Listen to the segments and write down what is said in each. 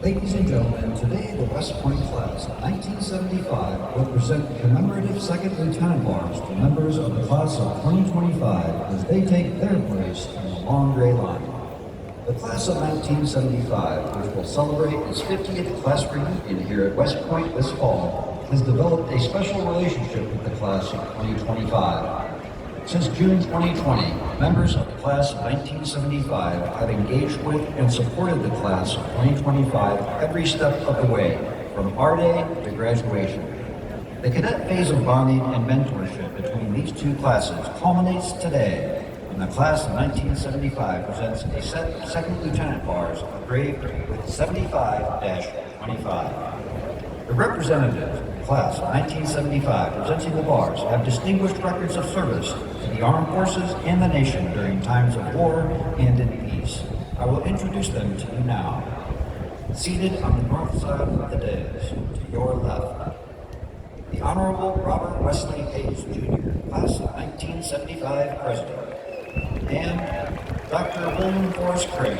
Ladies and gentlemen, today the West Point class of 1975 will present commemorative second lieutenant bars to members of the class of 2025 as they take their place in the long gray line. The class of 1975, which will celebrate its 50th class reunion here at West Point this fall, has developed a special relationship with the class of 2025. Since June 2020, members of the class of 1975 have engaged with and supported the class of 2025 every step of the way, from our day to graduation. The cadet phase of bonding and mentorship between these two classes culminates today when the class of 1975 presents a set of second lieutenant bars engraved with 75-25. The representatives of the class of 1975 presenting the bars have distinguished records of service to the armed forces and the nation during times of war and in peace. I will introduce them to you now. Seated on the north side of the dais, to your left, the Honorable Robert Wesley Hayes, Jr., class of 1975 president, and Dr. William Forrest Craig,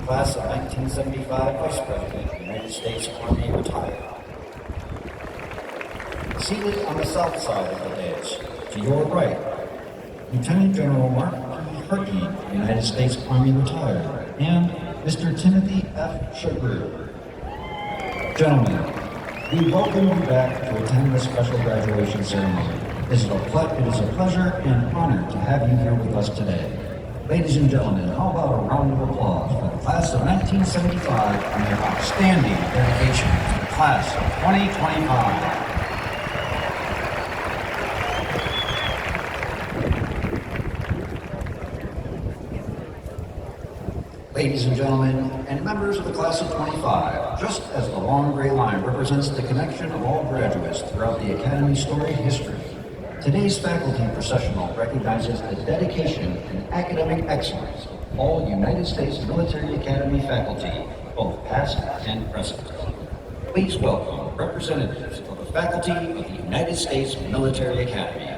class of 1975 vice president, United States Army retired. Seated on the south side of the dais, to your right, Lieutenant General Mark P. Herkey, United States Army retired, and Mr. Timothy F. Shagru. Gentlemen, we welcome you back to attend this special graduation ceremony. It is a pleasure and honor to have you here with us today. Ladies and gentlemen, how about a round of applause for the class of 1975 and their outstanding dedication to the class of 2025. Ladies and gentlemen, and members of the class of 25, just as the long gray line represents the connection of all graduates throughout the Academy's storied history, today's faculty processional recognizes the dedication and academic excellence of all United States Military Academy faculty, both past and present. Please welcome representatives of the faculty of the United States Military Academy.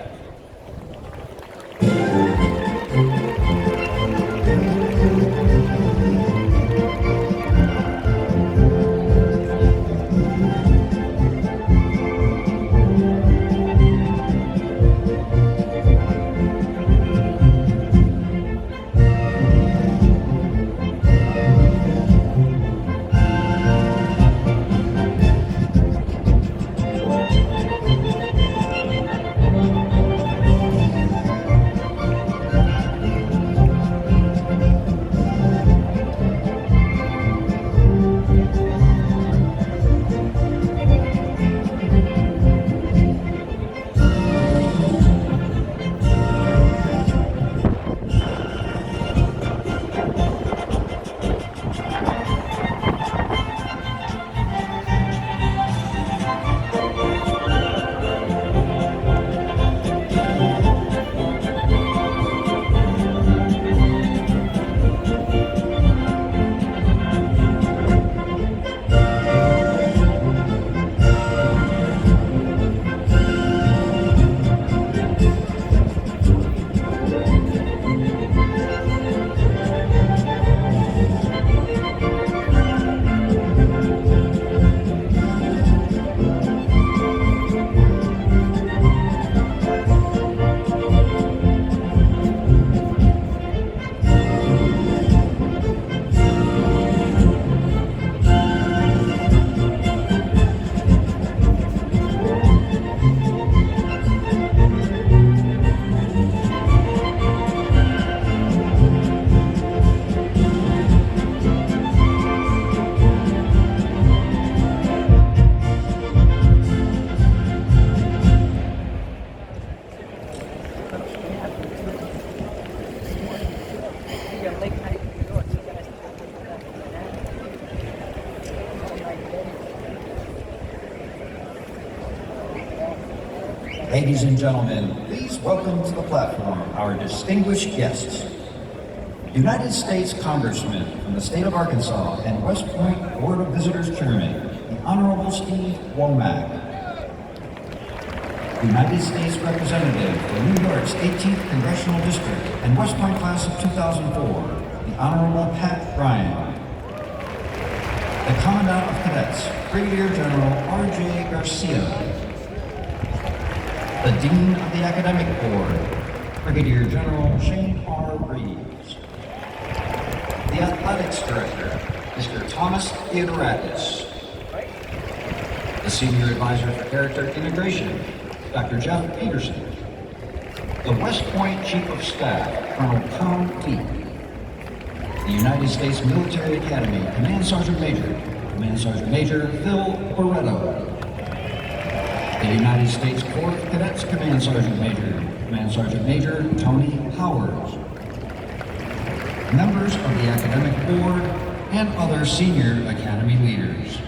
Ladies and gentlemen, please welcome to the platform our distinguished guests. United States Congressman from the state of Arkansas and West Point Board of Visitors Chairman, the Honorable Steve Womack. United States Representative for New York's 18th Congressional District and West Point Class of 2004, the Honorable Pat Ryan. The Commandant of Cadets, Brigadier General R.J. Garcia. The Dean of the Academic Board, Brigadier General Shane R. Reeves. The Athletics Director, Mr. Thomas Theodorakis. The Senior Advisor for Character Integration, Dr. Jeff Peterson. The West Point Chief of Staff, Colonel Tom Teague. The United States Military Academy Command Sergeant Major Phil Barretto. The United States Corps of Cadets Command Sergeant Major Tony Howard. Members of the Academic Board and other senior Academy leaders.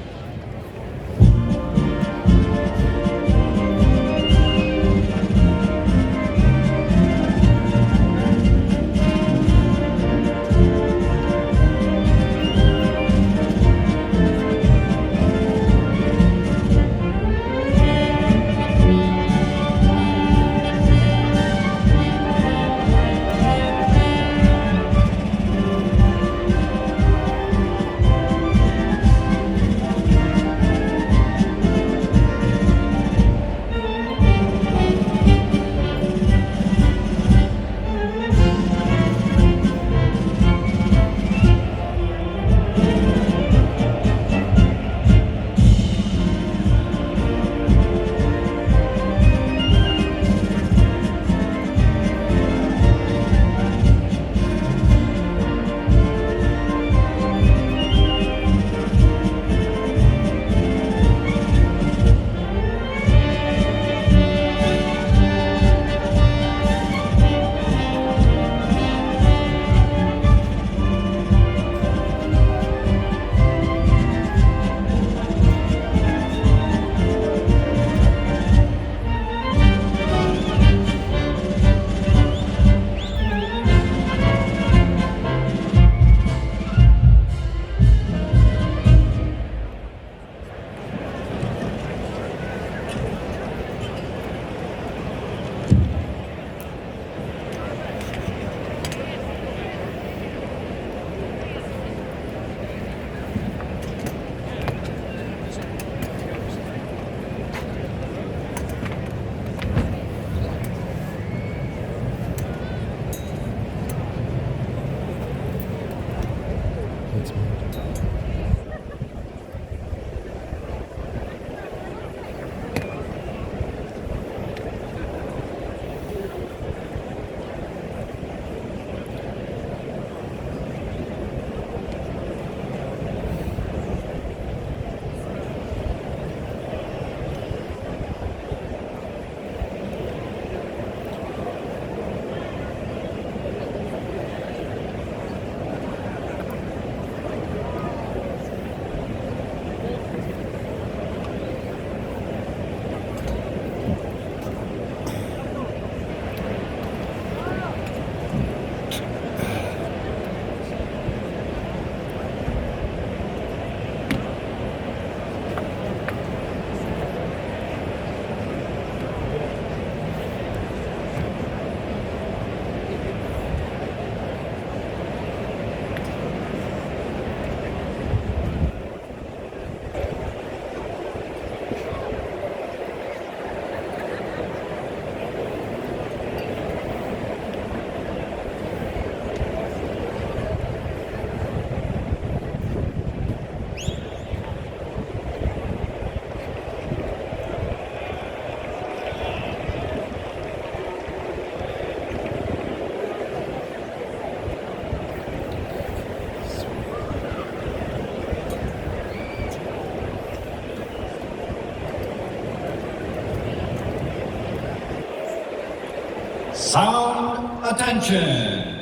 Sound attention.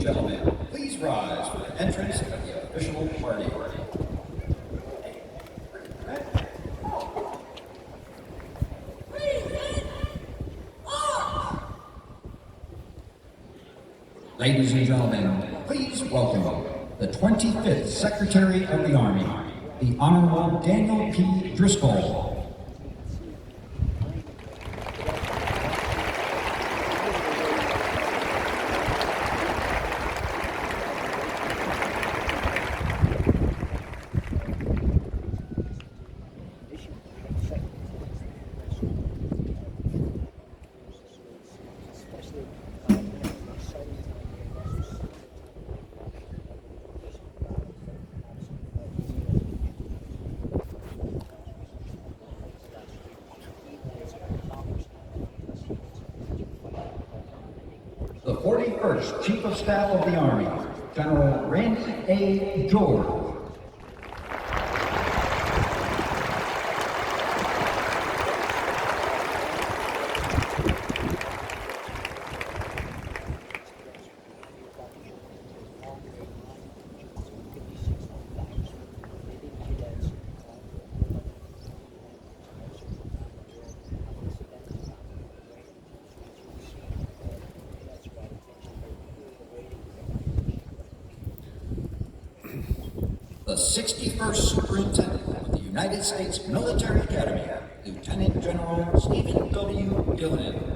gentlemen, please rise for the entrance of the official party. Ladies and gentlemen, please welcome the 25th Secretary of the Army, the Honorable Daniel P. Driscoll. The 41st Chief of Staff of the Army, General Randy A. George. The 61st Superintendent of the United States Military Academy, Lieutenant General Stephen W. Gillen.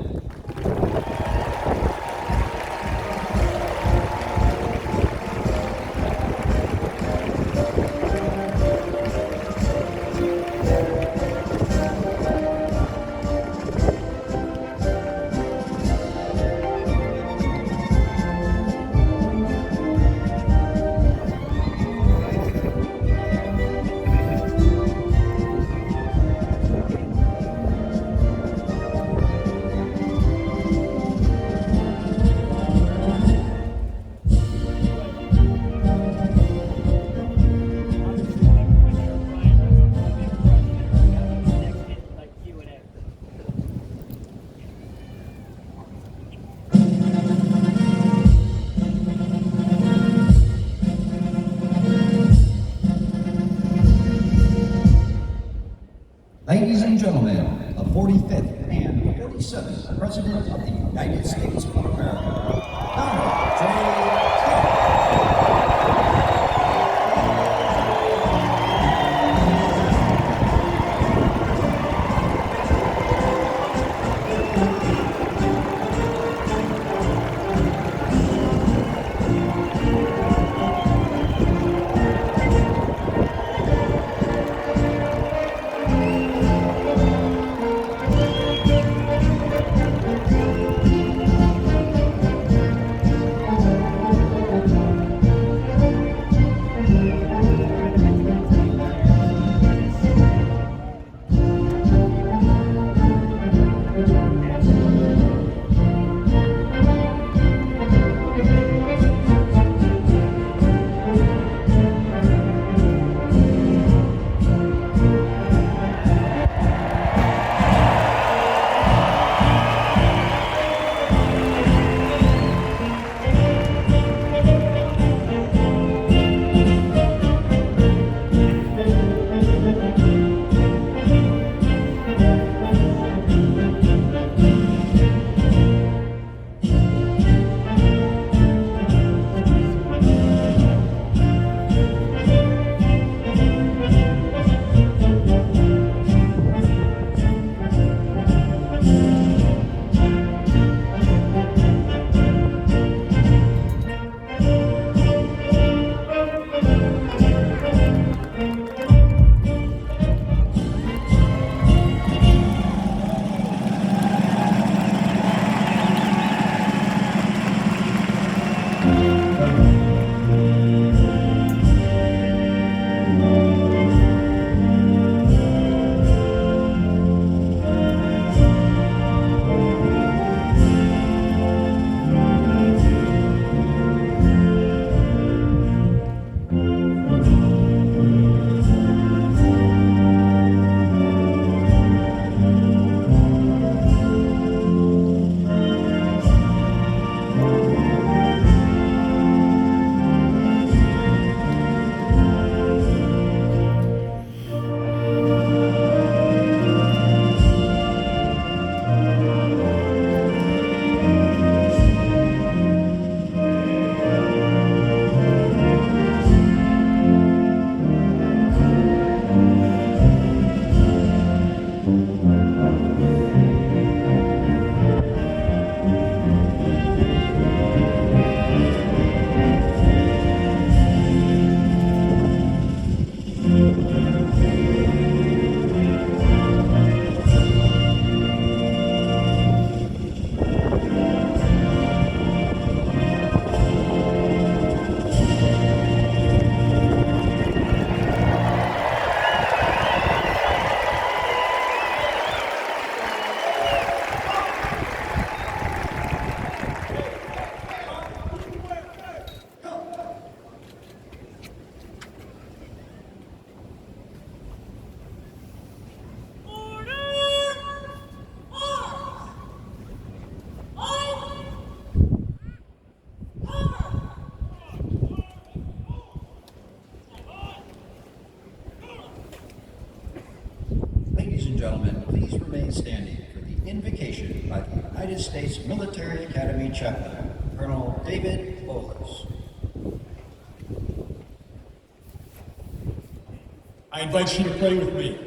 standing for the invocation by the United States Military Academy Chaplain, Colonel David Bowles. I invite you to pray with me.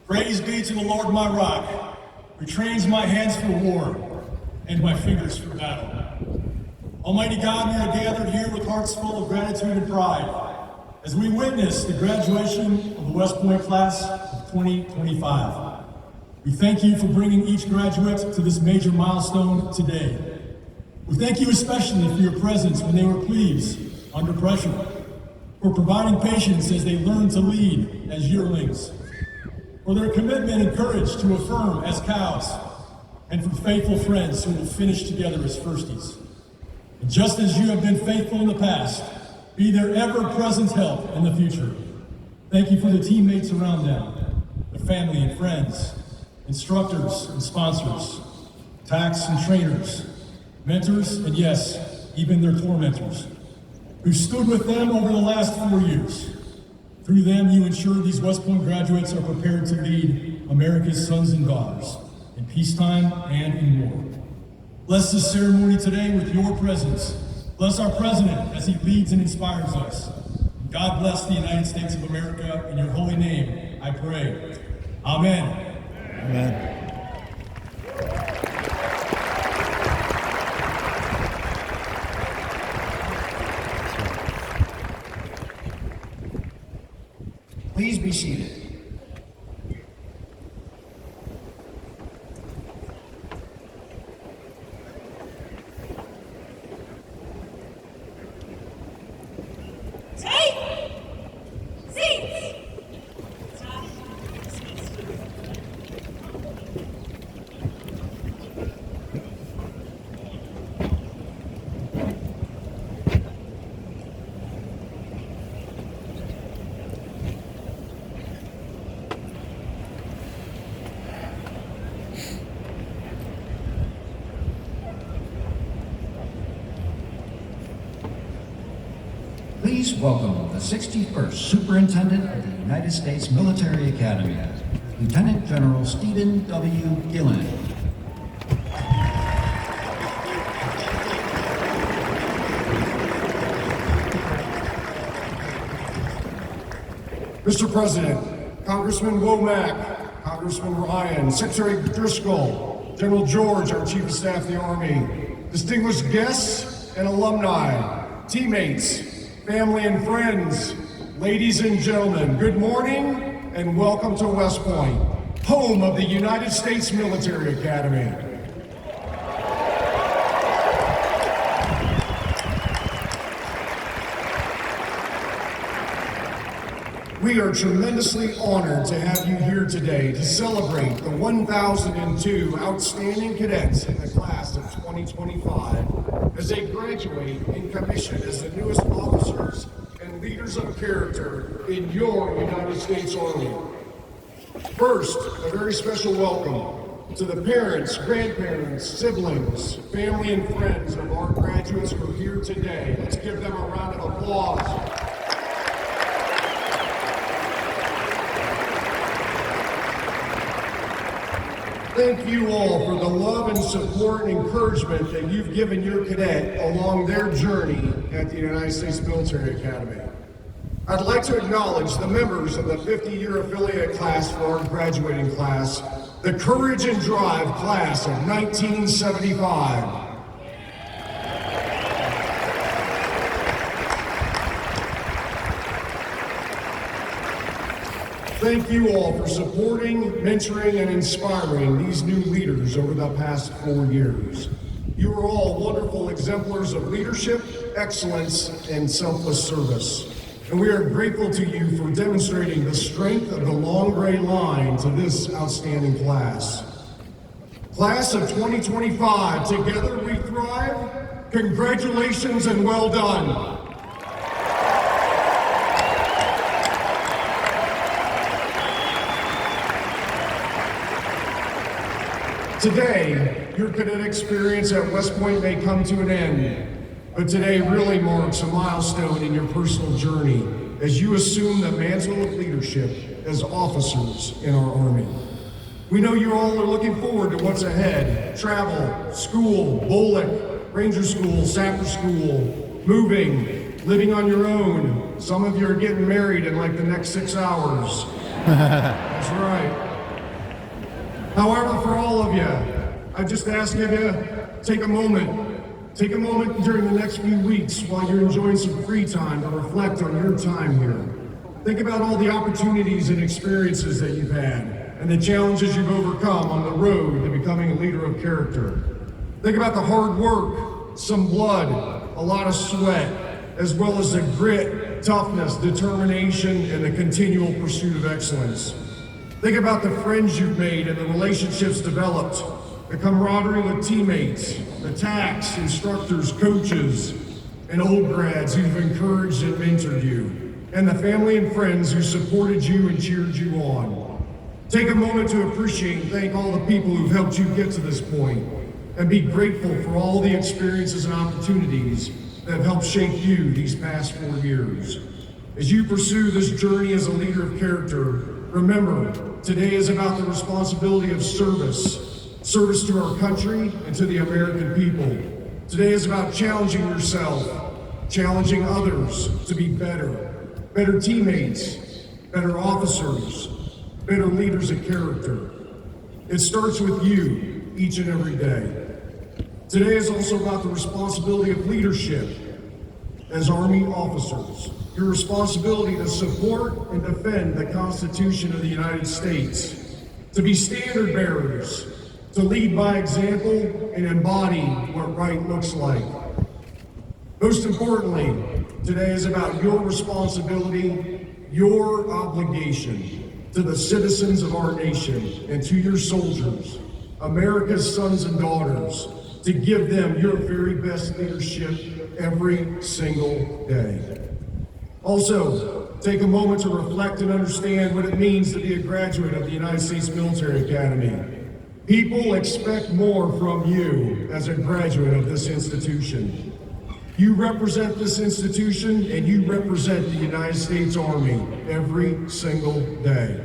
Praise be to the Lord my rock, who trains my hands for war and my fingers for battle. Almighty God, we are gathered here with hearts full of gratitude and pride as we witness the graduation of the West Point class of 2025. We thank you for bringing each graduate to this major milestone today. We thank you especially for your presence when they were plebes under pressure, for providing patience as they learn to lead as yearlings, for their commitment and courage to affirm as cows, and for faithful friends who will finish together as firsties. And just as you have been faithful in the past, be their ever-present help in the future. Thank you for the teammates around them, the family and friends, instructors and sponsors, tax and trainers, mentors, and yes, even their tormentors, who stood with them over the last 4 years. Through them, you ensure these West Point graduates are prepared to lead America's sons and daughters in peacetime and in war. Bless this ceremony today with your presence. Bless our president as he leads and inspires us. God bless the United States of America. In your holy name, I pray. Amen. Amen. Please be seated. Please welcome the 61st Superintendent of the United States Military Academy, Lieutenant General Stephen W. Gillen. Mr. President, Congressman Womack, Congressman Ryan, Secretary Driscoll, General George, our Chief of Staff of the Army, distinguished guests and alumni, teammates, family and friends, ladies and gentlemen, good morning and welcome to West Point, home of the United States Military Academy. We are tremendously honored to have you here today to celebrate the 1,002 outstanding cadets in the class of 2025 as they graduate in commission as the newest officers and leaders of character in your United States Army. First, a very special welcome to the parents, grandparents, siblings, family, and friends of our graduates who are here today. Let's give them a round of applause. Thank you all for the love and support and encouragement that you've given your cadet along their journey at the United States Military Academy. I'd like to acknowledge the members of the 50-year affiliate class for our graduating class, the Courage and Drive class of 1975. Thank you all for supporting, mentoring, and inspiring these new leaders over the past 4 years. You are all wonderful exemplars of leadership, excellence, and selfless service. And we are grateful to you for demonstrating the strength of the long gray line to this outstanding class. Class of 2025, together we thrive. Congratulations and well done. Today, your cadet experience at West Point may come to an end, but today really marks a milestone in your personal journey as you assume the mantle of leadership as officers in our Army. We know you all are looking forward to what's ahead. Travel, school, BOLIC, Ranger School, Sapper School, moving, living on your own. Some of you are getting married in like the next 6 hours. That's right. However, for all of you, I just ask you to take a moment during the next few weeks while you're enjoying some free time to reflect on your time here. Think about all the opportunities and experiences that you've had and the challenges you've overcome on the road to becoming a leader of character. Think about the hard work, some blood, a lot of sweat, as well as the grit, toughness, determination, and the continual pursuit of excellence. Think about the friends you've made and the relationships developed, the camaraderie with teammates, the TACs, instructors, coaches, and old grads who've encouraged and mentored you, and the family and friends who supported you and cheered you on. Take a moment to appreciate and thank all the people who've helped you get to this point, and be grateful for all the experiences and opportunities that have helped shape you these past 4 years. As you pursue this journey as a leader of character, remember, today is about the responsibility of service to our country and to the American people. Today is about challenging yourself, challenging others to be better teammates, better officers, better leaders of character. It starts with you each and every day. Today is also about the responsibility of leadership as Army officers. Your responsibility to support and defend the Constitution of the United States, to be standard bearers, to lead by example and embody what right looks like. Most importantly, today is about your responsibility, your obligation to the citizens of our nation and to your soldiers, America's sons and daughters, to give them your very best leadership every single day. Also, take a moment to reflect and understand what it means to be a graduate of the United States Military Academy. People expect more from you as a graduate of this institution. You represent this institution and you represent the United States Army every single day.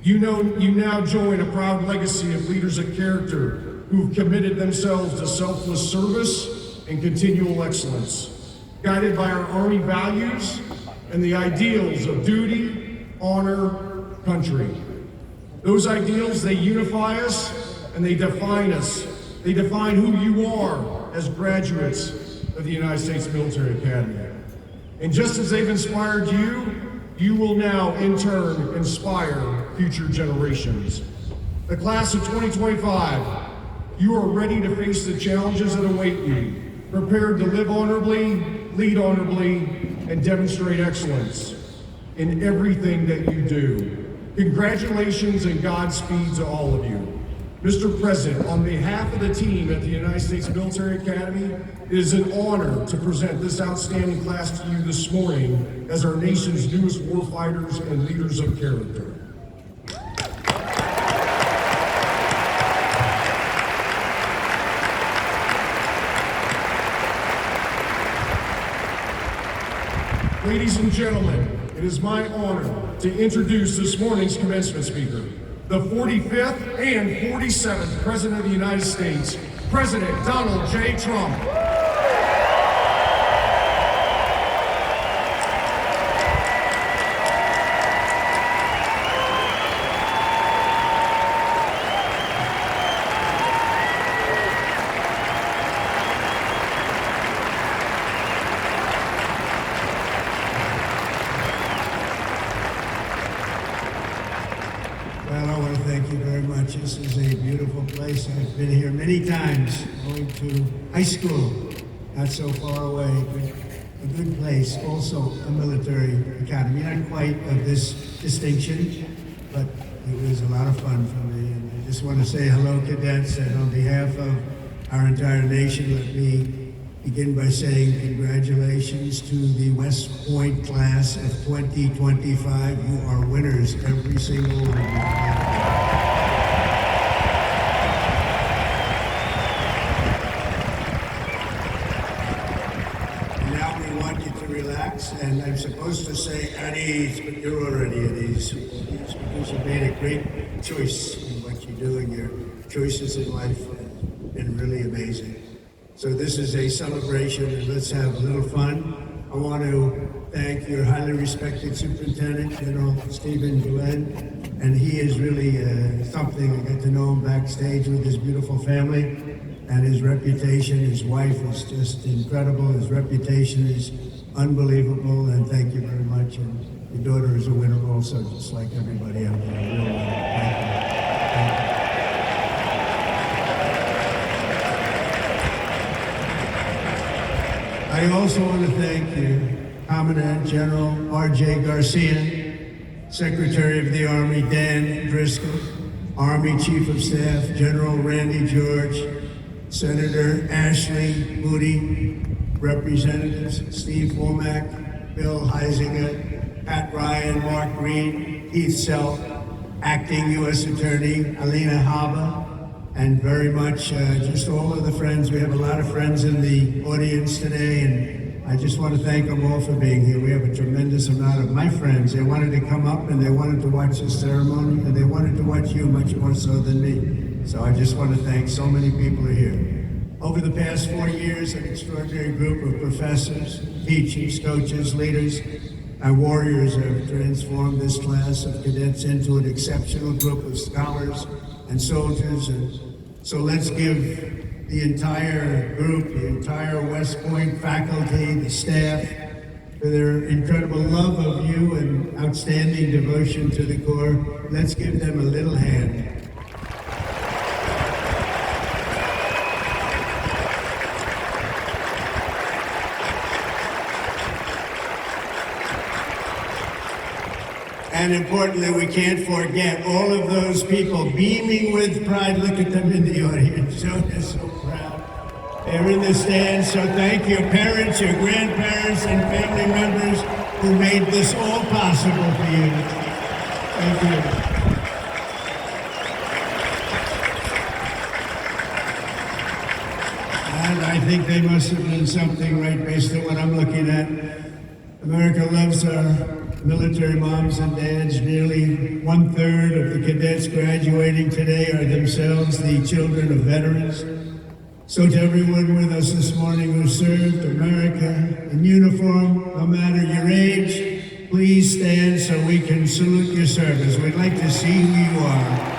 You now join a proud legacy of leaders of character who've committed themselves to selfless service and continual excellence, guided by our Army values and the ideals of duty, honor, country. Those ideals, they unify us and they define us. They define who you are as graduates of the United States Military Academy. And just as they've inspired you, you will now in turn inspire future generations. The class of 2025, you are ready to face the challenges that await you, prepared to live honorably, lead honorably, and demonstrate excellence in everything that you do. Congratulations and Godspeed to all of you. Mr. President, on behalf of the team at the United States Military Academy, it is an honor to present this outstanding class to you this morning as our nation's newest warfighters and leaders of character. Ladies and gentlemen, it is my honor to introduce this morning's commencement speaker, the 45th and 47th President of the United States, President Donald J. Trump. Well, I want to thank you very much. This is a beautiful place. I've been here many times, going to high school, not so far away. A good place, also a military academy. Not quite of this distinction, but it was a lot of fun for me. And I just want to say hello, cadets, and on behalf of our entire nation, let me begin by saying congratulations to the West Point class of 2025. You are winners, every single one of you. And now we want you to relax, and I'm supposed to say at ease, but you're already at ease because you made a great choice in what choices in life have been really amazing. So this is a celebration, and let's have a little fun. I want to thank your highly respected Superintendent, General Stephen Glenn, and he is really something. I got to know him backstage with his beautiful family, and his reputation, his wife is just incredible. His reputation is unbelievable, and thank you very much. And your daughter is a winner also, just like everybody out there. Real winner. Thank you. Thank you. I also want to thank you, Commandant General R.J. Garcia, Secretary of the Army Dan Driscoll, Army Chief of Staff General Randy George, Senator Ashley Moody, Representatives Steve Womack, Bill Heisinger, Pat Ryan, Mark Green, Keith Self, Acting U.S. Attorney Alina Haba, and very much just all of the friends. We have a lot of friends in the audience today, and I just want to thank them all for being here. We have a tremendous amount of my friends. They wanted to come up and they wanted to watch the ceremony, and they wanted to watch you much more so than me. So I just want to thank so many people here. Over the past 4 years, an extraordinary group of professors, teachers, coaches, leaders, and warriors have transformed this class of cadets into an exceptional group of scholars and soldiers. And so let's give the entire group, the entire West Point faculty, the staff, for their incredible love of you and outstanding devotion to the Corps. Let's give them a little hand. And importantly, we can't forget all of those people beaming with pride. Look at them in the audience. They're so proud. They're in the stands, so thank your parents, your grandparents, and family members who made this all possible for you. Thank you. And I think they must have done something right based on what I'm looking at. America loves our military moms and dads. Nearly 1/3 of the cadets graduating today are themselves the children of veterans. So to everyone with us this morning who served America in uniform, no matter your age, please stand so we can salute your service. We'd like to see who you are.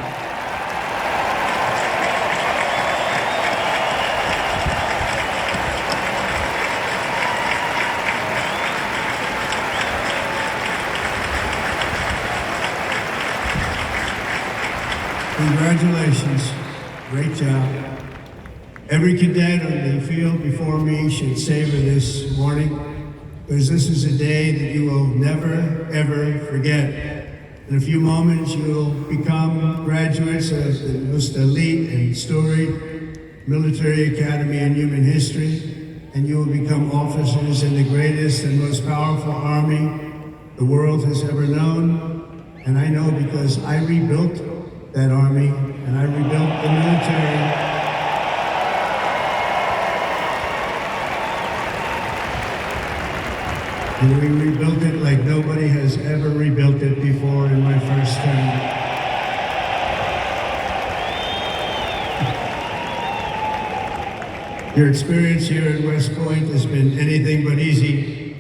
Congratulations. Great job. Every cadet on the field before me should savor this morning, because this is a day that you will never, ever forget. In a few moments, you'll become graduates of the most elite and storied military academy in human history, and you will become officers in the greatest and most powerful army the world has ever known. And I know because I rebuilt that army, and I rebuilt the military. And we rebuilt it like nobody has ever rebuilt it before in my first term. Your experience here at West Point has been anything but easy,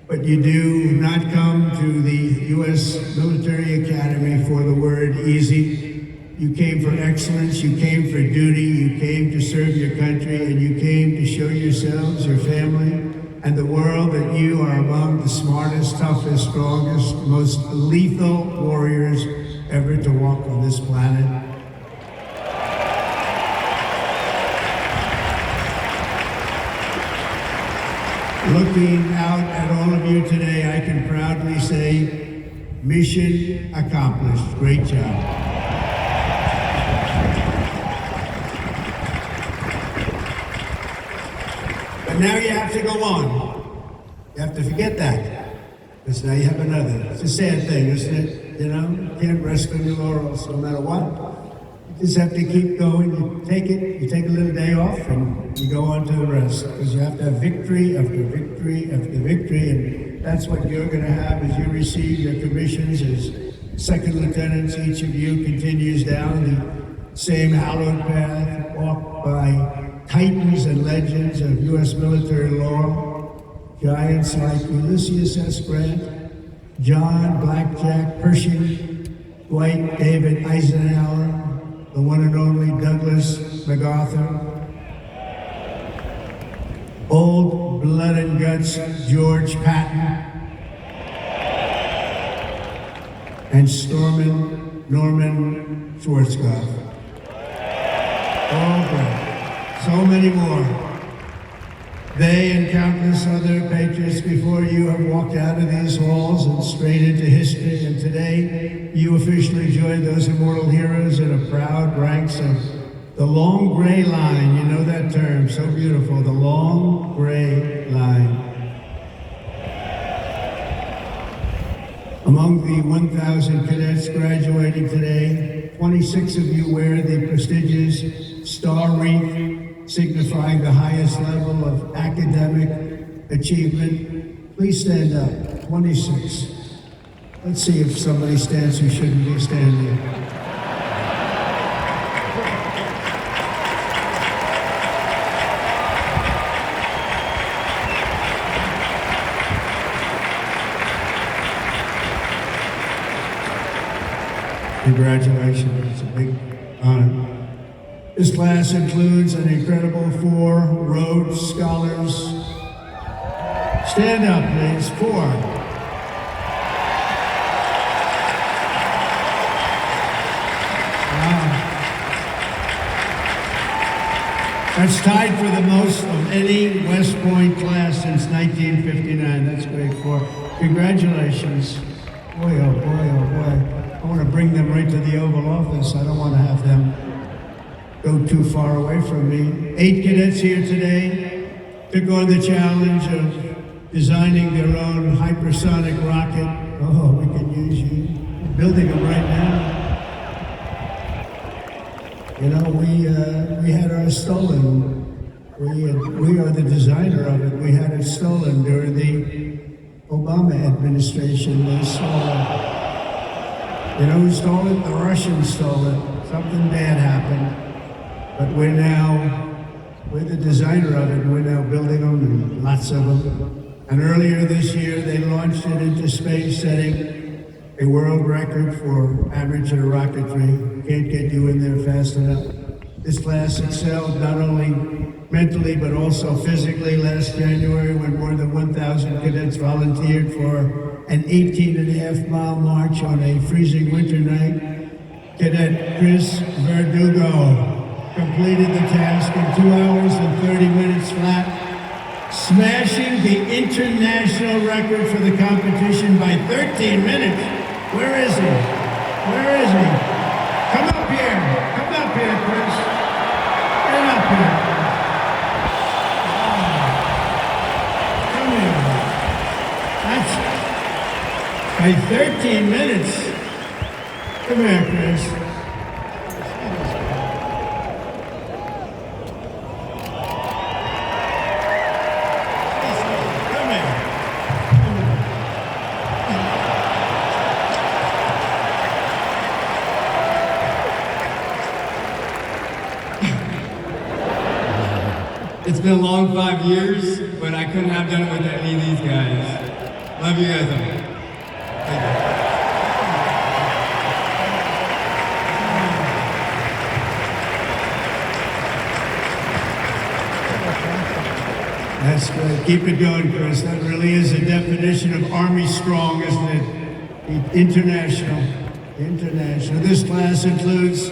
but you do not come to the U.S. Military Academy for the word easy. You came for excellence, you came for duty, you came to serve your country, and you came to show yourselves, your family, and the world that you are among the smartest, toughest, strongest, most lethal warriors ever to walk on this planet. Looking out at all of you today, I can proudly say, mission accomplished. Great job. But now you have to go on. You have to forget that, because now you have another. It's a sad thing, isn't it? You know, you can't rest on your laurels no matter what. You just have to keep going. You take a little day off, and you go on to the rest, because you have to have victory after victory after victory, and that's what you're going to have as you receive your commissions as second lieutenants. Each of you continues down the same hallowed path walked by titans and legends of U.S. military law, giants like Ulysses S. Grant, John Blackjack Pershing, Dwight David Eisenhower, the one and only Douglas MacArthur, old blood and guts George Patton, and Norman Schwarzkopf. All great. So many more. They and countless other patriots before you have walked out of these halls and straight into history, and today you officially join those immortal heroes in a proud ranks of the long gray line. You know that term, so beautiful, the long gray line. Among the 1,000 cadets graduating today, 26 of you wear the prestigious star wreath, signifying the highest level of academic achievement. Please stand up, 26. Let's see if somebody stands who shouldn't be standing. Congratulations, it's a big honor. This class includes an incredible 4 Rhodes Scholars. Stand up, please, 4. Wow. That's tied for the most of any West Point class since 1959. That's great, 4. Congratulations. Boy, oh boy, oh boy. I want to bring them right to the Oval Office. I don't want to have them go too far away from me. 8 cadets here today took on the challenge of designing their own hypersonic rocket. Oh, we can use you. We're building them right now. You know, we had ours stolen. We are the designer of it. We had it stolen during the Obama administration. They stole it. You know who stole it? The Russians stole it. Something bad happened. But we're the designer of it. We're now building them, and lots of them. And earlier this year, they launched it into space, setting a world record for amateur rocketry. Can't get you in there fast enough. This class excelled not only mentally, but also physically last January when more than 1,000 cadets volunteered for an 18.5-mile march on a freezing winter night. Cadet Chris Verdugo completed the task in 2 hours and 30 minutes flat, smashing the international record for the competition by 13 minutes. Where is he? Where is he? Come up here. Come up here, Chris. Get up here. Come here. That's by 13 minutes. Come here, Chris. It's been a long 5 years, but I couldn't have done it with any of these guys. Love you guys all. Thank you. That's great. Keep it going, Chris. That really is a definition of Army strong, isn't it? International. International. This class includes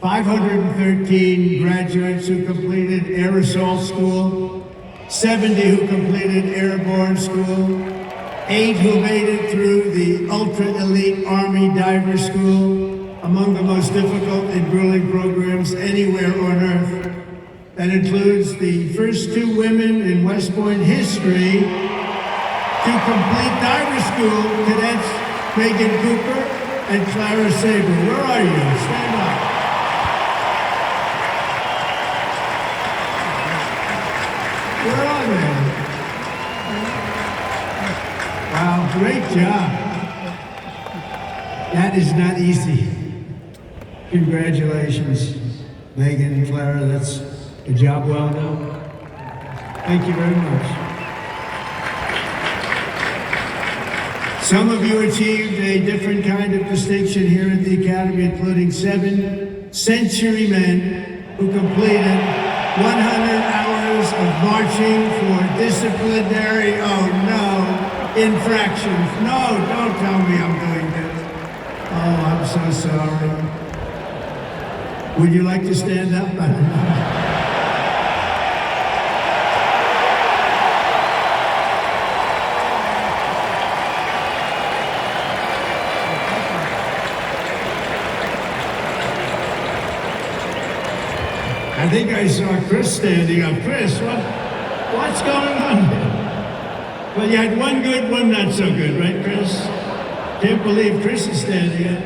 513 graduates who completed Air Assault School, 70 who completed Airborne School, 8 who made it through the ultra-elite Army Diver School, among the most difficult and grueling programs anywhere on Earth. That includes the first 2 women in West Point history to complete diver school, cadets Megan Cooper and Clara Saber. Where are you? Stand up. Where are they? Wow, great job. That is not easy. Congratulations, Megan and Clara. That's a job well done. Thank you very much. Some of you achieved a different kind of distinction here at the Academy, including 7 centurymen who completed 100 hours of marching for disciplinary, infractions. No, don't tell me I'm doing this. Oh, I'm so sorry. Would you like to stand up? I think I saw Chris standing up. Chris, what's going on? Well, you had one good, one not so good, right, Chris? Can't believe Chris is standing up.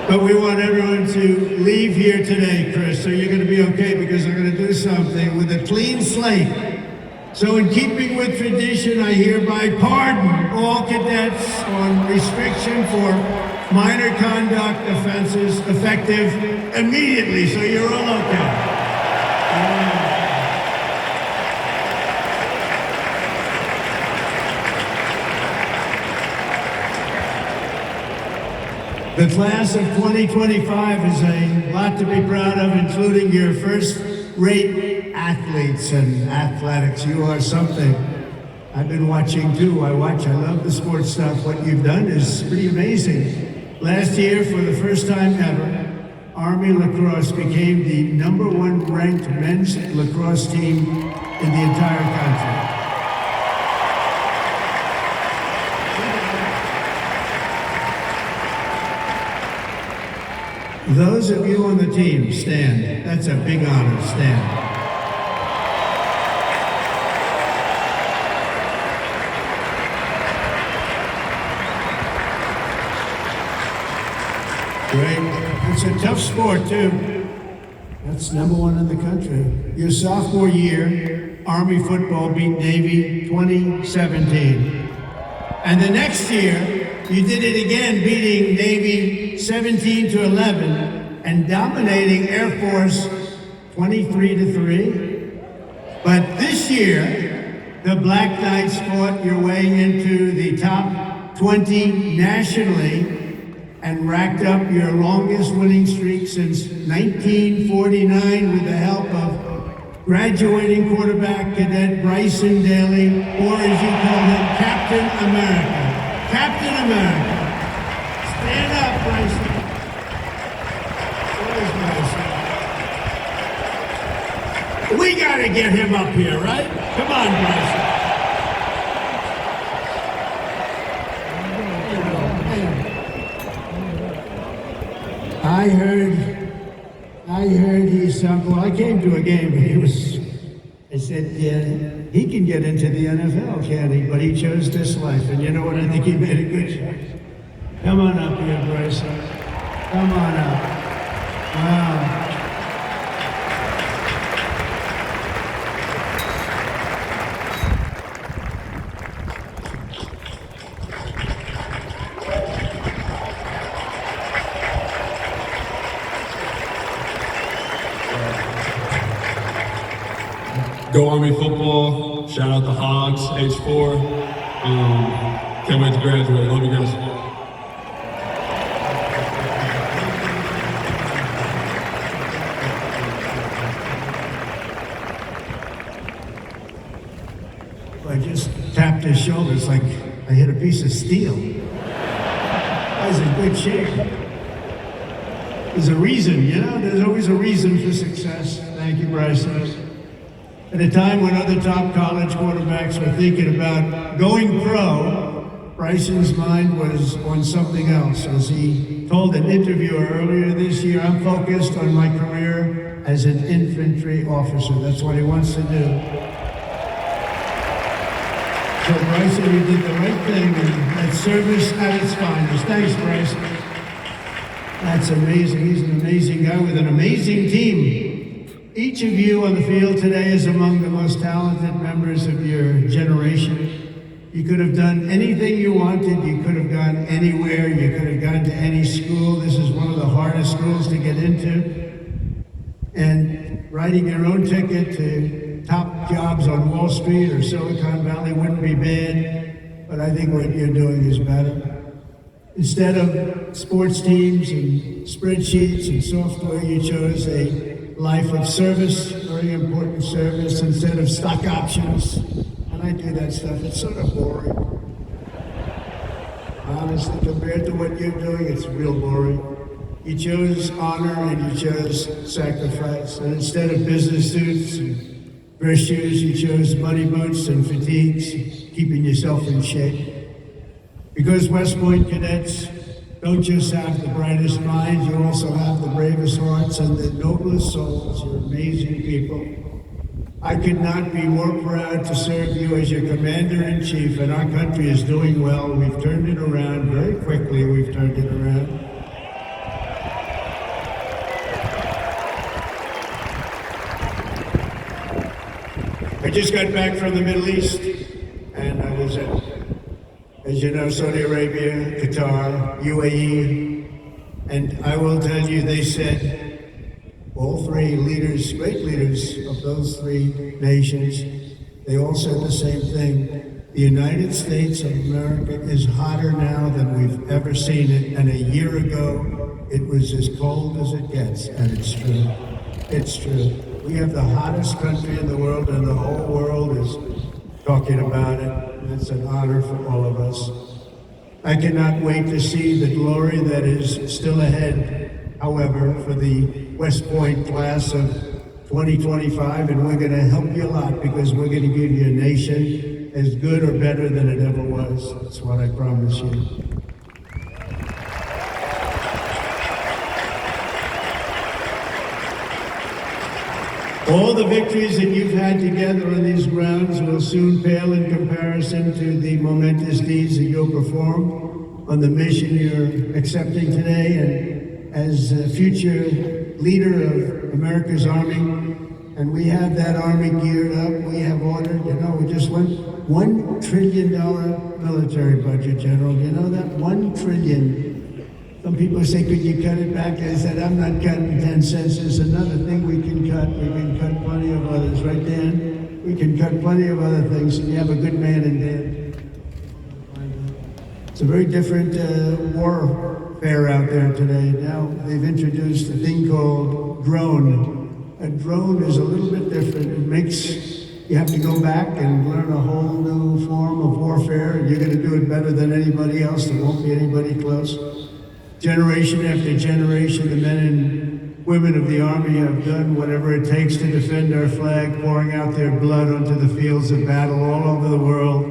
But we want everyone to leave here today, Chris, so you're going to be okay, because I'm going to do something with a clean slate. So in keeping with tradition, I hereby pardon all cadets on restriction for minor conduct offenses, effective immediately, so you're all okay. The class of 2025 is a lot to be proud of, including your first-rate athletes and athletics. You are something. I've been watching too. I love the sports stuff. What you've done is pretty amazing. Last year, for the first time ever, Army lacrosse became the #1 ranked men's lacrosse team in the entire country. Those of you on the team, stand. That's a big honor, stand. Great. It's a tough sport, too. That's #1 in the country. Your sophomore year, Army football beat Navy 2017. And the next year, you did it again, beating Navy 17-11 and dominating Air Force 23-3. But this year, the Black Knights fought your way into the top 20 nationally and racked up your longest winning streak since 1949 with the help of graduating quarterback cadet Bryson Daly, or as you call him, Captain America. Captain America. Stand up, Bryson. Where's Bryson? We gotta get him up here, right? Come on, Bryson. I heard he's well, I came to a game and I said, yeah, he can get into the NFL, can't he? But he chose this life, and you know what? I think he made a good choice. Come on up here, Bryson. Come on up. Wow. Go Army football. Shout out the Hogs, H4. Can't wait to graduate. Love you guys. I just tapped his shoulder. It's like I hit a piece of steel. I was in good shape. There's a reason, you know? There's always a reason for success. Thank you, Bryson. At a time when other top college quarterbacks were thinking about going pro, Bryson's mind was on something else. As he told an interviewer earlier this year, I'm focused on my career as an infantry officer. That's what he wants to do. So Bryson, you did the right thing, and that's service at its finest. Thanks, Bryson. That's amazing. He's an amazing guy with an amazing team. Each of you on the field today is among the most talented members of your generation. You could have done anything you wanted. You could have gone anywhere. You could have gone to any school. This is one of the hardest schools to get into. And writing your own ticket to top jobs on Wall Street or Silicon Valley wouldn't be bad, but I think what you're doing is better. Instead of sports teams and spreadsheets and software, you chose a life of service, very important service, instead of stock options. And I do that stuff, it's sort of boring. Honestly, compared to what you're doing, it's real boring. You chose honor and you chose sacrifice. And instead of business suits and dress shoes, you chose muddy boots and fatigues, keeping yourself in shape. Because West Point cadets don't just have the brightest minds, you also have the bravest hearts and the noblest souls. You're amazing people. I could not be more proud to serve you as your commander-in-chief, and our country is doing well. We've turned it around very quickly. We've turned it around. I just got back from the Middle East, and I was at, as you know, Saudi Arabia, Qatar, UAE, and I will tell you, they said, all three leaders, great leaders of those three nations, they all said the same thing. The United States of America is hotter now than we've ever seen it, and a year ago, it was as cold as it gets, and it's true. It's true. We have the hottest country in the world, and the whole world is talking about it. It's an honor for all of us. I cannot wait to see the glory that is still ahead, however, for the West Point class of 2025, and we're going to help you a lot because we're going to give you a nation as good or better than it ever was. That's what I promise you. All the victories that you've had together on these grounds will soon pale in comparison to the momentous deeds that you'll perform on the mission you're accepting today. And as a future leader of America's Army, and we have that Army geared up, we have ordered, we just went $1 trillion military budget, General. You know that? $1 trillion. Some people say, could you cut it back? I said, I'm not cutting 10 cents. There's another thing we can cut. We can cut plenty of others. Right, Dan? We can cut plenty of other things, and you have a good man in Dan. It's a very different warfare out there today. Now they've introduced a thing called drone. A drone is a little bit different. It makes you have to go back and learn a whole new form of warfare, and you're going to do it better than anybody else. There won't be anybody close. Generation after generation, the men and women of the Army have done whatever it takes to defend our flag, pouring out their blood onto the fields of battle all over the world.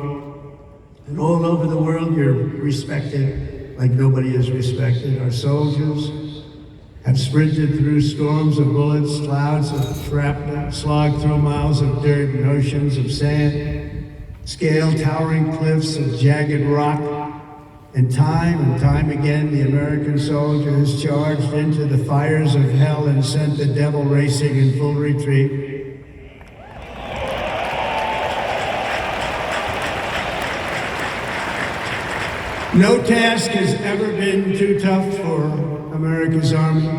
And all over the world, you're respected like nobody is respected. Our soldiers have sprinted through storms of bullets, clouds of shrapnel, slogged through miles of dirt and oceans of sand, scaled towering cliffs of jagged rock. And time again, the American soldier has charged into the fires of hell and sent the devil racing in full retreat. No task has ever been too tough for America's Army.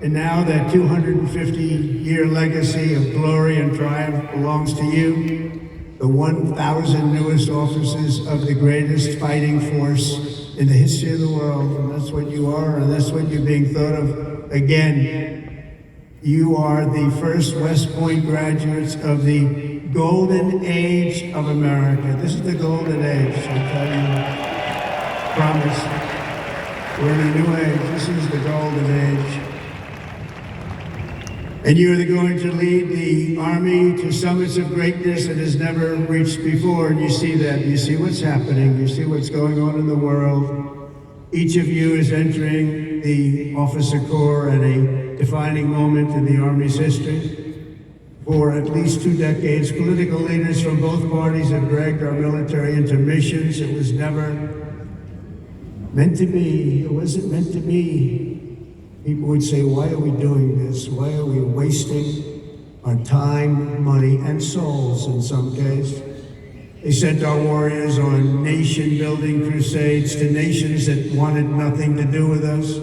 And now that 250-year legacy of glory and triumph belongs to you. The 1,000 newest officers of the greatest fighting force in the history of the world. And that's what you are, and that's what you're being thought of. Again, you are the first West Point graduates of the golden age of America. This is the golden age, I tell you. Promise. We're in a new age. This is the golden age. And you're going to lead the Army to summits of greatness it has never reached before. And you see that. You see what's happening. You see what's going on in the world. Each of you is entering the officer corps at a defining moment in the Army's history. For at least 2 decades, political leaders from both parties have dragged our military into missions it was never meant to be. It wasn't meant to be. People would say, why are we doing this? Why are we wasting our time, money, and souls in some case? They sent our warriors on nation-building crusades to nations that wanted nothing to do with us,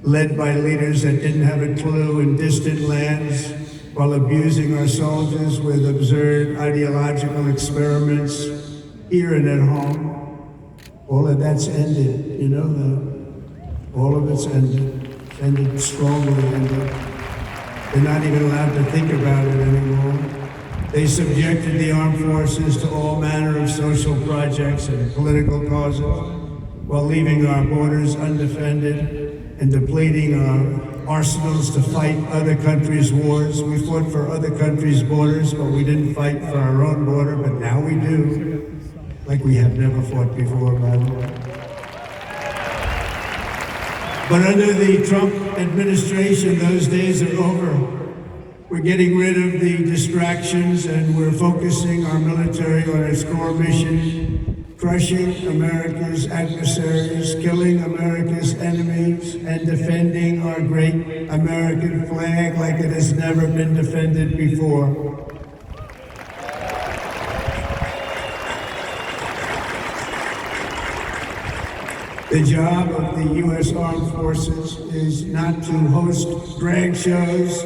led by leaders that didn't have a clue in distant lands, while abusing our soldiers with absurd ideological experiments here and at home. All of that's ended, you know that. All of it's ended strongly, ended. They're not even allowed to think about it anymore. They subjected the armed forces to all manner of social projects and political causes, while leaving our borders undefended and depleting our arsenals to fight other countries' wars. We fought for other countries' borders, but we didn't fight for our own border, but now we do, like we have never fought before, by the way. But under the Trump administration, those days are over. We're getting rid of the distractions and we're focusing our military on its core mission, crushing America's adversaries, killing America's enemies, and defending our great American flag like it has never been defended before. The job of the U.S. Armed Forces is not to host drag shows,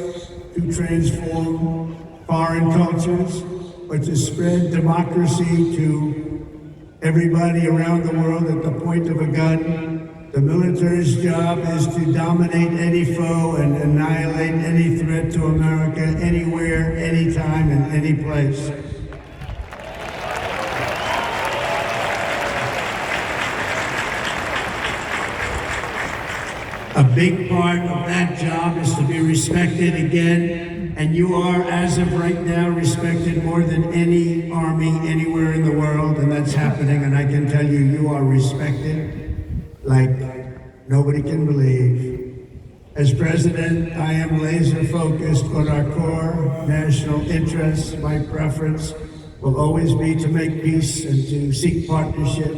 to transform foreign cultures, but to spread democracy to everybody around the world at the point of a gun. The military's job is to dominate any foe and annihilate any threat to America anywhere, anytime, and any place. A big part of that job is to be respected again, and you are, as of right now, respected more than any army anywhere in the world, and that's happening, and I can tell you, you are respected like nobody can believe. As president, I am laser focused on our core national interests. My preference will always be to make peace and to seek partnership,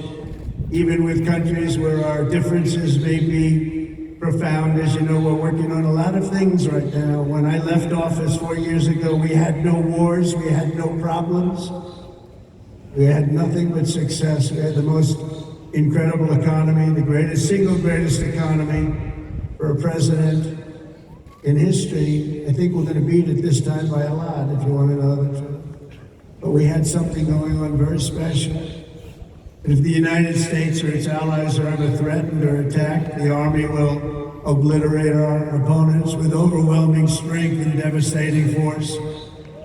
even with countries where our differences may be profound. As you know, we're working on a lot of things right now. When I left office 4 years ago, we had no wars, we had no problems. We had nothing but success. We had the most incredible economy, the single greatest economy for a president in history. I think we're going to beat it this time by a lot, if you want to know the truth. But we had something going on very special. If the United States or its allies are ever threatened or attacked, the Army will obliterate our opponents with overwhelming strength and devastating force.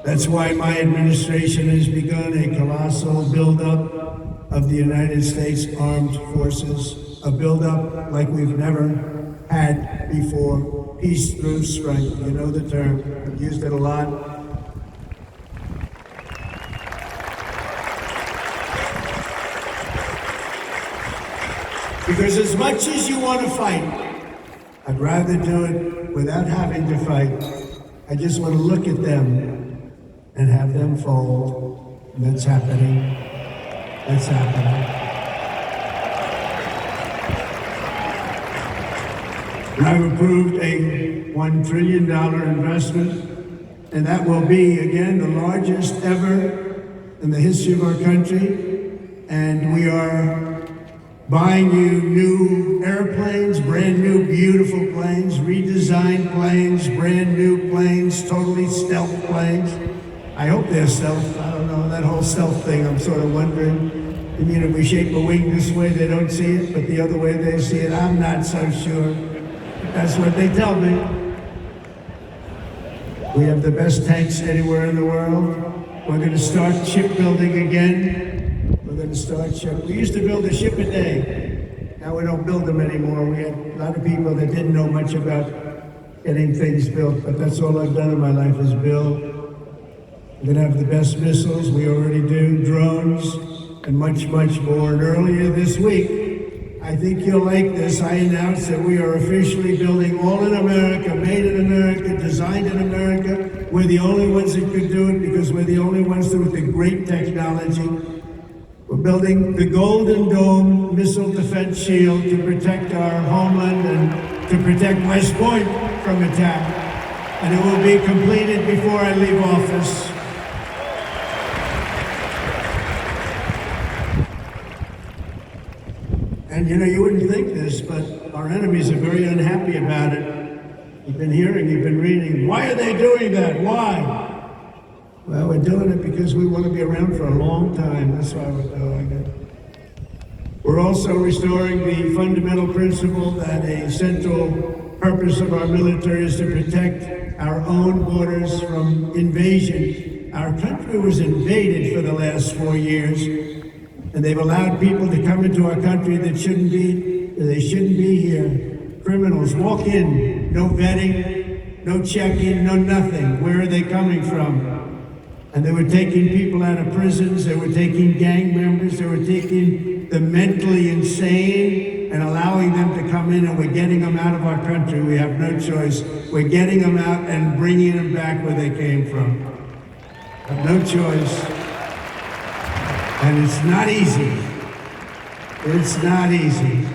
That's why my administration has begun a colossal buildup of the United States Armed Forces, a buildup like we've never had before. Peace through strength, you know the term, I've used it a lot. Because as much as you want to fight, I'd rather do it without having to fight. I just want to look at them and have them fold. And that's happening. That's happening. And I've approved a $1 trillion investment, and that will be, again, the largest ever in the history of our country. And we are buying you new airplanes, brand new beautiful planes, redesigned planes, brand new planes, totally stealth planes. I hope they're stealth. I don't know, that whole stealth thing, I'm sort of wondering. I mean, if we shape a wing this way, they don't see it, but the other way they see it, I'm not so sure. That's what they tell me. We have the best tanks anywhere in the world. We're going to start shipbuilding again. We're going to start ship. We used to build a ship a day. Now we don't build them anymore. We had a lot of people that didn't know much about getting things built, but that's all I've done in my life is build. We're going to have the best missiles. We already do, drones, and much, much more. And earlier this week, I think you'll like this, I announced that we are officially building all in America, made in America, designed in America. We're the only ones that could do it because we're the only ones with the great technology. We're building the Golden Dome missile defense shield to protect our homeland and to protect West Point from attack. And it will be completed before I leave office. And you wouldn't think this, but our enemies are very unhappy about it. You've been hearing, you've been reading, why are they doing that? Why? Well, we're doing it because we want to be around for a long time. That's why we're doing it. We're also restoring the fundamental principle that a central purpose of our military is to protect our own borders from invasion. Our country was invaded for the last 4 years. And they've allowed people to come into our country that shouldn't be here. Criminals walk in, no vetting, no checking, no nothing. Where are they coming from? And they were taking people out of prisons, they were taking gang members, they were taking the mentally insane and allowing them to come in, and we're getting them out of our country. We have no choice. We're getting them out and bringing them back where they came from. We have no choice. And it's not easy. It's not easy.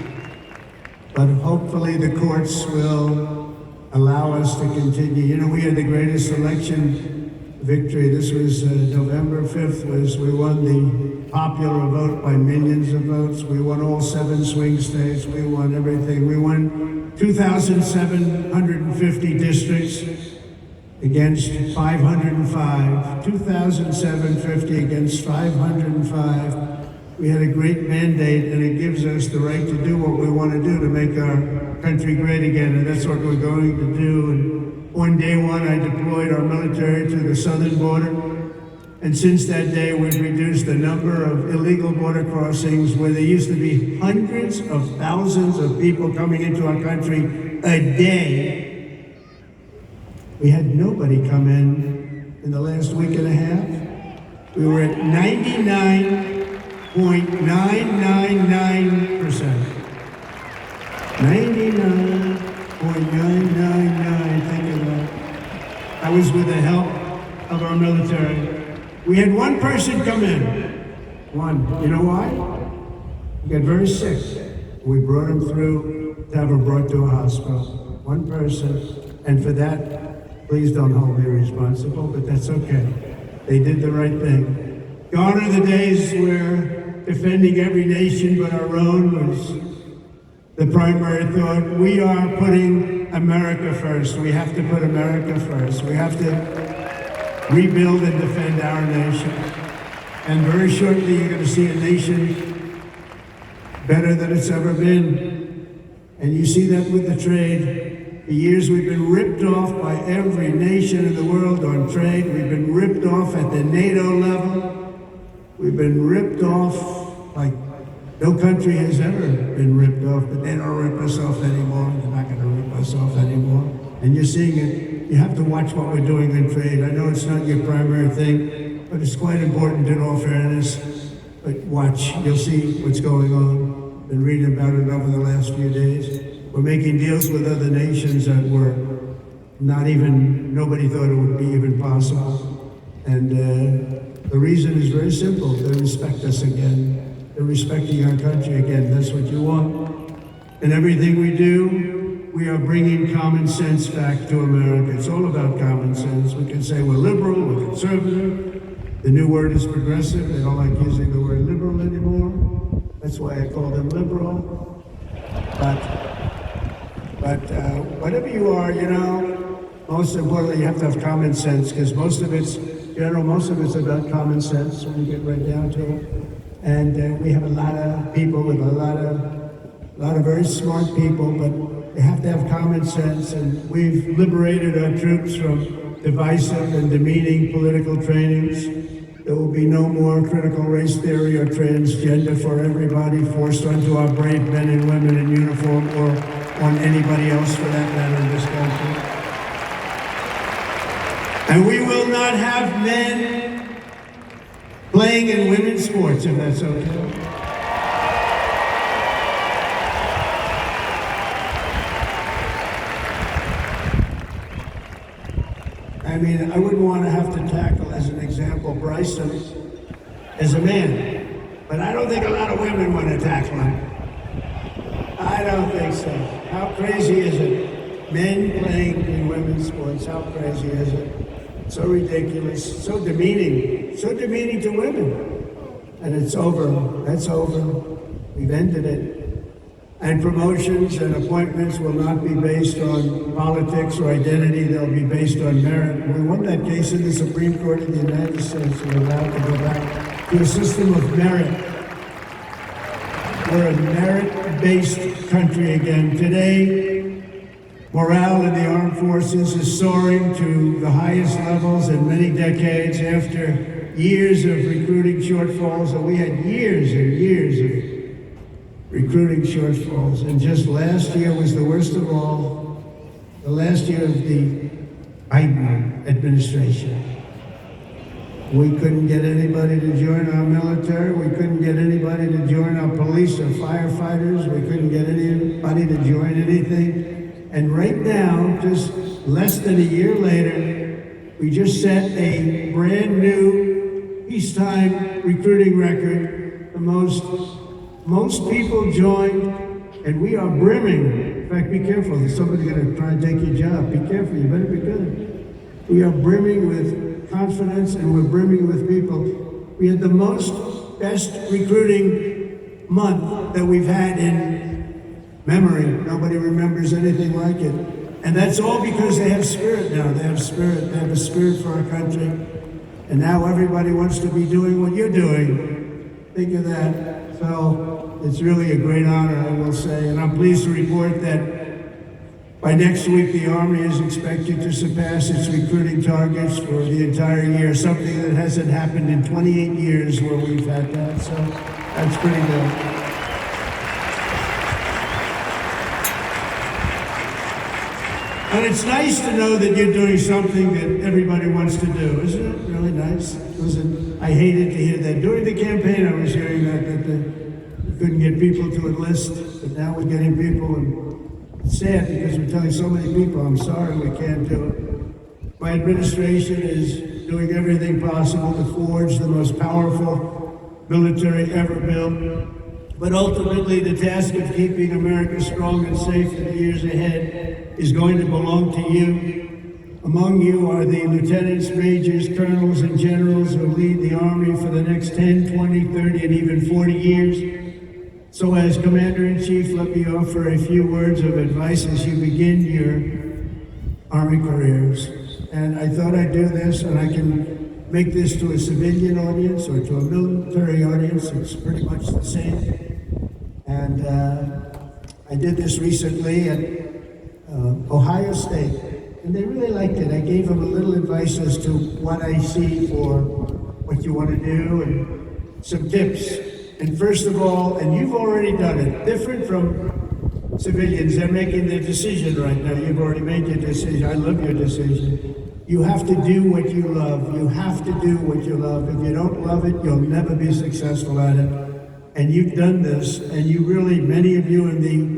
But hopefully the courts will allow us to continue. We had the greatest election victory. This was November 5th, we won the popular vote by millions of votes. We won all 7 swing states. We won everything. We won 2,750 districts against 505, 2,750 against 505. We had a great mandate, and it gives us the right to do what we want to do to make our country great again, and that's what we're going to do. And on day one, I deployed our military to the southern border, and since that day, we've reduced the number of illegal border crossings where there used to be hundreds of thousands of people coming into our country a day. We had nobody come in the last week and a half. We were at 99.999%. 99.999, think of that. That was with the help of our military. We had one person come in. One. You know why? He got very sick. We brought him through to have him brought to a hospital. One person. And for that, please don't hold me responsible, but that's okay. They did the right thing. Gone are the days where defending every nation but our own was the primary thought. We are putting America first. We have to put America first. We have to rebuild and defend our nation. And very shortly, you're going to see a nation better than it's ever been. And you see that with the trade. For years we've been ripped off by every nation in the world on trade. We've been ripped off at the NATO level. We've been ripped off like no country has ever been ripped off, but they don't rip us off anymore. They're not going to rip us off anymore. And you're seeing it. You have to watch what we're doing in trade. I know it's not your primary thing, but it's quite important in all fairness. But watch, you'll see what's going on. Been reading about it over the last few days. We're making deals with other nations that were nobody thought it would be even possible. And the reason is very simple. They respect us again. They're respecting our country again. That's what you want. And everything we do, we are bringing common sense back to America. It's all about common sense. We can say we're liberal, we're conservative. The new word is progressive. They don't like using the word liberal anymore. That's why I call them liberal. But whatever you are, most importantly, you have to have common sense, because most of it's about common sense when you get right down to it. And we have a lot of people with a lot of very smart people, but they have to have common sense. And we've liberated our troops from divisive and demeaning political trainings. There will be no more critical race theory or transgender for everybody forced onto our brave men and women in uniform, or on anybody else for that matter in this country. And we will not have men playing in women's sports, if that's okay. I mean, I wouldn't want to have to tackle, as an example, Bryson as a man. But I don't think a lot of women want to tackle him. I don't think so. How crazy is it? Men playing in women's sports, how crazy is it? So ridiculous, so demeaning to women. And it's over, that's over. We've ended it. And promotions and appointments will not be based on politics or identity, they'll be based on merit. We won that case in the Supreme Court of the United States. We're allowed to go back to a system of merit. We're a merit-based country again. Today, morale in the armed forces is soaring to the highest levels in many decades after years of recruiting shortfalls, and we had years and years of recruiting shortfalls, and just last year was the worst of all, the last year of the Biden administration. We couldn't get anybody to join our military, we couldn't get anybody to join our police or firefighters, we couldn't get anybody to join anything. And right now, just less than a year later, we just set a brand new peacetime recruiting record. The most people joined, and we are brimming. In fact, be careful. There's somebody going to try and take your job. Be careful. You better be good. We are brimming with confidence, and we're brimming with people. We had the best recruiting month that we've had in memory. Nobody remembers anything like it. And that's all because they have spirit now. They have spirit. They have a spirit for our country. And now everybody wants to be doing what you're doing. Think of that. So it's really a great honor, I will say, and I'm pleased to report that by next week the Army is expected to surpass its recruiting targets for the entire year, something that hasn't happened in 28 years where we've had that, so that's pretty good. And it's nice to know that you're doing something that everybody wants to do, isn't it? Really nice. I hated to hear that. During the campaign, I was hearing that we couldn't get people to enlist, but now we're getting people, and it's sad because we're telling so many people, I'm sorry, we can't do it. My administration is doing everything possible to forge the most powerful military ever built. But ultimately, the task of keeping America strong and safe in the years ahead is going to belong to you. Among you are the lieutenants, majors, colonels, and generals who lead the Army for the next 10, 20, 30, and even 40 years. So as Commander-in-Chief, let me offer a few words of advice as you begin your Army careers. And I thought I'd do this, and I can make this to a civilian audience or to a military audience. It's pretty much the same. And I did this recently at Ohio State, and they really liked it. I gave them a little advice as to what I see for what you want to do and some tips. And first of all, and you've already done it, different from civilians, they're making their decision right now. You've already made your decision. I love your decision. You have to do what you love. You have to do what you love. If you don't love it, you'll never be successful at it. And you've done this, and you really, many of you in the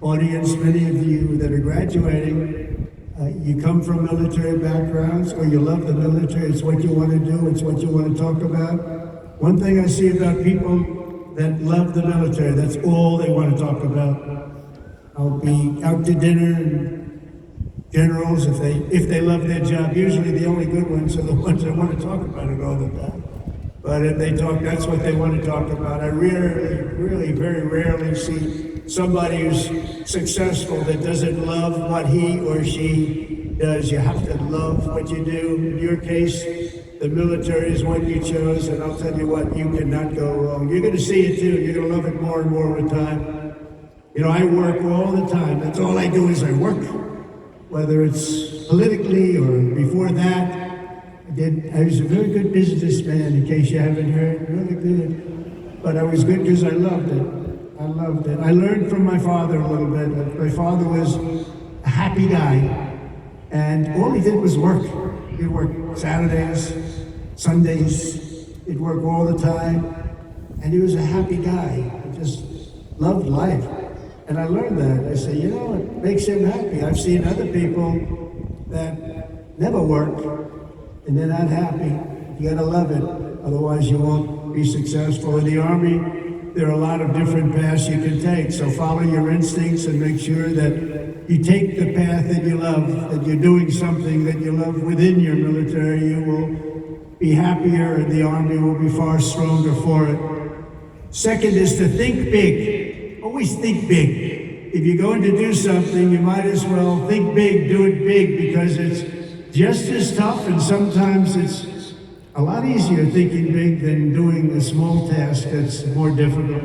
audience, many of you that are graduating, you come from military backgrounds, or you love the military. It's what you want to do. It's what you want to talk about. One thing I see about people that love the military, that's all they want to talk about. I'll be out to dinner, and generals, if they love their job, usually the only good ones are the ones that want to talk about it all the time. But if they talk, that's what they want to talk about. I really, very rarely see somebody who's successful that doesn't love what he or she does. You have to love what you do. In your case, the military is what you chose, and I'll tell you what, you cannot go wrong. You're going to see it too. You're going to love it more and more with time. You know, I work all the time. That's all I do is I work. Whether it's politically or before that, I was a very good businessman, in case you haven't heard, really good. But I was good because I loved it. I loved it. I learned from my father a little bit. My father was a happy guy, and all he did was work. He'd work Saturdays, Sundays, he'd work all the time, and he was a happy guy. He just loved life. And I learned that. I say, you know, it makes him happy. I've seen other people that never work, and they're not happy. You gotta love it, otherwise you won't be successful. In the Army, there are a lot of different paths you can take, so follow your instincts and make sure that you take the path that you love, that you're doing something that you love within your military. You will be happier, and the Army will be far stronger for it. Second is to think big. always think big. If you're going to do something, you might as well think big, do it big, because it's just as tough, and sometimes it's a lot easier thinking big than doing a small task that's more difficult.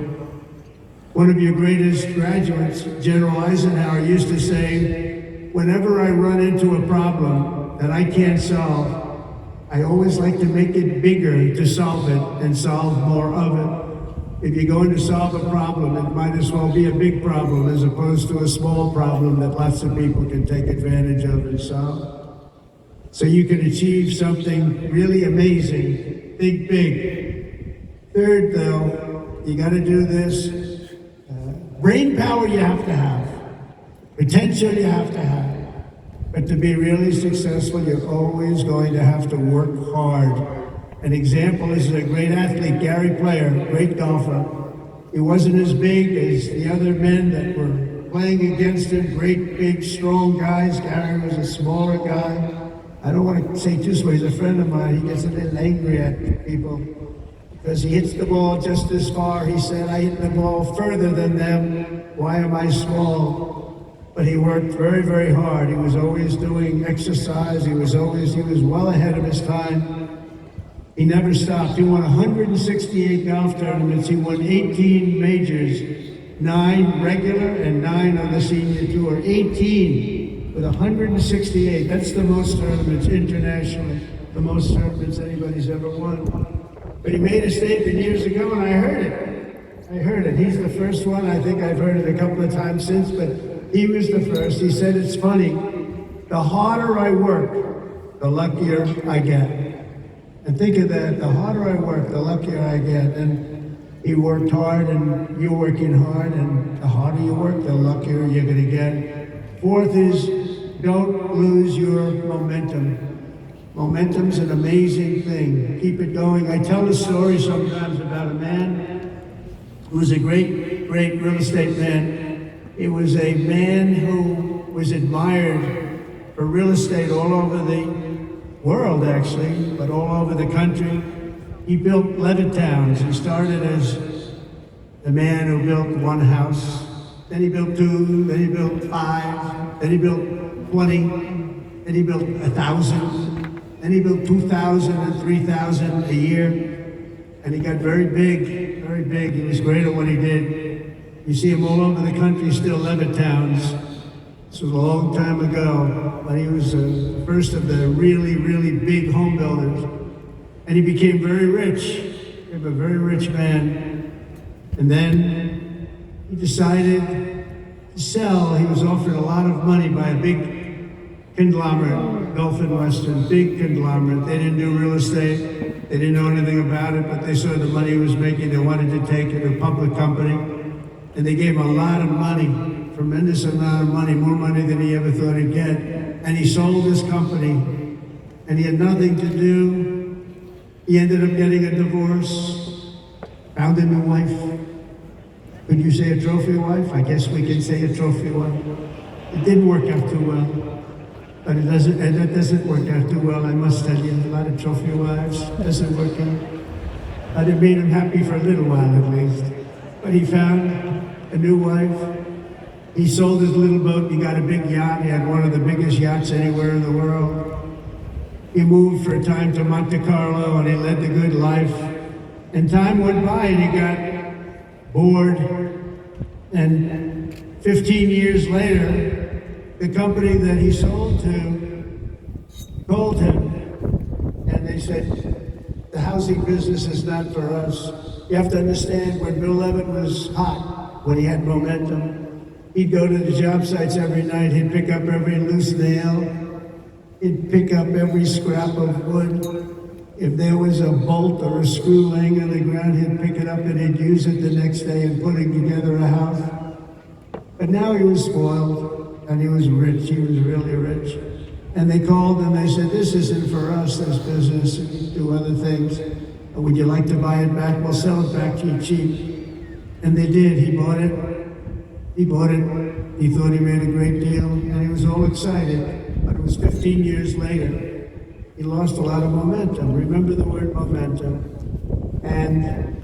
One of your greatest graduates, General Eisenhower, used to say, whenever I run into a problem that I can't solve, I always like to make it bigger to solve it and solve more of it. If you're going to solve a problem, it might as well be a big problem as opposed to a small problem that lots of people can take advantage of and solve. So you can achieve something really amazing. Think big. Third, though, you got to do this. Brain power you have to have. Potential you have to have. But to be really successful, you're always going to have to work hard. An example is a great athlete, Gary Player, great golfer. He wasn't as big as the other men that were playing against him, great, big, strong guys. Gary was a smaller guy. I don't want to say too small, he's a friend of mine. He gets a little angry at people because he hits the ball just as far. He said, I hit the ball further than them. Why am I small? But he worked very, very hard. He was always doing exercise. He was well ahead of his time. He never stopped. He won 168 golf tournaments. He won 18 majors, 9 regular and 9 on the senior tour. 18 with 168. That's the most tournaments internationally, the most tournaments anybody's ever won. But he made a statement years ago, and I heard it. He's the first one. I think I've heard it a couple of times since, but he was the first. He said, it's funny, the harder I work, the luckier I get. And think of that, the harder I work, the luckier I get. And he worked hard, and you're working hard, and the harder you work, the luckier you're gonna get. Fourth is, don't lose your momentum. Momentum's an amazing thing. Keep it going. I tell a story sometimes about a man who was a great, great real estate man. It was a man who was admired for real estate all over the world, actually, but all over the country. He built Levittowns. He started as the man who built one house, then he built 2, then he built 5, then he built 20, then he built 1,000, then he built 2,000 and 3,000 a year, and he got very big, very big. He was great at what he did. You see him all over the country, still Levittowns. This was a long time ago, but he was the first of the really, really big home builders. And he became very rich, a very rich man. And then he decided to sell. He was offered a lot of money by a big conglomerate, Gulf and Western, big conglomerate. They didn't do real estate. They didn't know anything about it, but they saw the money he was making. They wanted to take it to a public company. And they gave him a lot of money. Tremendous amount of money, more money than he ever thought he'd get. And he sold his company, and he had nothing to do. He ended up getting a divorce, found a new wife. Could you say a trophy wife? I guess we can say a trophy wife. It didn't work out too well, but it doesn't work out too well, I must tell you. A lot of trophy wives, doesn't work out. But it made him happy for a little while at least. But he found a new wife. He sold his little boat, he got a big yacht. He had one of the biggest yachts anywhere in the world. He moved for a time to Monte Carlo, and he led the good life. And time went by, and he got bored. And 15 years later, the company that he sold to called him, and they said, the housing business is not for us. You have to understand, when Bill Levitt was hot, when he had momentum, he'd go to the job sites every night. He'd pick up every loose nail. He'd pick up every scrap of wood. If there was a bolt or a screw laying on the ground, he'd pick it up and he'd use it the next day in putting together a house. But now he was spoiled, and he was rich. He was really rich. And they called and they said, this isn't for us, this business. We do other things. Would you like to buy it back? We'll sell it back to you cheap. And they did. He bought it. He bought it. He thought he made a great deal, and he was all excited. But it was 15 years later. He lost a lot of momentum. Remember the word momentum. And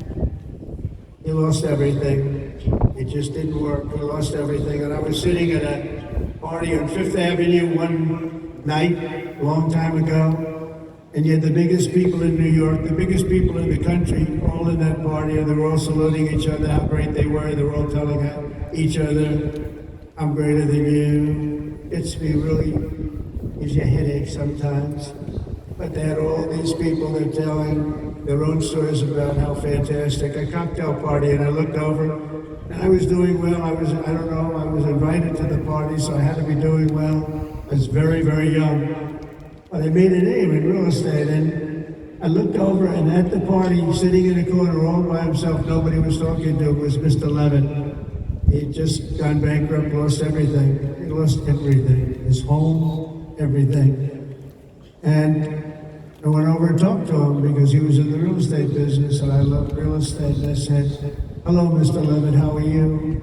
he lost everything. It just didn't work. We lost everything. And I was sitting at a party on Fifth Avenue one night, a long time ago, and you had the biggest people in New York, the biggest people in the country, all in that party, and they were all saluting each other, how great they were. They were all telling each other, I'm greater than you. It's me really, gives you a headache sometimes. But they had all these people that are telling their own stories about how fantastic. A cocktail party, and I looked over, and I was doing well. I was invited to the party, so I had to be doing well. I was very, very young. But I made a name in real estate, and I looked over, and at the party, sitting in a corner all by himself, nobody was talking to him, was Mr. Levitt. He'd just gone bankrupt, lost everything. He lost everything, his home, everything. And I went over and talked to him because he was in the real estate business, and I loved real estate. And I said, hello, Mr. Levitt, how are you?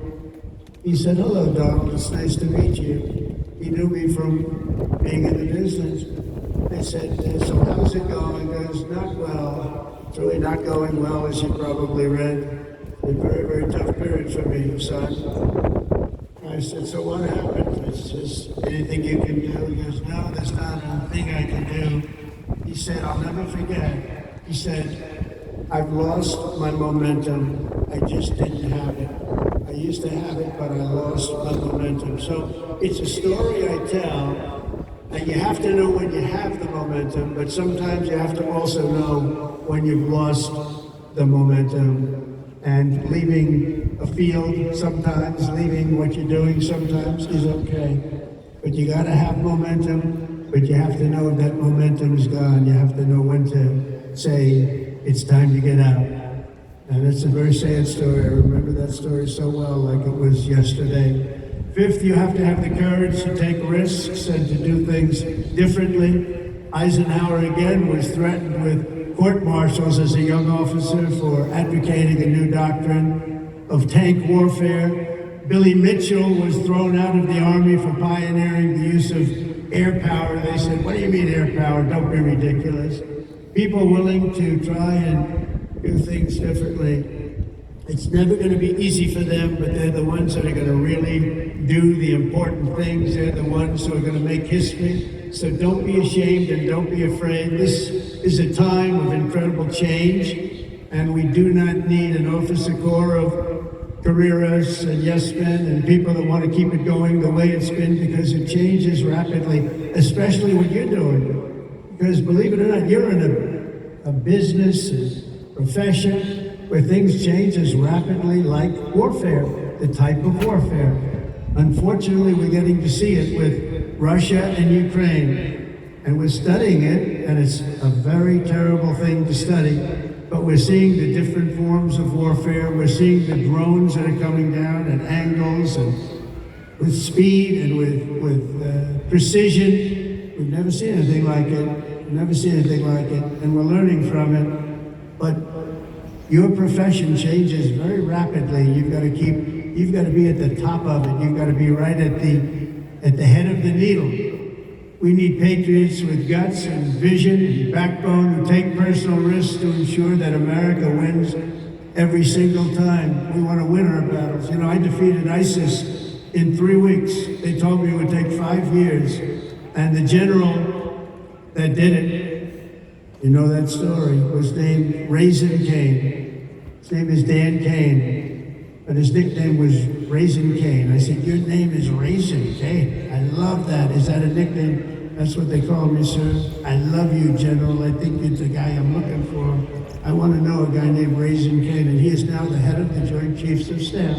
He said, hello, Donald, it's nice to meet you. He knew me from being in the business. I said, so how's it going? He goes, not well. It's really not going well, as you probably read. A very, very tough period for me, son. I said, so what happened? It's just anything you can do? He goes, no, there's not a thing I can do. He said, I'll never forget. He said, I've lost my momentum. I just didn't have it. I used to have it, but I lost my momentum. So it's a story I tell, and you have to know when you have the momentum, but sometimes you have to also know when you've lost the momentum. And leaving a field sometimes, leaving what you're doing sometimes is okay. But you gotta have momentum, but you have to know if that momentum is gone. You have to know when to say, it's time to get out. And it's a very sad story. I remember that story so well, like it was yesterday. Fifth, you have to have the courage to take risks and to do things differently. Eisenhower again was threatened with court-martials as a young officer for advocating a new doctrine of tank warfare. Billy Mitchell was thrown out of the Army for pioneering the use of air power. They said, what do you mean air power? Don't be ridiculous. People willing to try and do things differently. It's never going to be easy for them, but they're the ones that are going to really do the important things. They're the ones who are going to make history. So don't be ashamed and don't be afraid. This is a time of incredible change, and we do not need an officer corps of careerists and yes men and people that want to keep it going the way it's been, because it changes rapidly, especially what you're doing. Because believe it or not, you're in a business, a profession, where things change as rapidly like warfare, the type of warfare. Unfortunately, we're getting to see it with Russia and Ukraine, and we're studying it, and it's a very terrible thing to study, but we're seeing the different forms of warfare. We're seeing the drones that are coming down at angles and with speed and with precision. We've never seen anything like it. Never seen anything like it, and we're learning from it. But your profession changes very rapidly. You've got to be at the top of it. You've got to be right at the head of the needle. We need patriots with guts and vision and backbone who take personal risks to ensure that America wins every single time. We want to win our battles. You know, I defeated ISIS in 3 weeks. They told me it would take 5 years. And the general that did it, you know that story, was named Raisin Cane. His name is Dan Cane, but his nickname was Raisin Cane. I said, your name is Raisin Cane. I love that. Is that a nickname? That's what they call me, sir. I love you, General. I think you're the guy I'm looking for. I want to know a guy named Raisin Cane, and he is now the head of the Joint Chiefs of Staff.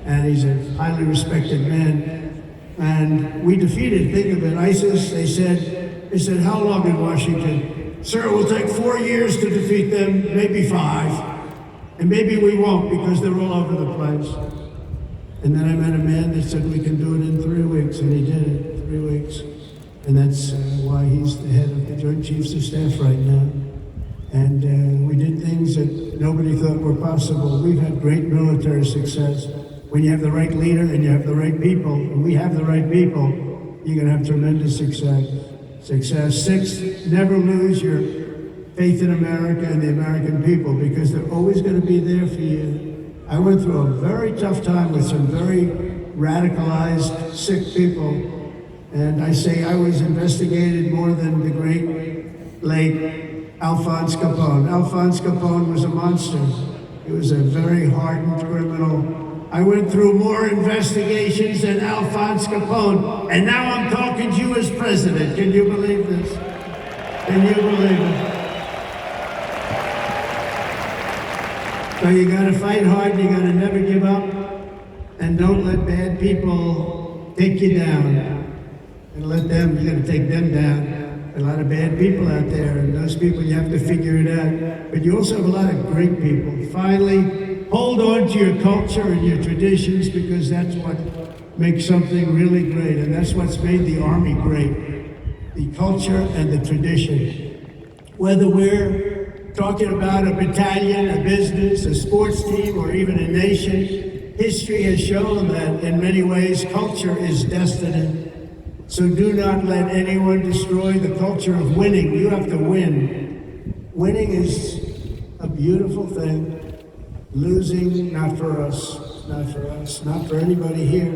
And he's a highly respected man. And we defeated, think of it, ISIS. They said, how long in Washington? Sir, it will take 4 years to defeat them, maybe 5. And maybe we won't, because they're all over the place. And then I met a man that said we can do it in 3 weeks, and he did it in 3 weeks. And that's why he's the head of the Joint Chiefs of Staff right now. And we did things that nobody thought were possible. We've had great military success. When you have the right leader and you have the right people, and we have the right people, you're going to have tremendous success. 6, never lose your faith in America and the American people, because they're always going to be there for you. I went through a very tough time with some very radicalized, sick people. And I say I was investigated more than the great, late Alphonse Capone. Alphonse Capone was a monster. He was a very hardened criminal. I went through more investigations than Alphonse Capone, and now I'm talking to you as president. Can you believe this? Can you believe it? So you gotta fight hard, you gotta never give up, and don't let bad people take you down. And let them, you gotta take them down. A lot of bad people out there, and those people you have to figure it out. But you also have a lot of great people. Finally, hold on to your culture and your traditions, because that's what makes something really great, and that's what's made the Army great. The culture and the tradition. Whether we're talking about a battalion, a business, a sports team, or even a nation, history has shown that in many ways culture is destiny. So do not let anyone destroy the culture of winning. You have to win. Winning is a beautiful thing. Losing, not for us, not for us, not for anybody here.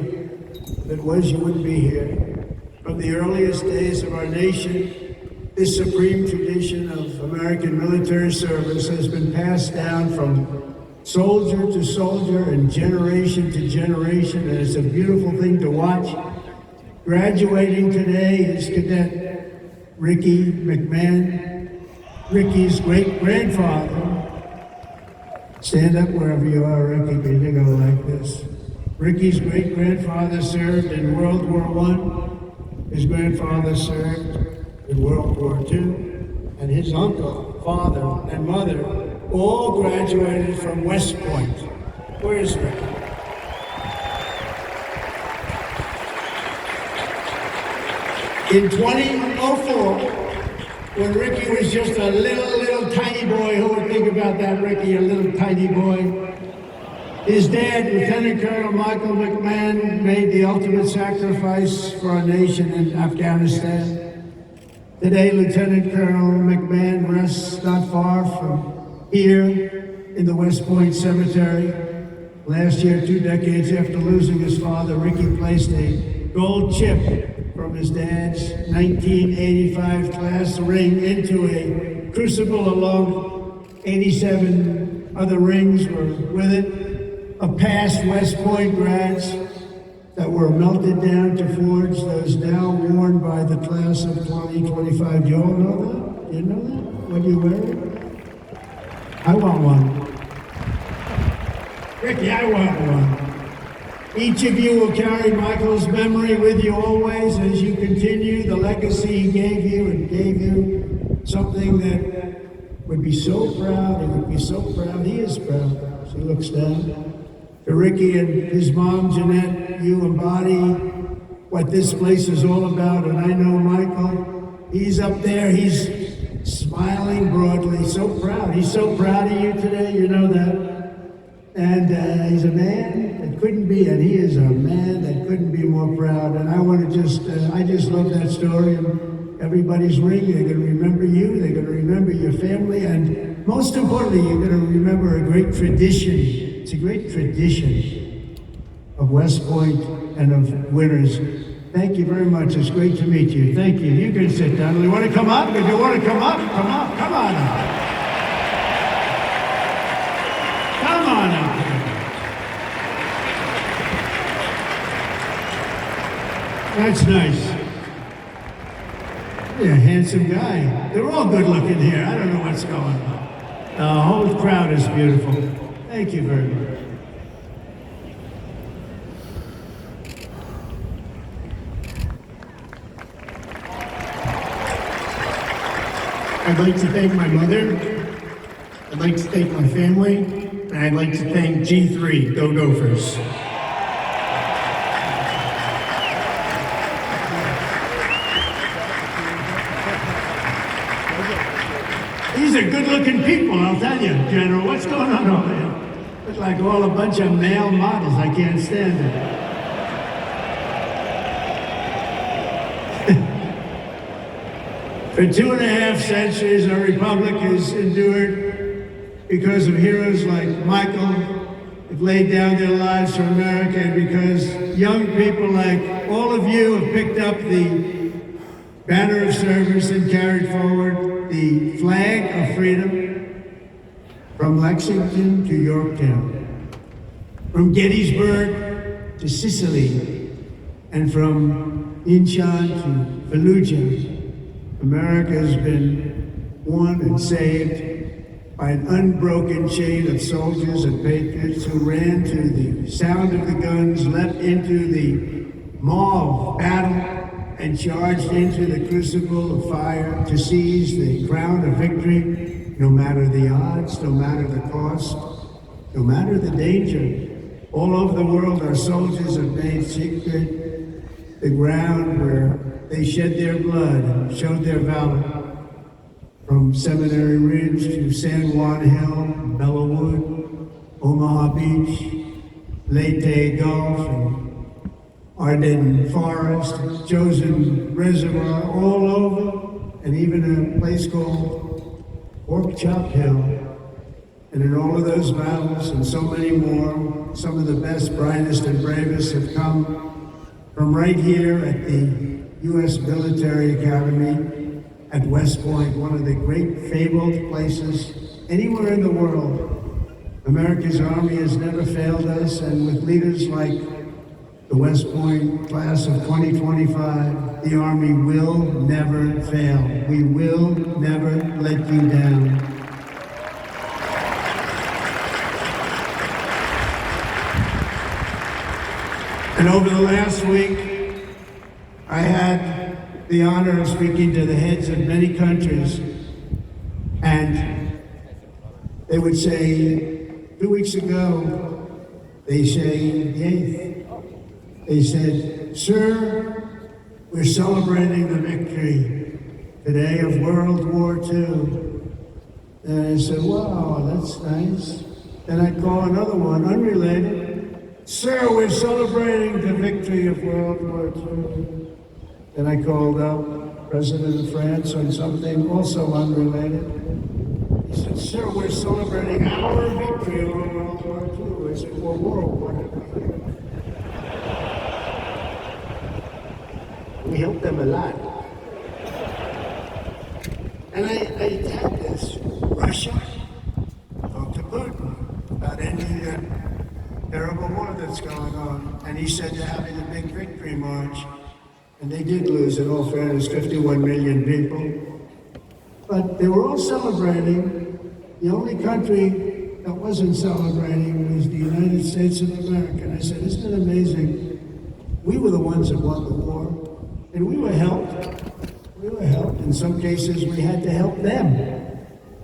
If it was, you wouldn't be here. From the earliest days of our nation, this supreme tradition of American military service has been passed down from soldier to soldier and generation to generation, and it's a beautiful thing to watch. Graduating today is Cadet Ricky McMahon, Ricky's great-grandfather. Stand up wherever you are, Ricky, because you go like this. Ricky's great-grandfather served in World War I. His grandfather served in World War II. And his uncle, father, and mother all graduated from West Point. Where's Ricky? In 2004, when Ricky was just a little tiny boy, who would think about that, Ricky, a little tiny boy? His dad, Lieutenant Colonel Michael McMahon, made the ultimate sacrifice for our nation in Afghanistan. Today, Lieutenant Colonel McMahon rests not far from here in the West Point Cemetery. Last year, 2 decades after losing his father, Ricky placed a gold chip from his dad's 1985 class ring into a crucible along 87 other rings were with it, of past West Point grads that were melted down to forge those now worn by the class of 2025. Do you all know that? Do you know that? What do you wear? I want one. Ricky, I want one. Each of you will carry Michael's memory with you always as you continue the legacy he gave you, and gave you something that would be so proud. He would be so proud. He is proud. She looks down. To Ricky and his mom, Jeanette, you embody what this place is all about. And I know Michael, he's up there, he's smiling broadly, so proud. He's so proud of you today, you know that. And he's a man that couldn't be, and he is a man that couldn't be more proud. And I want to I just love that story. And everybody's ring, they're going to remember you, they're going to remember your family, and most importantly, you're going to remember a great tradition. It's a great tradition of West Point and of winners. Thank you very much. It's great to meet you. Thank you. You can sit down. You want to come up? If you want to come up, come up. Come on up. Come on up. That's nice. You're a handsome guy. They're all good looking here. I don't know what's going on. The whole crowd is beautiful. Thank you very much. I'd like to thank my mother. I'd like to thank my family. And I'd like to thank G3, Go Gophers. These are good-looking people, I'll tell you, General. What's going on over here? Looks like all a bunch of male models. I can't stand it. For 2.5 centuries, our republic has endured because of heroes like Michael, have laid down their lives for America, and because young people like all of you have picked up the banner of service and carried forward the flag of freedom from Lexington to Yorktown, from Gettysburg to Sicily, and from Incheon to Fallujah. America has been won and saved by an unbroken chain of soldiers and patriots who ran to the sound of the guns, leapt into the maw of battle, and charged into the crucible of fire to seize the crown of victory, no matter the odds, no matter the cost, no matter the danger. All over the world, our soldiers have made sacred the ground where they shed their blood and showed their valor. From Seminary Ridge to San Juan Hill, Bellawood, Omaha Beach, Leyte Gulf, and Ardennes Forest, Chosin Reservoir, all over, and even a place called Pork Chop Hill. And in all of those battles and so many more, some of the best, brightest, and bravest have come from right here at the U.S. Military Academy at West Point, one of the great fabled places anywhere in the world. America's Army has never failed us, and with leaders like the West Point class of 2025, the Army will never fail. We will never let you down. And over the last week, I had the honor of speaking to the heads of many countries, and they would say, 2 weeks ago, they said, "Sir, we're celebrating the victory today of World War II." And I said, "Wow, that's nice." Then I'd call another one, unrelated. "Sir, we're celebrating the victory of World War II." Then I called up President of France on something also unrelated. He said, "Sir, we're celebrating our victory over World War II." I said, "Well, World War II." We helped them a lot. And I had this, Russia, talk to Putin about ending the terrible war that's going on. And he said they're having a big victory march. And they did lose, in all fairness, 51 million people. But they were all celebrating. The only country that wasn't celebrating was the United States of America. And I said, "Isn't it amazing? We were the ones that won the war. And we were helped. We were helped. In some cases, we had to help them.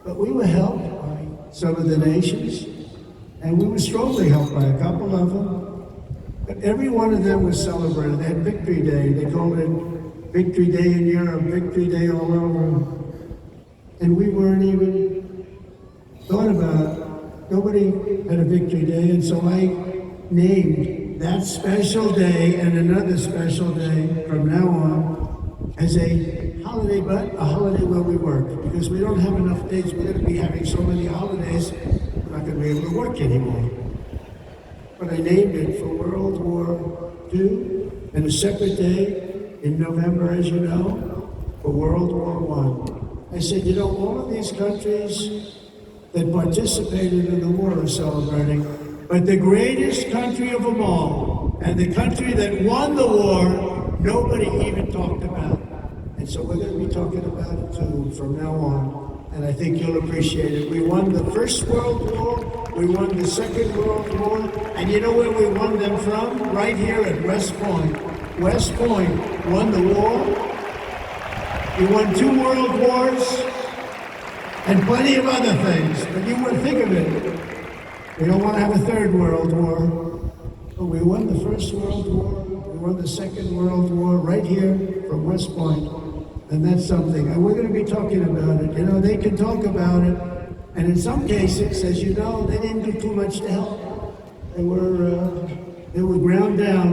But we were helped by some of the nations. And we were strongly helped by a couple of them. But every one of them was celebrated. They had Victory Day. They called it Victory Day in Europe, Victory Day all over. And we weren't even thought about it. Nobody had a Victory Day, and so I named that special day and another special day from now on as a holiday, but a holiday where we work. Because we don't have enough days. We're going to be having so many holidays, we're not going to be able to work anymore. But I named it for World War II, and a separate day in November, as you know, for World War I. I said, you know, all of these countries that participated in the war are celebrating, but the greatest country of them all, and the country that won the war, nobody even talked about. And so we're going to be talking about it too from now on. And I think you'll appreciate it. We won the First World War, we won the Second World War, and you know where we won them from? Right here at West Point. West Point won the war. We won 2 world wars, and plenty of other things, but you wouldn't think of it. We don't want to have a 3rd World War, but we won the First World War, we won the Second World War right here from West Point. And that's something, and we're going to be talking about it. You know, they can talk about it, and in some cases, as you know, they didn't do too much to help. They were ground down,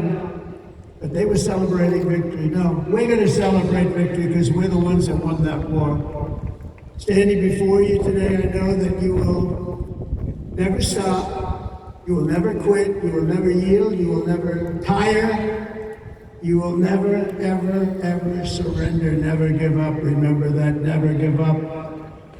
but they were celebrating victory. No, we're going to celebrate victory because we're the ones that won that war. Standing before you today, I know that you will never stop. You will never quit, you will never yield, you will never tire, you will never, ever, ever surrender, never give up. Remember that, never give up.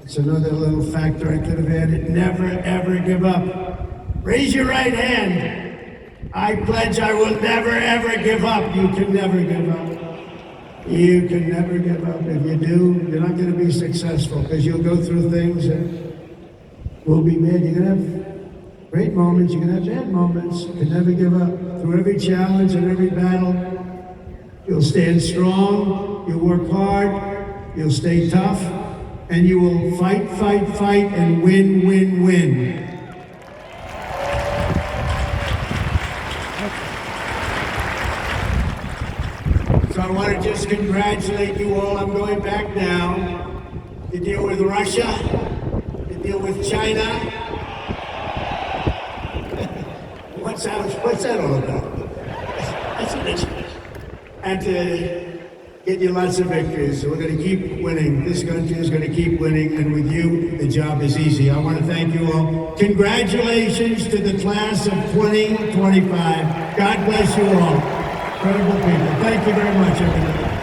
It's another little factor I could have added, never, ever give up. Raise your right hand. I pledge I will never, ever give up. You can never give up. You can never give up. If you do, you're not going to be successful because you'll go through things that will be bad. You're going to have great moments. You're going to have bad moments. You can never give up. Through every challenge and every battle, you'll stand strong. You'll work hard. You'll stay tough. And you will fight, fight, fight, and win, win, win. So I want to just congratulate you all. I'm going back now to deal with Russia, to deal with China. What's that all about? That's an issue. And to get you lots of victories. So we're going to keep winning. This country is going to keep winning, and with you, the job is easy. I want to thank you all. Congratulations to the class of 2025. God bless you all. Incredible people. Thank you very much, everybody.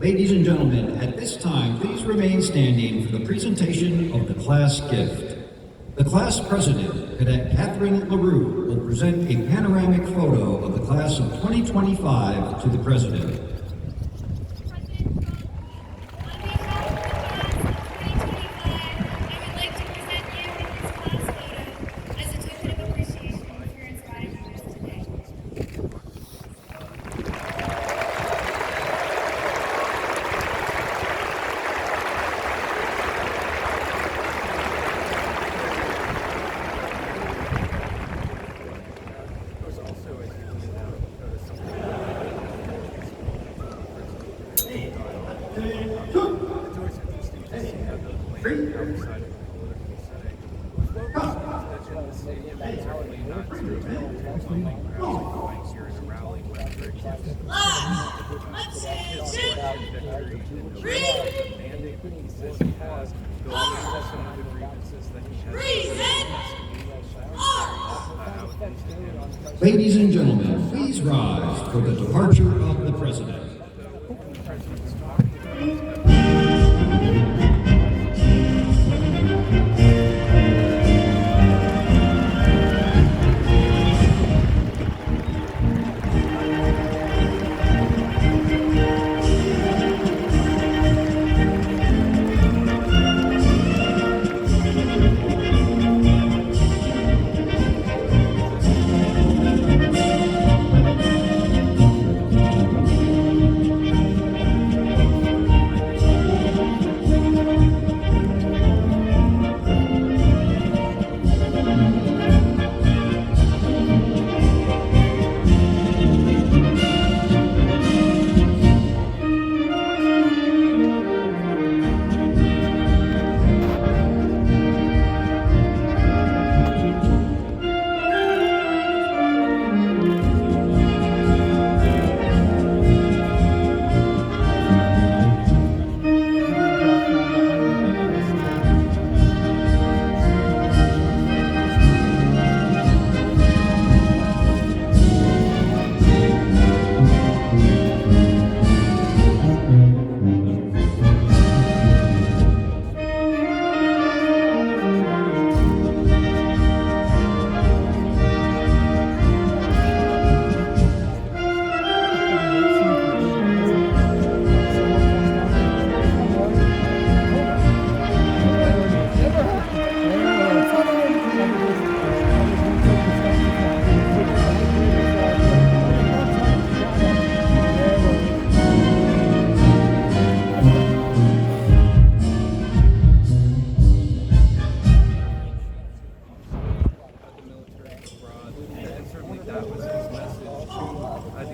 Ladies and gentlemen, at this time, please remain standing for the presentation of the class gift. The class president, Cadet Catherine LaRue, will present a panoramic photo of the class of 2025 to the president. Ladies and gentlemen, please rise for the departure of the president.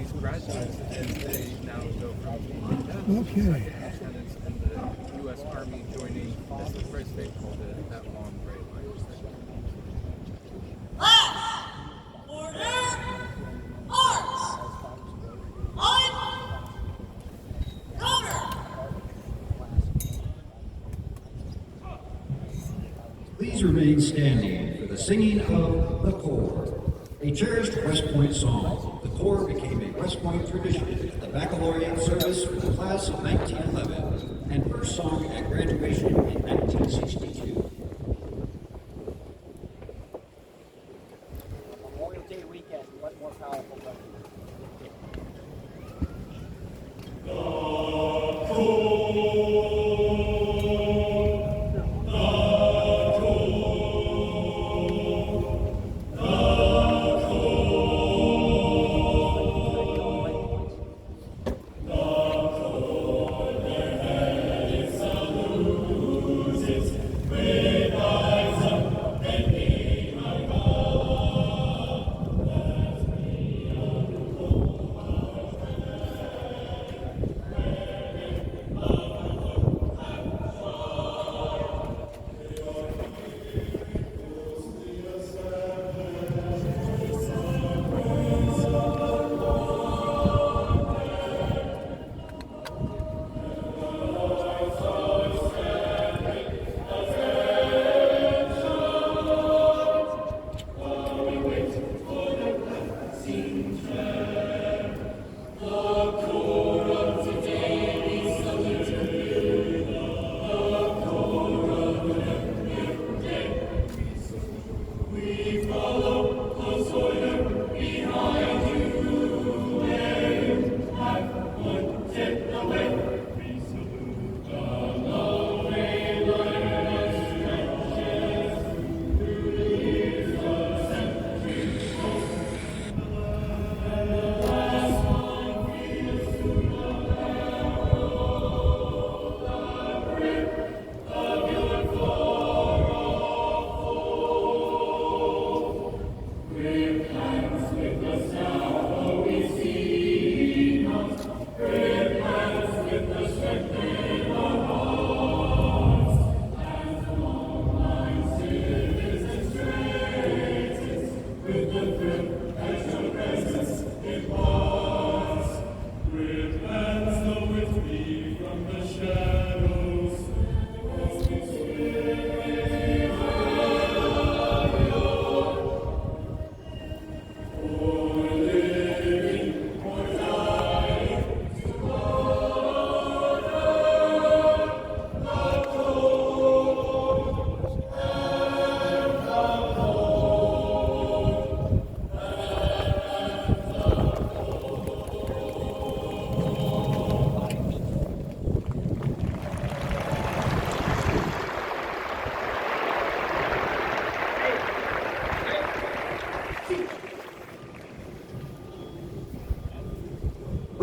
today's graduates as they now go from Okay. lieutenants in the U.S. Army joining this great state called that long gray line. Order! March! On! Counter! Please remain standing for the singing of The Corps, a cherished West Point song. The Corps became a West Point tradition at the baccalaureate service for the class of 1911 and first sung at graduation in 1962. Memorial Day weekend, what more powerful than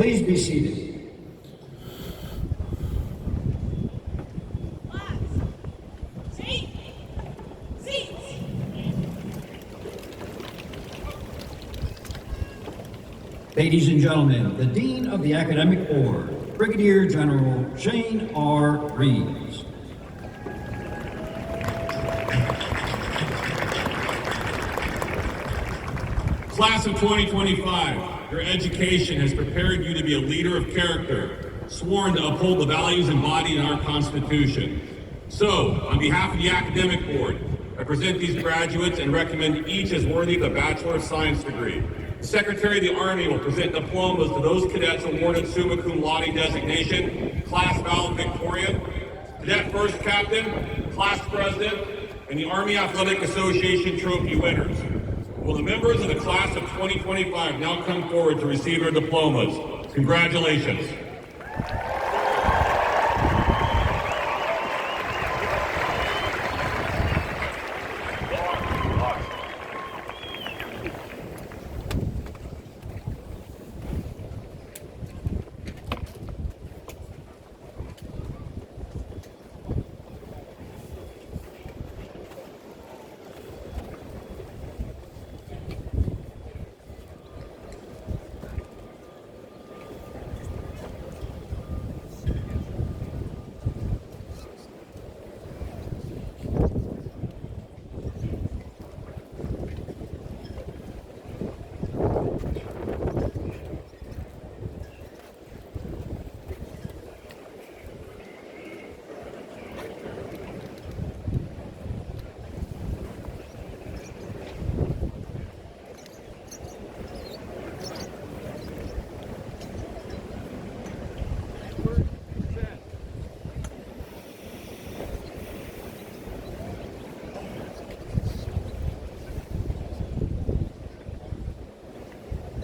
Please be seated. Class! Seat! Seats! Ladies and gentlemen, the Dean of the Academic Board, Brigadier General Shane R. Reeves. Class of 2025, your education has prepared you to be a leader of character, sworn to uphold the values embodied in our Constitution. So, on behalf of the Academic Board, I present these graduates and recommend each as worthy of a Bachelor of Science degree. The Secretary of the Army will present diplomas to those cadets awarded summa cum laude designation, class valedictorian, cadet first captain, class president, and the Army Athletic Association trophy winners. Will the members of the class of 2025 now come forward to receive their diplomas? Congratulations.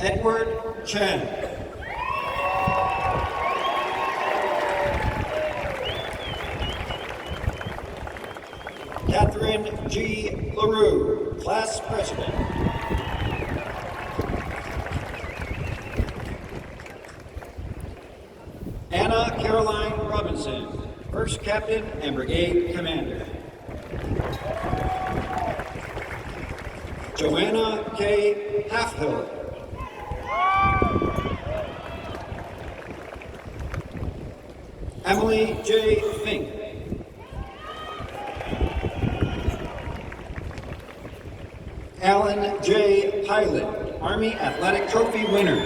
Edward Chen. Catherine G. LaRue, Class President. Anna Caroline Robinson, First Captain and Brigade Commander. Joanna K. Halfhill. Emily J. Fink. Alan J. Pilot, Army Athletic Trophy winner.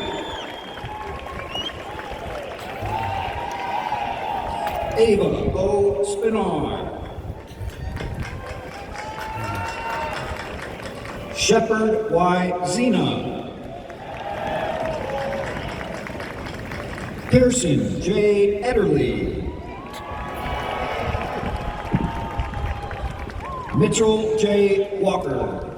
Ava O. Spinar. Shepard Y. Zena. Pearson J. Ederly. Mitchell J. Walker.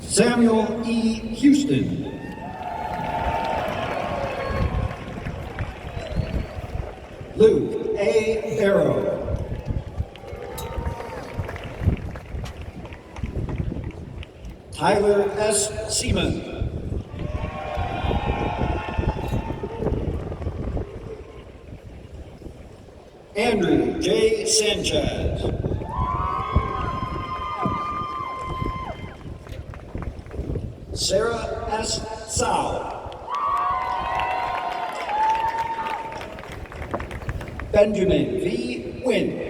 Samuel E. Houston. Luke A. Barrow. Tyler S. Seaman. Andrew J. Sanchez. Sarah S. Sau. Benjamin V. Wynn.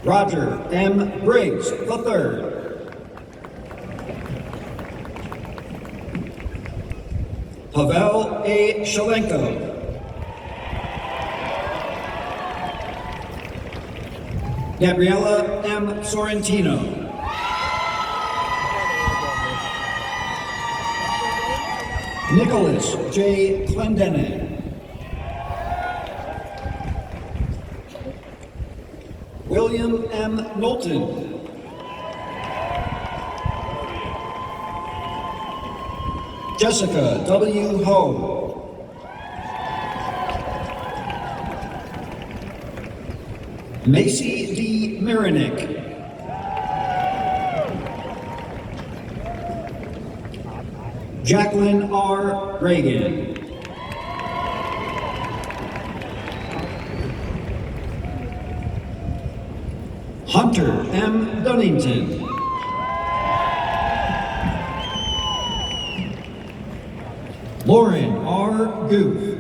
Roger M. Briggs III. Pavel A. Shalenko. Gabriella M. Sorrentino. Nicholas J. Clendenin. William M. Knowlton. Jessica W. Ho. Macy D. Marinick. Jacqueline R. Reagan. Hunter M. Dunnington. Lauren R. Goof.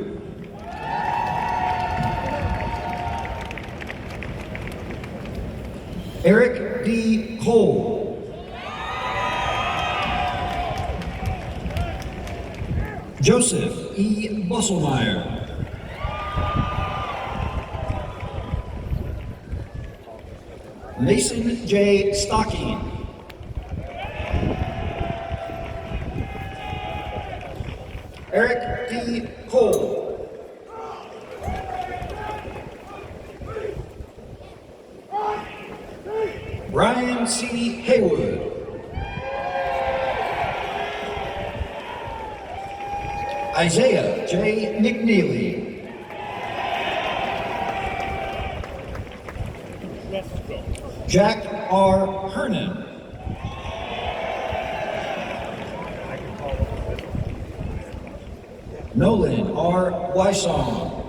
Eric D. Cole. Joseph E. Busselmeyer. Mason J. Stocking. Eric D. Cole. Brian C. Haywood. Isaiah J. McNeely. Jack R. Hernan. Nolan R. Wysong.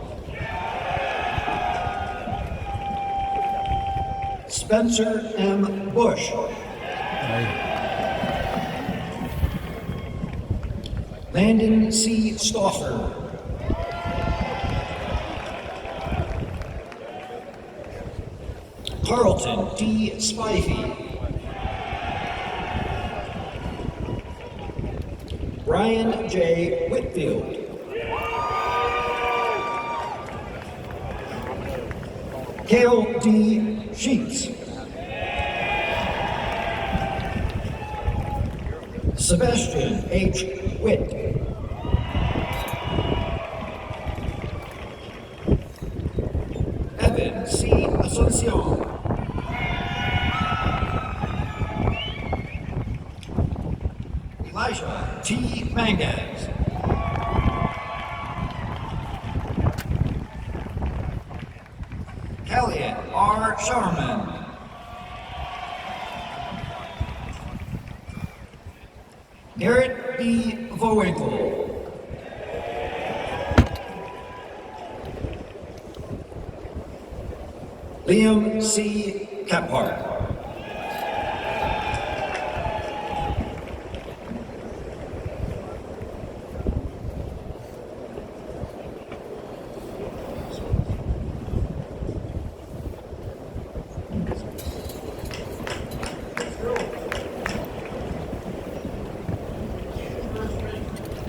Spencer M. Bush. Landon C. Stauffer. Carlton D. Spivey. Brian J. Whitfield. Cale D. Sheets. Sebastian H. Witt. Evan R. Showerman. Garrett B. Vowinkle. Liam C. Kephart.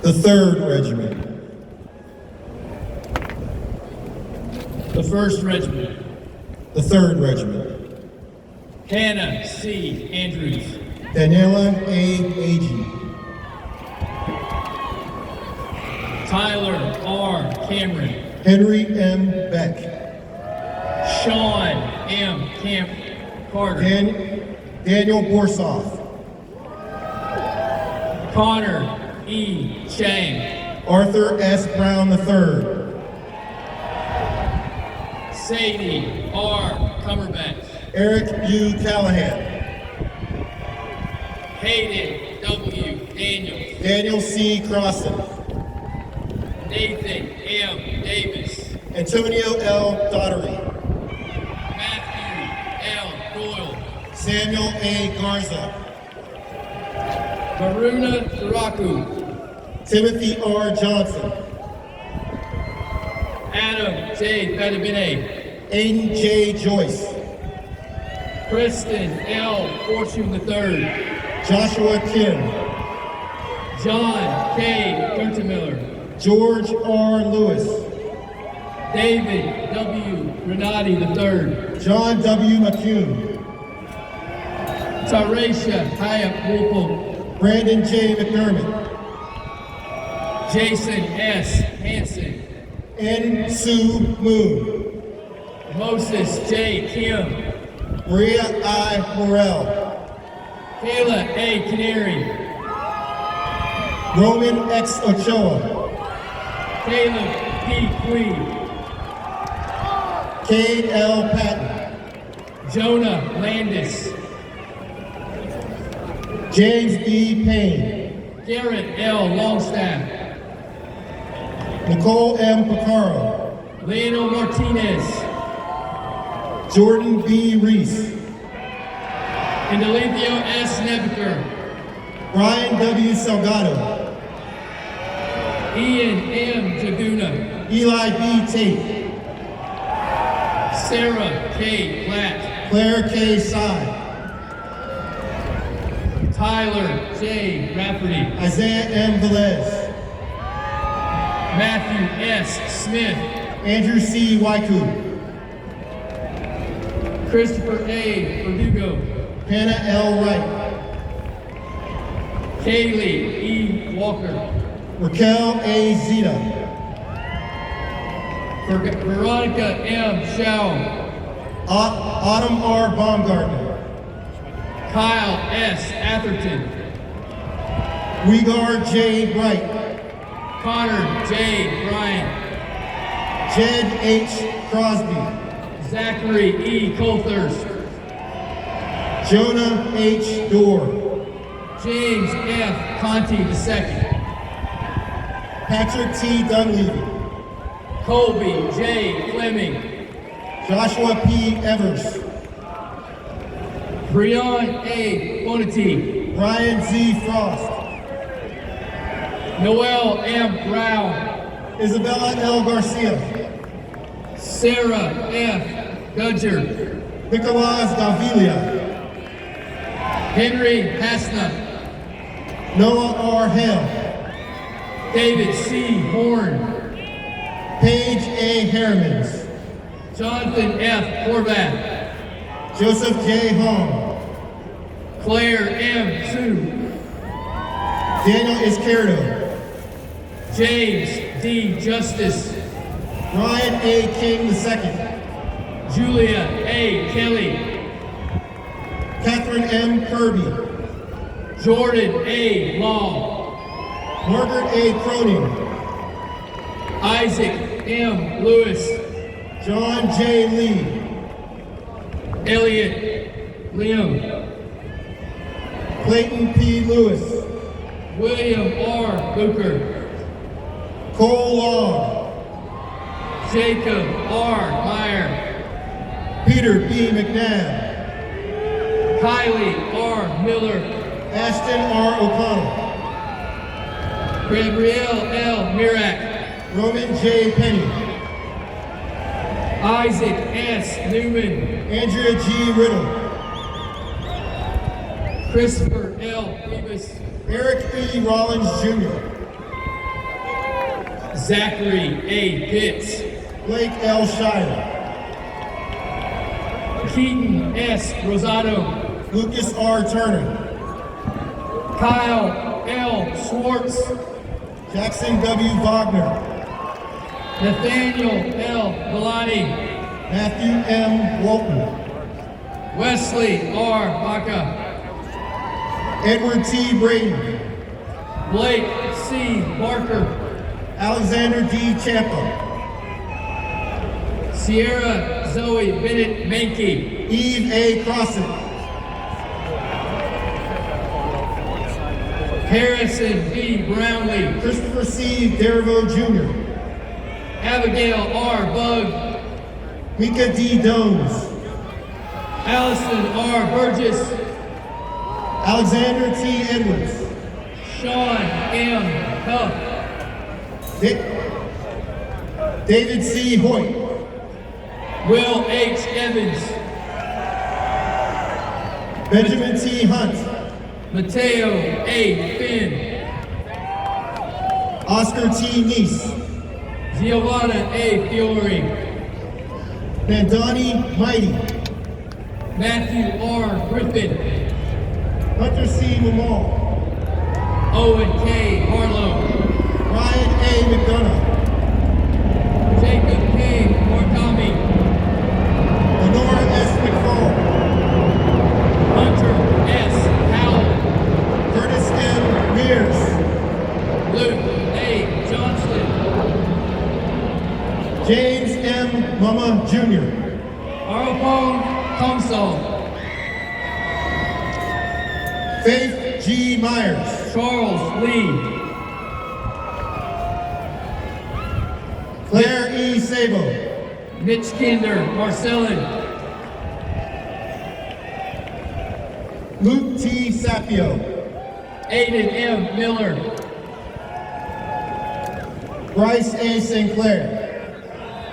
The 3rd Regiment. The 1st Regiment. The 3rd Regiment. Hannah C. Andrews. Daniela A. Agee. Tyler R. Cameron. Henry M. Beck. Sean M. Camp Carter. Daniel Borsoff. Connor E. Chang. Arthur S. Brown III. Sadie R. Cumberbatch. Eric U. Callahan. Hayden W. Daniels. Daniel C. Crossan. Nathan M. Davis. Antonio L. Daughtery. Matthew L. Doyle. Samuel A. Garza. Varuna Saraku. Timothy R. Johnson. Adam J. Pettabene. Aiden J. Joyce. Kristen L. Fortune III. Joshua Kim. John K. Untermiller. George R. Lewis. David W. Renati III. John W. McCune. Tarisha Hayat Wolfel. Brandon J. McDermott. Jason S. Hansen. N. Sue Moon. Moses J. Kim. Maria I. Morrell. Kayla A. Canary. Roman X. Ochoa. Caleb P. Queen. Cade L. Patton. Jonah Landis. James E. Payne. Garrett L. Longstaff. Nicole M. Picaro. Leonel Martinez. Jordan B. Reese. And Alethio S. Nebeker. Brian W. Salgado. Ian M. Jaguna. Eli B. Tate. Sarah K. Platt. Claire K. Sy. Tyler J. Rafferty. Isaiah M. Velez. Matthew S. Smith. Andrew C. Waiku. Christopher A. Verdugo. Hannah L. Wright. Kaylee E. Walker. Raquel A. Zeta. Veronica M. Shao. Autumn R. Baumgartner. Kyle S. Atherton. Uyghur J. Bright. Connor J. Bryant. Jed H. Crosby. Zachary E. Colthurst. Jonah H. Dorr. James F. Conti II. Patrick T. Dunleavy. Colby J. Fleming. Joshua P. Evers. Breon A. Bonity. Ryan Z. Frost. Noel M. Brown. Isabella L. Garcia. Sarah F. Gudger. Nicolas Gavilia. Henry Hasna. Noah R. Hale. David C. Horn. Paige A. Harrimans. Jonathan F. Horvath. Joseph J. Hong. Claire M. Sue. Daniel Izquierdo. James D. Justice. Ryan A. King II. Julia A. Kelly. Catherine M. Kirby. Jordan A. Long. Margaret A. Cronin. Isaac M. Lewis. John J. Lee. Elliot Liam. Clayton P. Lewis. William R. Booker. Cole Long. Jacob R. Meyer. Peter B. McNabb. Kylie R. Miller. Ashton R. O'Connell. Gabrielle L. Mirak. Roman J. Penny. Isaac S. Newman. Andrea G. Riddle. Christopher L. Davis. Eric E. Rollins Jr. Zachary A. Pitts. Blake L. Shire. Keaton S. Rosado. Lucas R. Turner. Kyle L. Schwartz. Jackson W. Wagner. Nathaniel L. Galani. Matthew M. Walton. Wesley R. Baca. Edward T. Braden. Blake C. Barker. Alexander D. Champa. Sierra Zoe Bennett Mankey. Eve A. Crossan. Harrison B. Brownlee. Christopher C. Derivo Jr. Abigail R. Bug. Mika D. Dones. Allison R. Burgess. Alexander T. Edwards. Sean M. Huff. David C. Hoyt. Will H. Evans. Benjamin T. Hunt. Mateo A. Finn. Oscar T. Neese. Giovanna A. Fiore. Bandani Mighty. Matthew R. Griffin. Hunter C. Lamal. Owen K. Harlow. Ryan A. McDonough. Jacob K. Mortami. Lenora S. McFall. Hunter S. Howell. Curtis M. Mears. Luke A. Johnston. James M. Mama Jr. Arupong Thompson. Faith G. Myers. Charles Lee. Claire E. Sabo. Mitch Kinder Marcellin. Luke T. Sapio. Aiden M. Miller. Bryce A. Sinclair.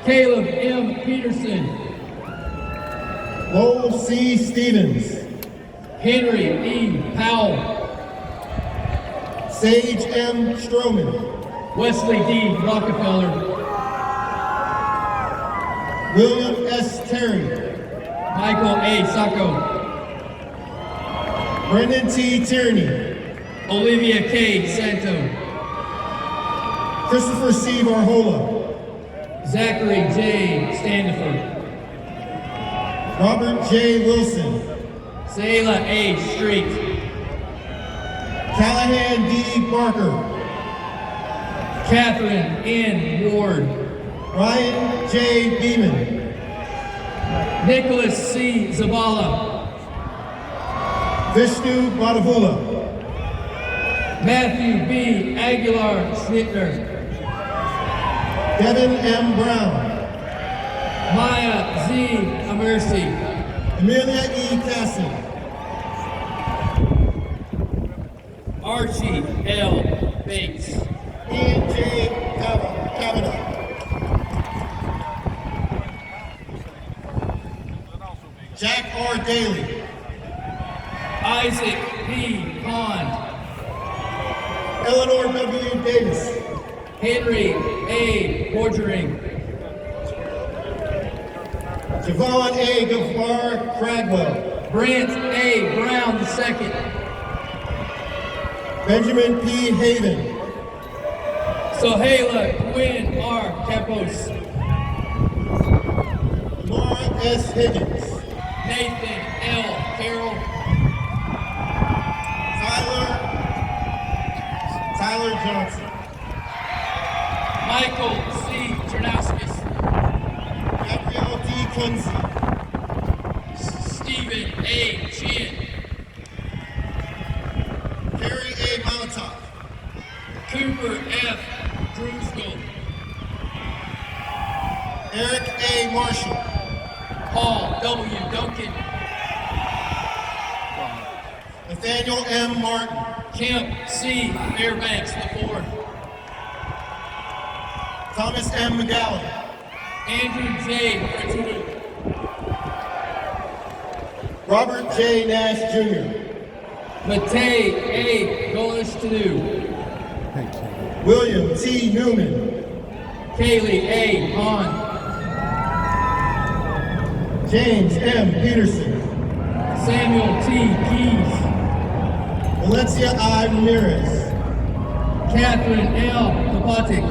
Caleb M. Peterson. Lowell C. Stevens. Henry E. Powell. Sage M. Stroman. Wesley D. Rockefeller. William S. Terry. Michael A. Sacco. Brendan T. Tierney. Olivia K. Santo. Christopher C. Varhola. Zachary J. Standifer. Robert J. Wilson. Sayla A. Street. Callahan D. Barker. Catherine N. Ward. Ryan J. Beeman. Nicholas C. Zavala. Vishnu Badavula. Matthew B. Aguilar Schnittner. Devin M. Brown. Maya Z. Amercy. Amelia E. Cassie. Archie L. Bates. Ian J. Kavanaugh. Jack R. Daly. Isaac P. Pond. Eleanor W. Davis. Henry A. Bordering. Javon A. Gavar Cragwell. Brent A. Brown II. Benjamin P. Haven. Sohaila Quinn R. Capos. Laura S. Higgins. Nathan L. Carroll. Tyler Johnson. Michael C. Ternauskis. Gabrielle D. Quincy. Stephen A. Chin. Carrie A. Molotov. Cooper F. Druskel. Eric A. Marshall. Paul W. Duncan. Nathaniel M. Martin. Kemp C. Fairbanks IV. Thomas M. McGowan. Andrew J. Pretty. Robert J. Nash Jr. Matei A. Golish Tanu. William T. Newman. Kaylee A. Hahn. James M. Peterson. Samuel T. Keys. Valencia I. Ramirez. Catherine L. Kapatik.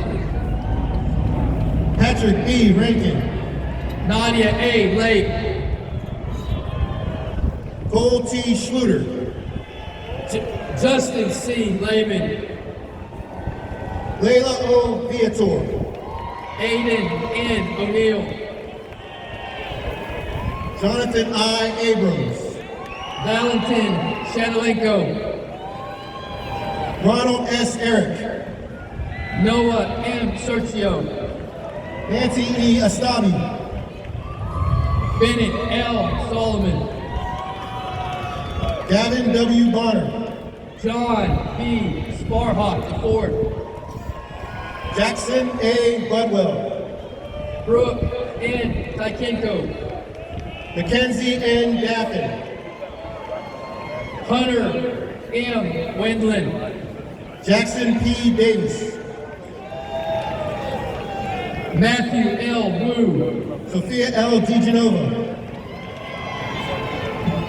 Patrick B. Rankin. Nadia A. Lake. Cole T. Schluter. Justin C. Lehman. Layla O. Viator. Aiden N. O'Neill. Jonathan I. Abrams. Valentin Shadalenko. Ronald S. Eric. Noah M. Sergio. Nancy E. Astabi. Bennett L. Solomon. Gavin W. Bonner. John B. Sparhawk IV. Jackson A. Budwell. Brooke N. Tykenko. Mackenzie N. Daffin. Hunter M. Wendland. Jackson P. Davis. Matthew L. Wu. Sophia L. DeGenova.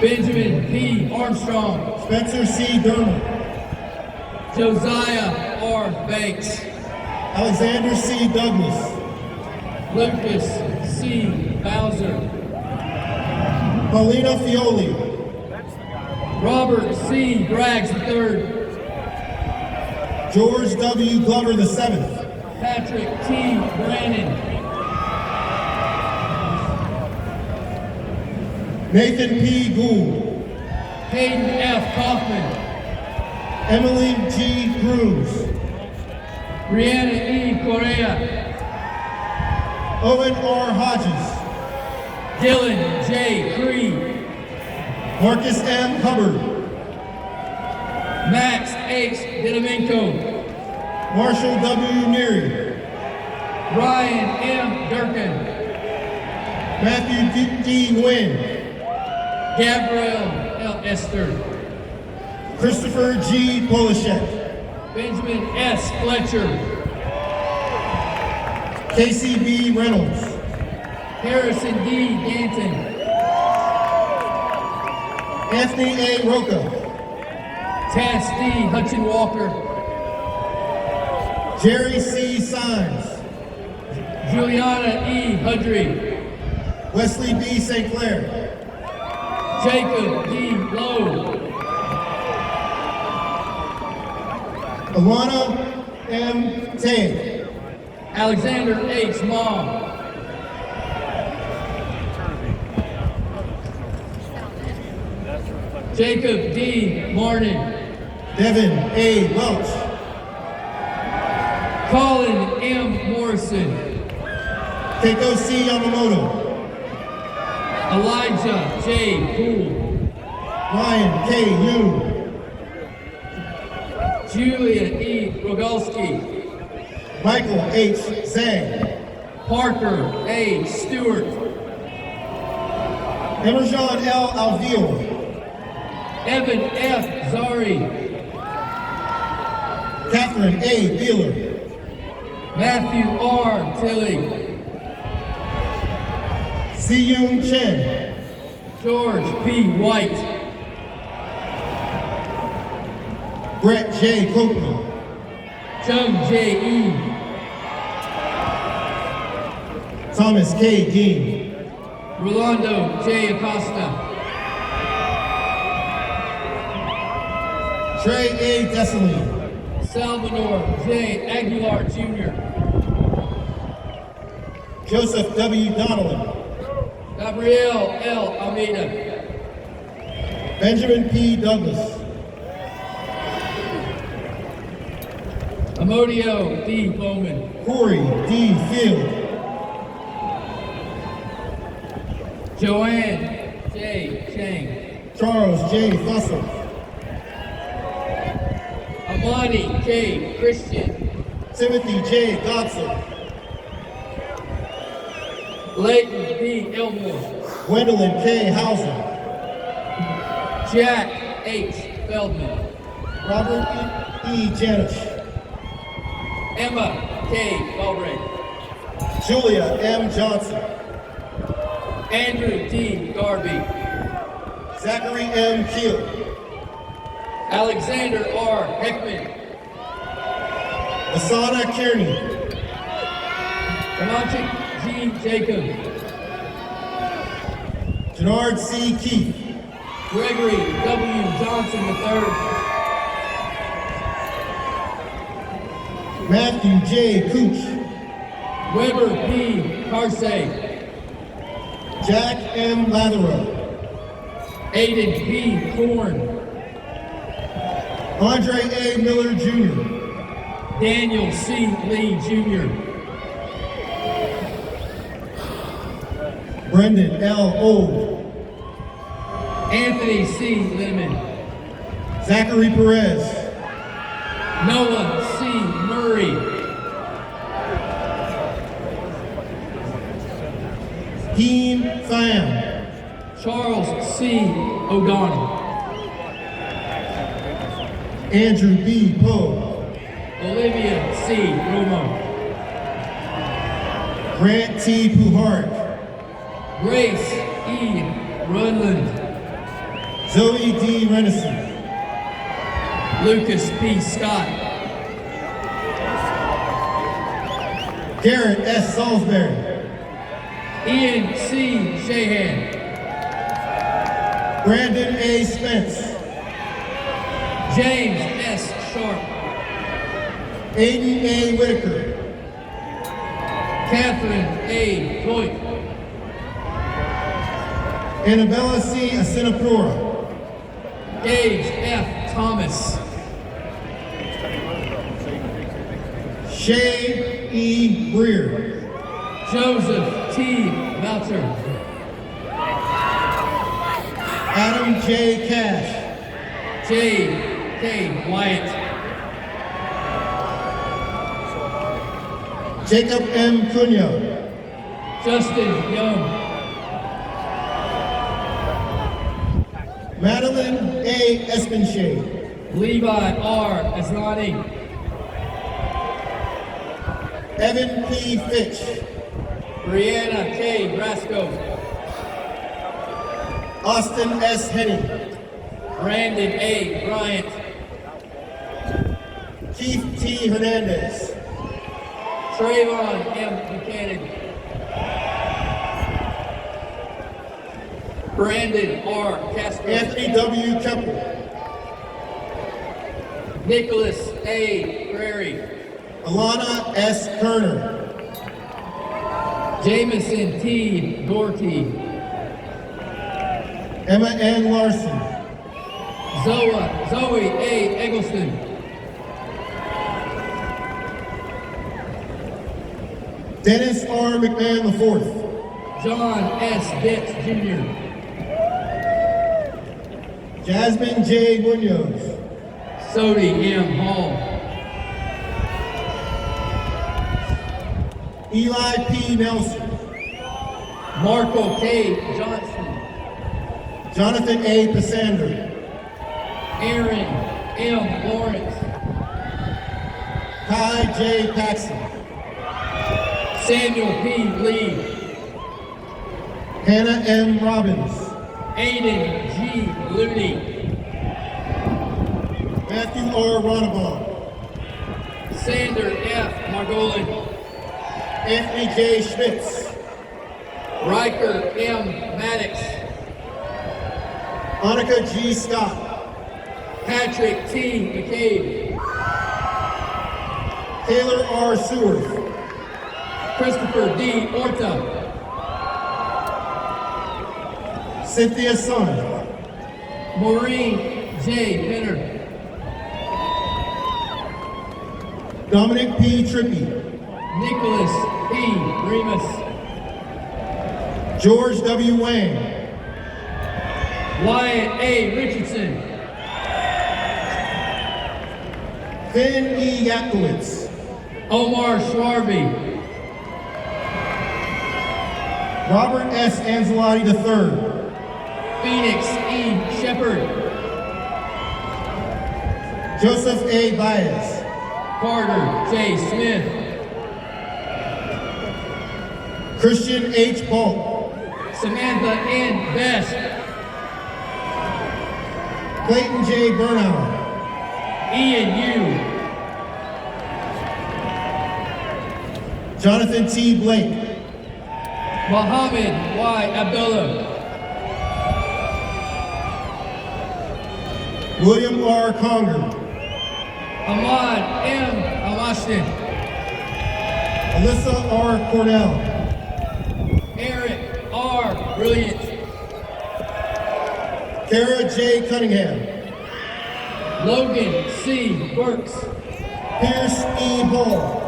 Benjamin P. Armstrong. Spencer C. Dermott. Josiah R. Banks. Alexander C. Douglas. Lucas C. Bowser. Paulina Fioli. Robert C. Braggs III. George W. Glover VII. Patrick T. Brannon. Nathan P. Gould. Hayden F. Kaufman. Emily G. Cruz. Brianna E. Correa. Owen R. Hodges. Dylan J. Creed. Marcus M. Hubbard. Max H. Didomenko. Marshall W. Neary. Ryan M. Durkin. Matthew D. Nguyen. Gabrielle L. Esther. Christopher G. Polishek. Benjamin S. Fletcher. Casey B. Reynolds. Harrison D. Ganton. Anthony A. Roca. Tess D. Hutchin Walker. Jerry C. Sines. Juliana E. Hudry. Wesley B. St. Clair. Jacob D. Lowe. Alana M. Tay. Alexander H. Mom. Jacob D. Martin. Devin A. Welch. Colin M. Morrison. Keiko C. Yamamoto. Elijah J. Poole. Ryan K. Yoon. Julia E. Rogalski. Michael H. Zhang. Parker A. Stewart. Emerjan L. Alvio. Evan F. Zari. Catherine A. Beeler. Matthew R. Tilly. Si-Yoon Chen. George P. White. Brett J. Copeland. Chung J. E. Thomas K. Dean. Rolando J. Acosta. Trey A. Desaline. Salvador J. Aguilar Jr. Joseph W. Donnelly. Gabrielle L. Almeida. Benjamin P. Douglas. Amodio D. Bowman. Corey D. Field. Joanne J. Chang. Charles J. Fussell. Amani K. Christian. Timothy J. Dodson. Leighton B. Elmore. Gwendolyn K. Hauser. Jack H. Feldman. Robert E. Janish. Emma K. Galbraith. Julia M. Johnson. Andrew D. Garby. Zachary M. Keel. Alexander R. Hickman. Asana Kearney. Kamanchik G. Jacob. Jannard C. Keith. Gregory W. Johnson III. Matthew J. Cooch. Weber P. Carsey. Jack M. Latherow. Aiden P. Korn. Andre A. Miller Jr. Daniel C. Lee Jr. Brendan L. Old. Anthony C. Linneman. Zachary Perez. Noah C. Murray. Keen Pham. Charles C. O'Donnell. Andrew B. Poe. Olivia C. Romo. Grant T. Puhart. Grace E. Runland. Zoe D. Renison. Lucas P. Scott. Garrett S. Salisbury. Ian C. Shahan. Brandon A. Spence. James S. Sharp. Aiden A. Whitaker. Catherine A. Voigt. Annabella C. Asinapura. Gage F. Thomas. Shay E. Breer. Joseph T. Meltzer. Adam J. Cash. J. K. Wyatt. Jacob M. Cunha. Justin Young. Madeline A. Espenshaw. Levi R. Aslani. Evan P. Fitch. Brianna K. Brasco. Austin S. Henning. Brandon A. Bryant. Keith T. Hernandez. Trayvon M. Buchanan. Brandon R. Castro. Anthony W. Keppel. Nicholas A. Prairie. Alana S. Kerner. Jameson T. Gorty. Emma N. Larson. Zoe A. Eggleston. Dennis R. McMahon IV. John S. Ditz Jr. Jasmine J. Munoz. Sodi M. Hall. Eli P. Nelson. Marco K. Johnson. Jonathan A. Passander. Aaron M. Lawrence. Kai J. Paxson. Samuel P. Lee. Hannah M. Robbins. Aiden G. Looney. Matthew R. Ronabaugh. Sander F. Margolin. Anthony J. Schmitz. Riker M. Maddox. Monica G. Scott. Patrick T. McCabe. Taylor R. Seward. Christopher D. Orta. Cynthia Sun. Maureen J. Penner. Dominic P. Trippy. Nicholas P. Remus. George W. Wang. Wyatt A. Richardson. Finn E. Yapkowitz. Omar Schwarby. Robert S. Angelotti III. Phoenix E. Shepard. Joseph A. Baez. Carter J. Smith. Christian H. Bolt. Samantha N. Best. Clayton J. Bernauer. Ian Yu. Jonathan T. Blake. Mohammed Y. Abdullah. William R. Conger. Ahmad M. Alashton. Alyssa R. Cornell. Eric R. Brilliant. Kara J. Cunningham. Logan C. Burks. Pierce E. Ball.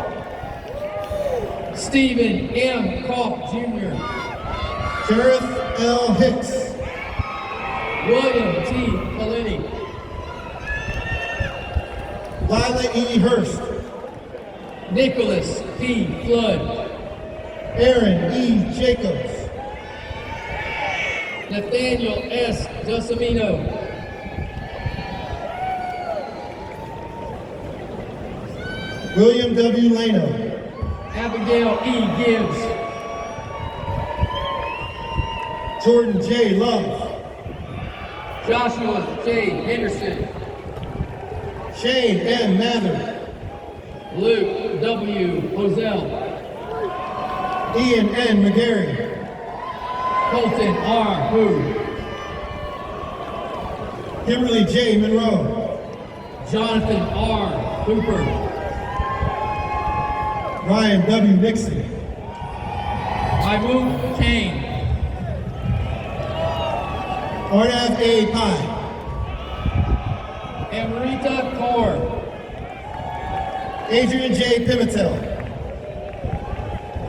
Stephen M. Koff Jr. Sheriff L. Hicks. William T. Kalini. Lila E. Hurst. Nicholas P. Flood. Aaron E. Jacobs. Nathaniel S. Dosamino. William W. Lano. Abigail E. Gibbs. Jordan J. Love. Joshua J. Henderson. Shane M. Mather. Luke W. Ozell. Ian N. McGarry. Colton R. Hu. Kimberly J. Monroe. Jonathan R. Hooper. Ryan W. Nixon. Mahmoud Kane. Arnav A. Pye. Amrita Kaur. Adrian J. Pimentel.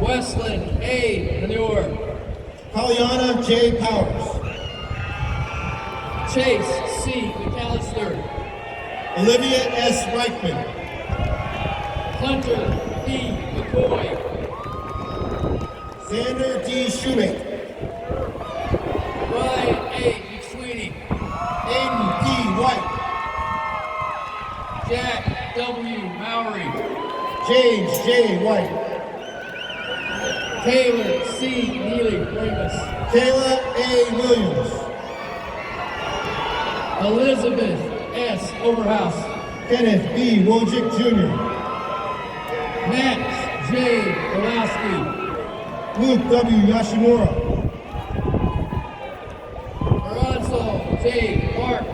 Westlin A. Manure. Pollyanna J. Powers. Chase C. McAllister. Olivia S. Reichman. Hunter E. McCoy. Xander D. Shoemake. Ryan A. McSweeney. Aiden P. White. Jack W. Mowry. James J. White. Taylor C. Neely Remus. Kayla A. Williams. Elizabeth S. Overhouse. Kenneth B. Wojcik Jr. Max J. Orlowski. Luke W. Yashimura. Alonso J. Park.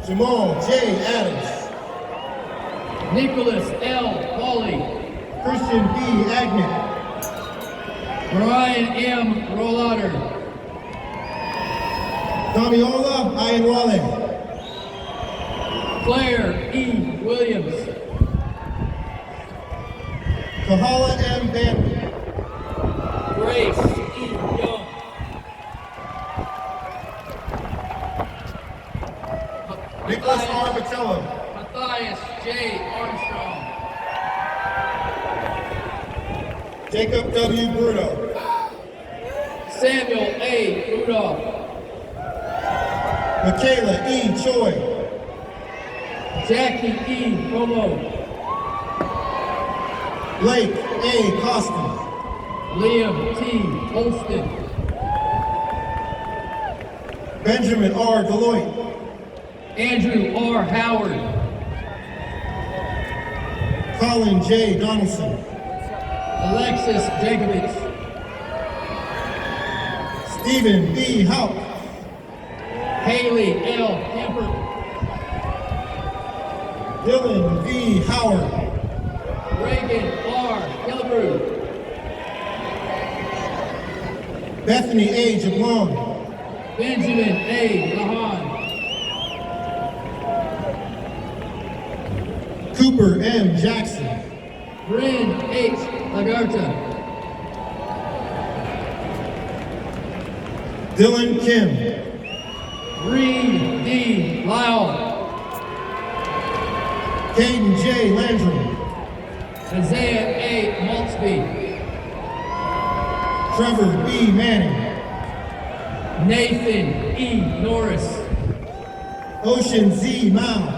Jamal J. Adams. Nicholas L. Hawley. Christian B. Agnew. Brian M. Rollader. Damiola Ayanwale. Claire E. Williams. Kahala M. Banton. Grace E. Young. Nicholas R. Patello. Matthias J. Armstrong. Jacob W. Bruno. Samuel A. Rudolph. Michaela E. Choi. Jackie E. Como. Blake A. Costin. Liam T. Holston. Benjamin R. Deloitte. Andrew R. Howard. Colin J. Donaldson. Alexis Jacobitz. Stephen B. Haupt. Haley L. Kemper. Dylan V. Howard. Reagan R. Killebrew. Bethany A. Jablon. Benjamin A. Lahan. Cooper M. Jackson. Bryn H. Lagarta. Dylan Kim. Reed D. Lyle. Caden J. Landry. Isaiah A. Maltsby. Trevor B. Manning. Nathan E. Norris. Ocean Z. Mao.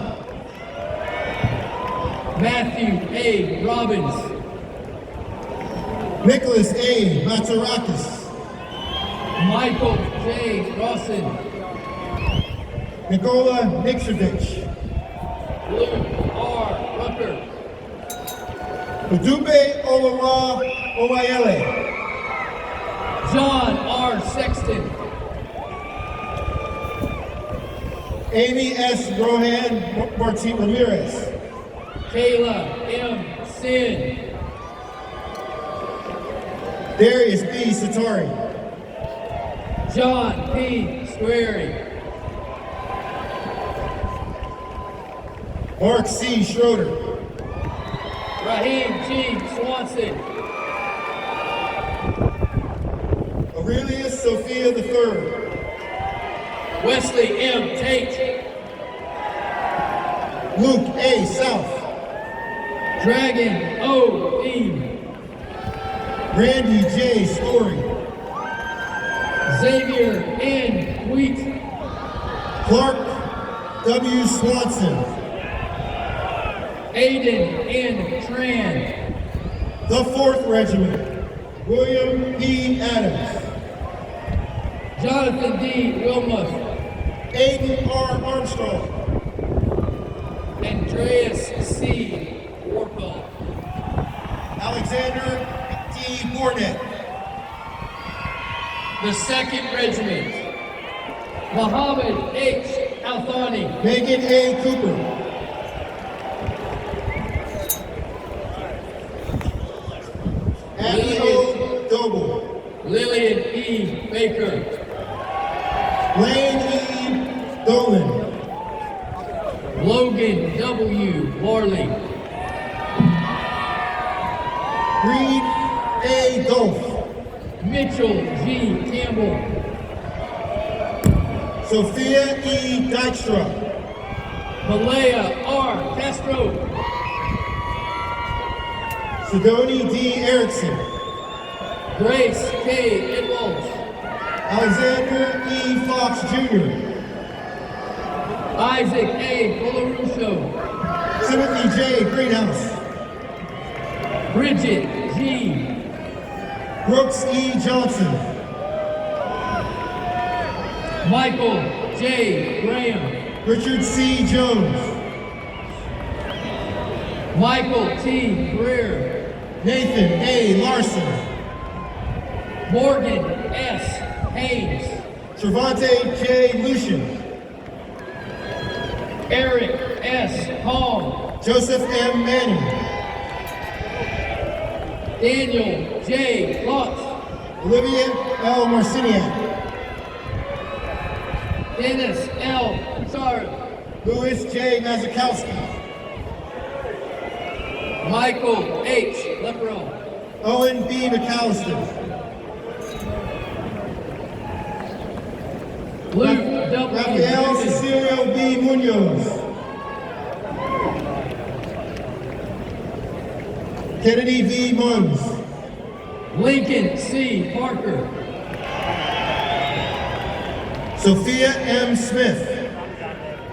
Matthew A. Robbins. Nicholas A. Matarakis. Michael J. Rawson. Nikola Nixovich. Luke R. Rucker. Udupe Olawa Owayele. John R. Sexton. Amy S. Rohan Martin Ramirez. Kayla M. Sin. Darius B. Satori. John P. Squarey. Mark C. Schroeder. Raheem G. Swanson. Aurelius Sophia III. Wesley M. Tate. Luke A. South. Dragon O. Beam. Randy J. Story. Xavier N. Wheat. Clark W. Swanson. Aiden N. Tran. The 4th Regiment. William P. Adams. Jonathan D. Wilmuth. Aiden R. Armstrong. Andreas C. Warpel. Alexander D. Bornet. The 2nd Regiment. Muhammad H. Althani. Megan A. Cooper. Abby O. Doble. Lillian E. Baker. Lane E. Dolan. Logan W. Morley. Reed A. Dolph. Mitchell G. Campbell. Sophia E. Dykstra. Malaya R. Castro. Sidoni D. Erickson. Grace K. Edwalds. Alexander E. Fox Jr. Isaac A. Colarusso. Timothy J. Greenhouse. Bridget G. Brooks E. Johnson. Michael J. Graham. Richard C. Jones. Michael T. Greer. Nathan A. Larson. Morgan S. Haynes. Cervante J. Lucian. Eric S. Hall. Joseph M. Manning. Daniel J. Lotz. Olivia L. Marciniak. Dennis L. Pizarro. Louis J. Mazakowski. Michael H. Lepro. Owen B. McAllister. Luke W. Rafael Newton. Cecilio B. Munoz. Kennedy V. Munns. Lincoln C. Parker. Sophia M. Smith.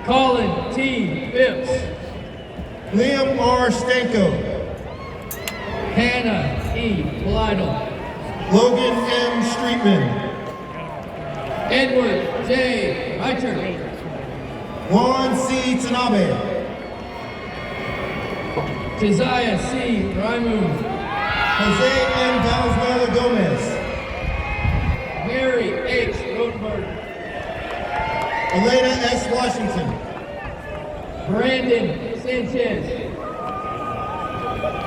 Colin T. Phipps. Liam R. Stanko. Hannah E. Blidle. Logan M. Streetman. Edward J. Reiter. Juan C. Tanabe. Josiah C. Rymoon. Jose M. Valenzuela Gomez. Mary H. Rotenberg. Elena S. Washington. Brandon Sanchez.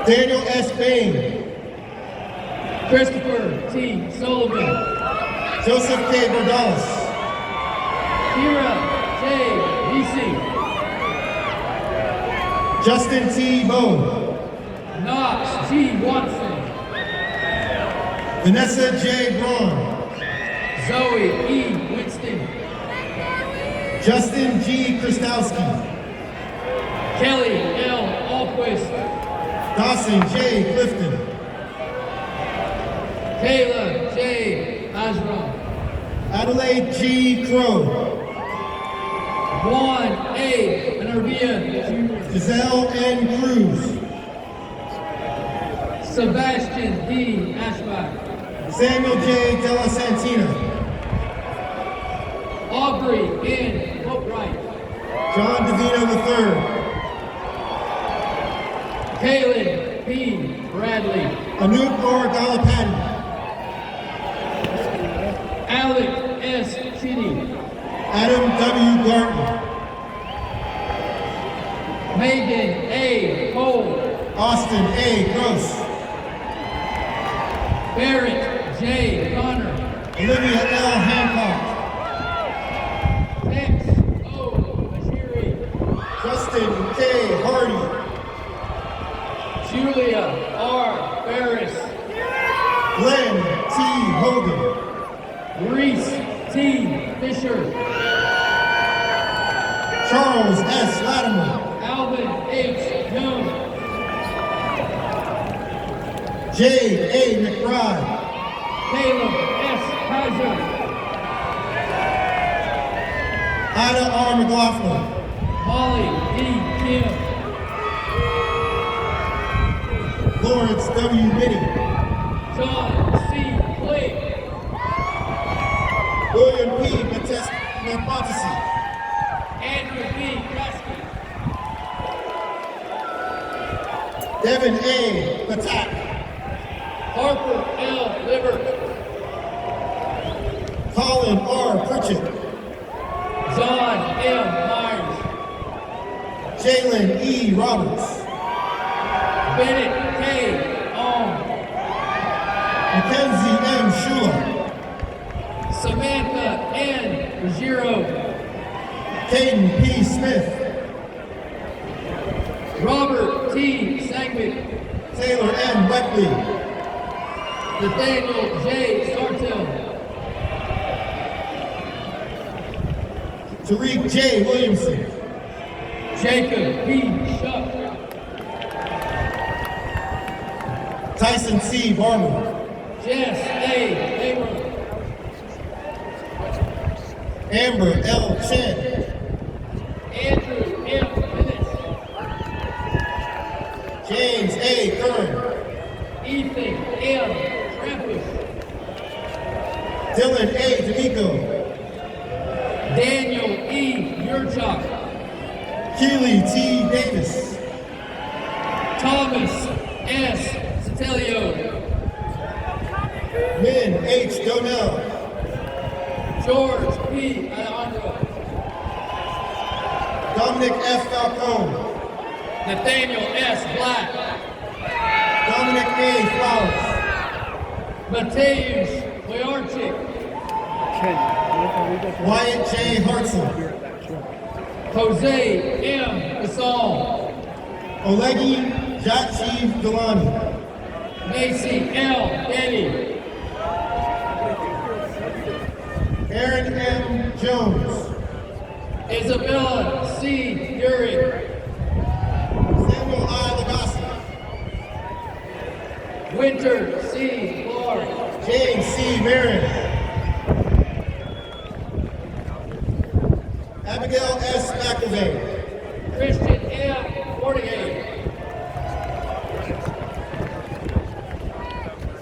Daniel S. Bain. Christopher T. Sullivan. Joseph K. Bordalis. Kira J. Vesey. Justin T. Bowe. Knox G. Watson. Vanessa J. Braun. Zoe E. Winston. Justin G. Kristowski. Kelly L. Alquist. Dawson J. Clifton. Kayla J. Asram. Adelaide G. Crow. Juan A. Minervia Jr. Giselle N. Cruz. Sebastian D. Ashbach. Samuel J. Della Santina. Aubrey N. Boatwright. John DeVito III. Kaylin P. Bradley. Anoop R. Galapati. Alec S. Chitty. Adam W. Garton. Megan A. Cole. Austin A. Gross. Barrett J. Connor. Olivia L. Hancock. X. O. Bashiri. Justin K. Hardy. Julia R. Ferris. Glenn T. Hogan. Reese T. Fisher. Charles S. Latimer. Alvin H. Jones. Jade A. McBride. Caleb S. Kaiser. Ida R. McLaughlin. Molly D. Kim. Lawrence W. Mitty. John C. Blake. William P. Metapotesi. Andrew B. Kresge. Devin A. Patak. Harper L. Liver. Colin R. Pritchett. John M. Myers. Jalen E. Roberts. Bennett K. Ong. Mackenzie M. Shula. Samantha N. Ruggiero. Caden P. Smith. Robert T. Sangwick. Taylor M. Wetley. Nathaniel J. Sartell. Tariq J. Williamson. Jacob P. Shuck. Tyson C. Barber. Jess A. Abram. Amber L. Chen. Andrew M. Dennis. James A. Kern. Ethan M. Trampush. Dylan A. D'Amico. Daniel E. Yurchak. Keely T. Davis. Thomas S. Satelio. Min H. Donnell. George P. Alejandro. Dominic F. Falcone. Nathaniel S. Black. Dominic A. Flowers. Mateusz Wojorczyk. Wyatt J. Hartzell. Jose M. Gasol. Olegi Jatchiv Galani. Macy L. Denny. Aaron M. Jones. Isabella C. Durig. Samuel I. Lagasi. Winter C. Clark. James C. Marin. Abigail S. McElvey. Christian M. Fortigate.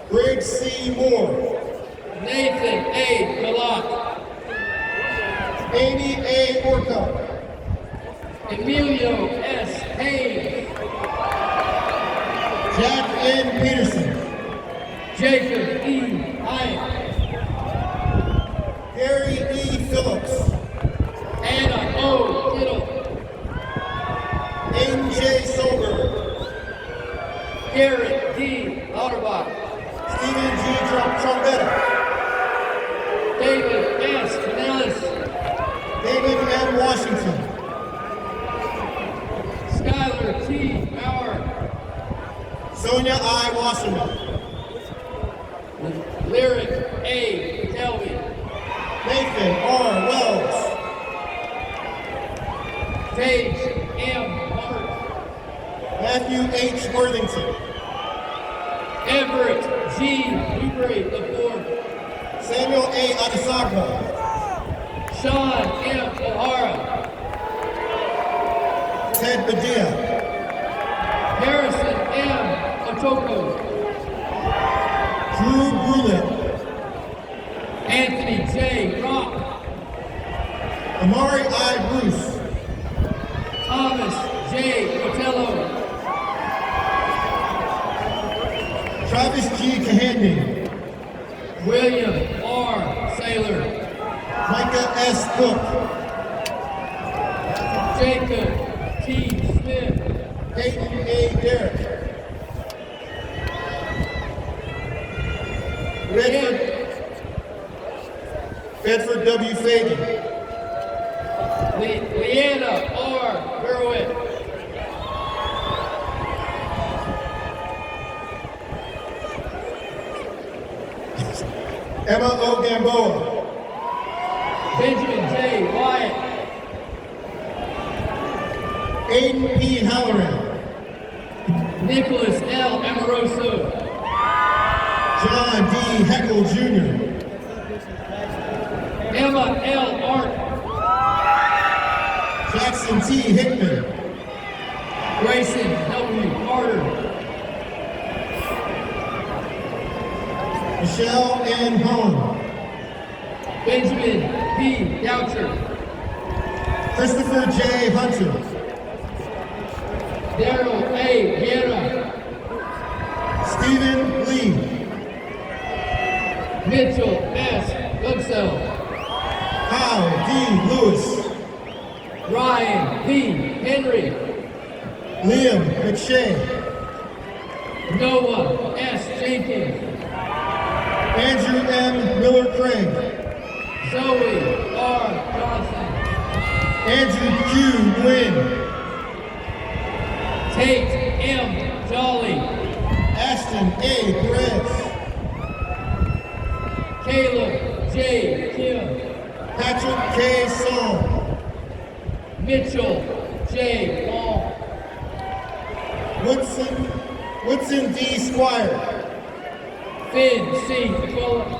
Greg C. Moore. Nathan A. Galak. Amy A. Orcutt. Emilio S. Hayes. Jack N. Peterson. Jacob E. Hyatt. Gary E. Phillips. Anna O. Kittle. Aiden J. Solberg. Garrett D. Lauterbach. Stephen G. Trombetta. David S. Canellis. David M. Washington. Skylar T. Sonia I. Wasserman. Lyric A. Kelby. Nathan R. Wells. Paige M. Hubbard. Matthew H. Worthington. Everett G. Newbury IV. Samuel A. Adesagwa. Sean M. O'Hara. Ted Padilla. Harrison M. Otoko. Drew Brulett. Anthony J. Rock. Amari I. Bruce. Thomas J. Cotello. Travis G. Cahandy. William R. Saylor. Micah S. Cook. Jacob T. Smith. Peyton A. Derrick. Bedford W. Fagan. Leanna R. Gerwin. Emma O. Gamboa. Benjamin J. Wyatt. Aiden P. Halloran. Nicholas L. Amoroso. John D. Heckle Jr. Emma L. Art. Jackson T. Hickman. Grayson W. Carter. Michelle N. Hone. Benjamin P. Doucher. Christopher J. Hunter. Daryl A. Guerra. Stephen Lee. Mitchell S. Goodsell. Kyle D. Lewis. Ryan P. Henry. Liam McShay. Noah S. Jenkins. Andrew M. Miller Craig. Zoe R. Johnson. Andrew Q. Nguyen. Tate M. Jolly. Ashton A. Perez. Caleb J. Kim. Patrick K. Song. Mitchell J. Long. Woodson D. Squire. Finn C. McCullough.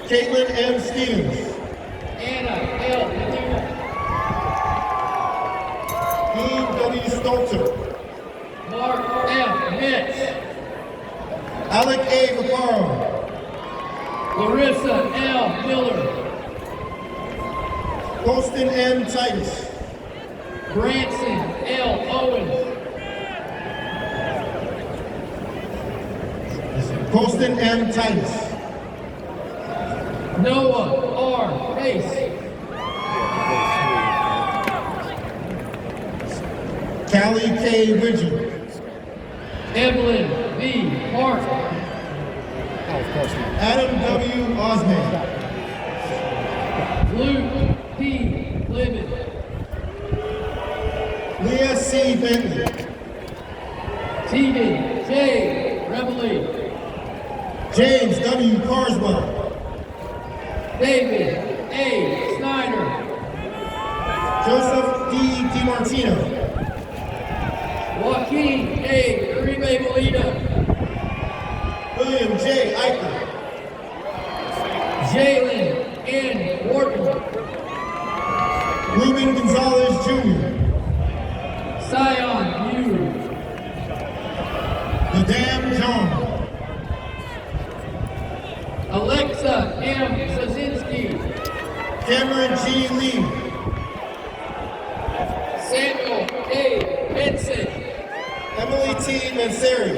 Caitlin M. Stevens. Anna L. Medina. Dean W. Stolzer. Mark F. Mitch. Alec A. Vaccaro. Larissa L. Miller. Colston M. Titus. Branson L. Owens. Colston M. Titus. Noah R. Pace. Callie K. Widger. Evelyn V. Park. Adam W. Osman. Luke P. Lemon. Leah C. Bentley. Tegan J. Reveille. James W. Carswell. David A. Snyder. Joseph D. DiMartino. Joaquin A. Uribe Molina. William J. Eichler. Jalen N. Wharton. Ruben Gonzalez Jr. Sion U. Madame John. Alexa M. Zazinski. Cameron G. Lee. Samuel A. Benson. Emily T. Manseri.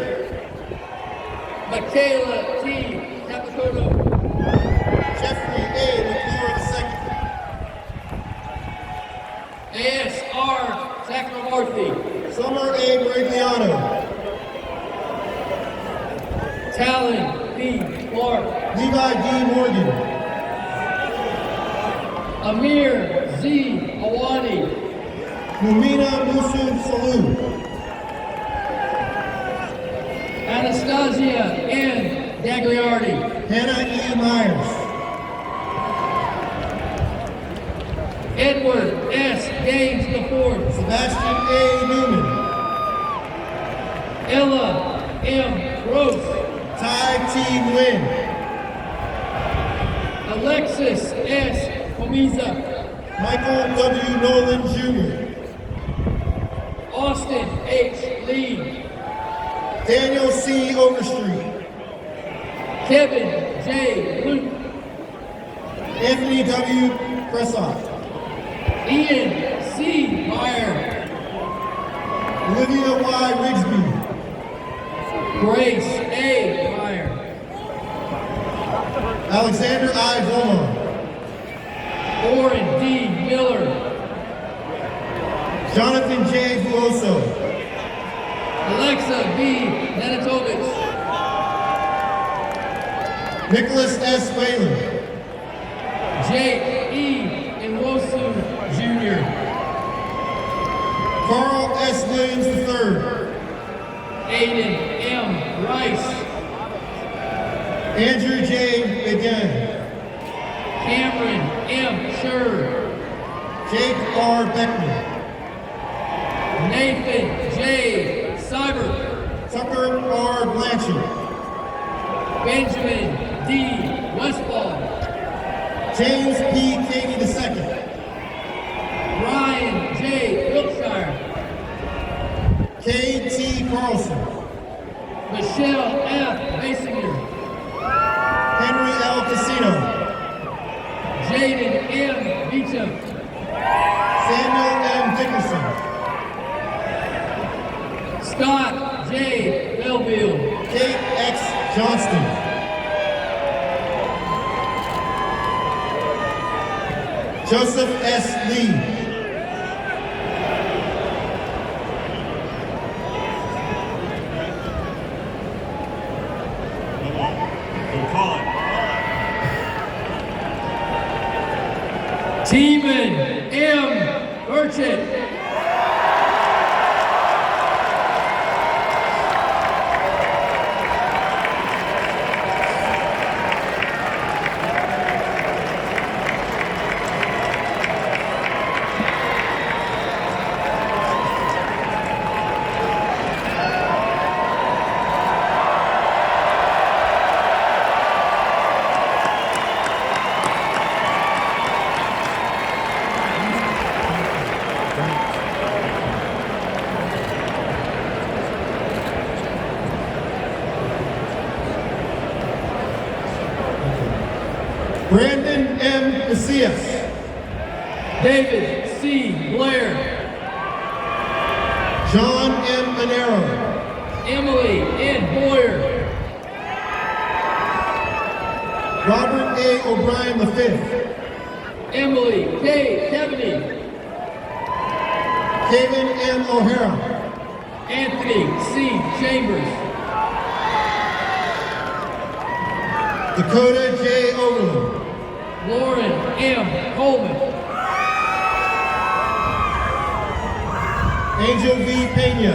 Michaela T. Capicoto. Jeffrey A. McClure II. A.S.R. Chakravarthi. Summer A. Bragliano. Talon P. Clark. Levi D. Morgan. Amir Z. Awani. Mumina Musu Salou. Anastasia N. Gagliardi. Hannah E. Myers. Edward S. Gaines IV. Sebastian A. Newman. Ella M. Gross. Ty T. Nguyen. Alexis S. Comiza. Michael W. Nolan Jr. Austin H. Lee. Daniel C. Overstreet. Kevin J. Luke. Anthony W. Kressott. Ian C. Meyer. Olivia Y. Rigsby. Grace A. Meyer. Alexander I. Volmar. Oren D. Miller. Jonathan J. Vuoso. Alexa B. Nanatovich. Nicholas S. Whalen. Jake E. Nwosu Jr. Carl S. Williams III. Aiden M. Rice. Andrew J. McGinn. Cameron M. Scher. Jake R. Beckman. Nathan J. Seibert. Tucker R. Blanchard. Benjamin D. Westfall. James P. Cady II. Ryan J. Wiltshire. K. T. Carlson. Michelle F. Basinger. Henry L. Casino. Jaden M. Beecham. Samuel M. Dickerson. Scott J. Belleville. Kate X. Johnston. Joseph S. Lee. Teeman M. Burchett. Brandon M. Macias. David C. Blair. John M. Monero. Emily N. Boyer. Robert A. O'Brien V. Emily K. Kevany. Kevin M. O'Hara. Anthony C. Chambers. Dakota J. Overland. Lauren M. Coleman. Angel V. Pena.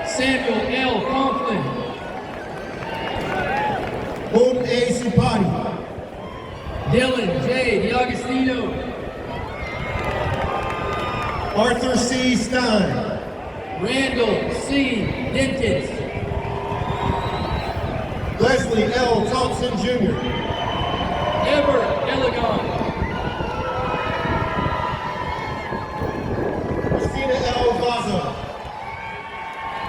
Samuel L. Conklin. Holden A. Supati. Dylan J. D'Agostino. Arthur C. Stein. Randall C. Dentist. Leslie L. Thompson Jr. Ever Elegon. Christina L. Vaza.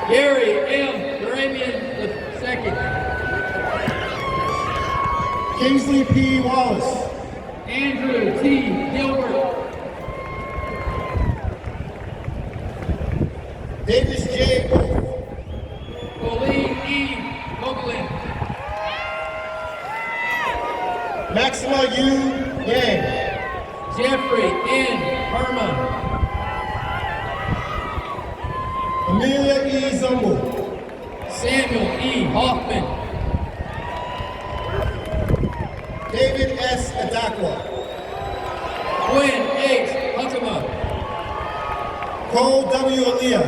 Gary M. Duramian II. Kingsley P. Wallace. Andrew T. Gilbert. Davis J. Wolf. Colleen E. Coughlin. Maxima U. Yang. Jeffrey N. Herman. Amelia E. Zumble. Samuel E. Hoffman. David S. Adakwa. Quinn H. Huckama. Cole W. Aaliyah.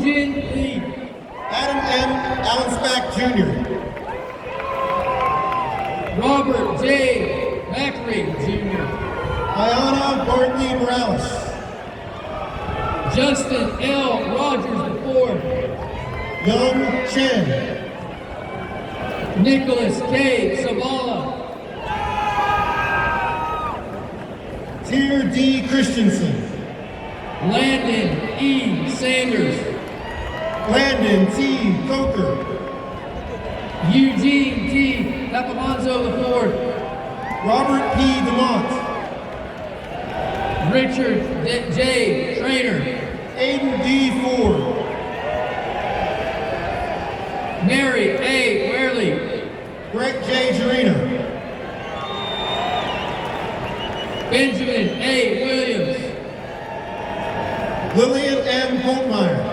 Woo-Jin Lee. Adam M. Allensback Jr. Robert J. Macri Jr. Ayana Bartley Morales. Justin L. Rogers IV. Young Chen. Nicholas K. Savala. Tier D. Christensen. Landon E. Sanders. Landon T. Coker. Eugene T. Capamanzo IV. Robert P. DeMont. Richard J. Trainer. Aiden D. Ford. Mary A. Warley. Brett J. Jarena. Benjamin A. Williams. Lillian M. Holtmeyer.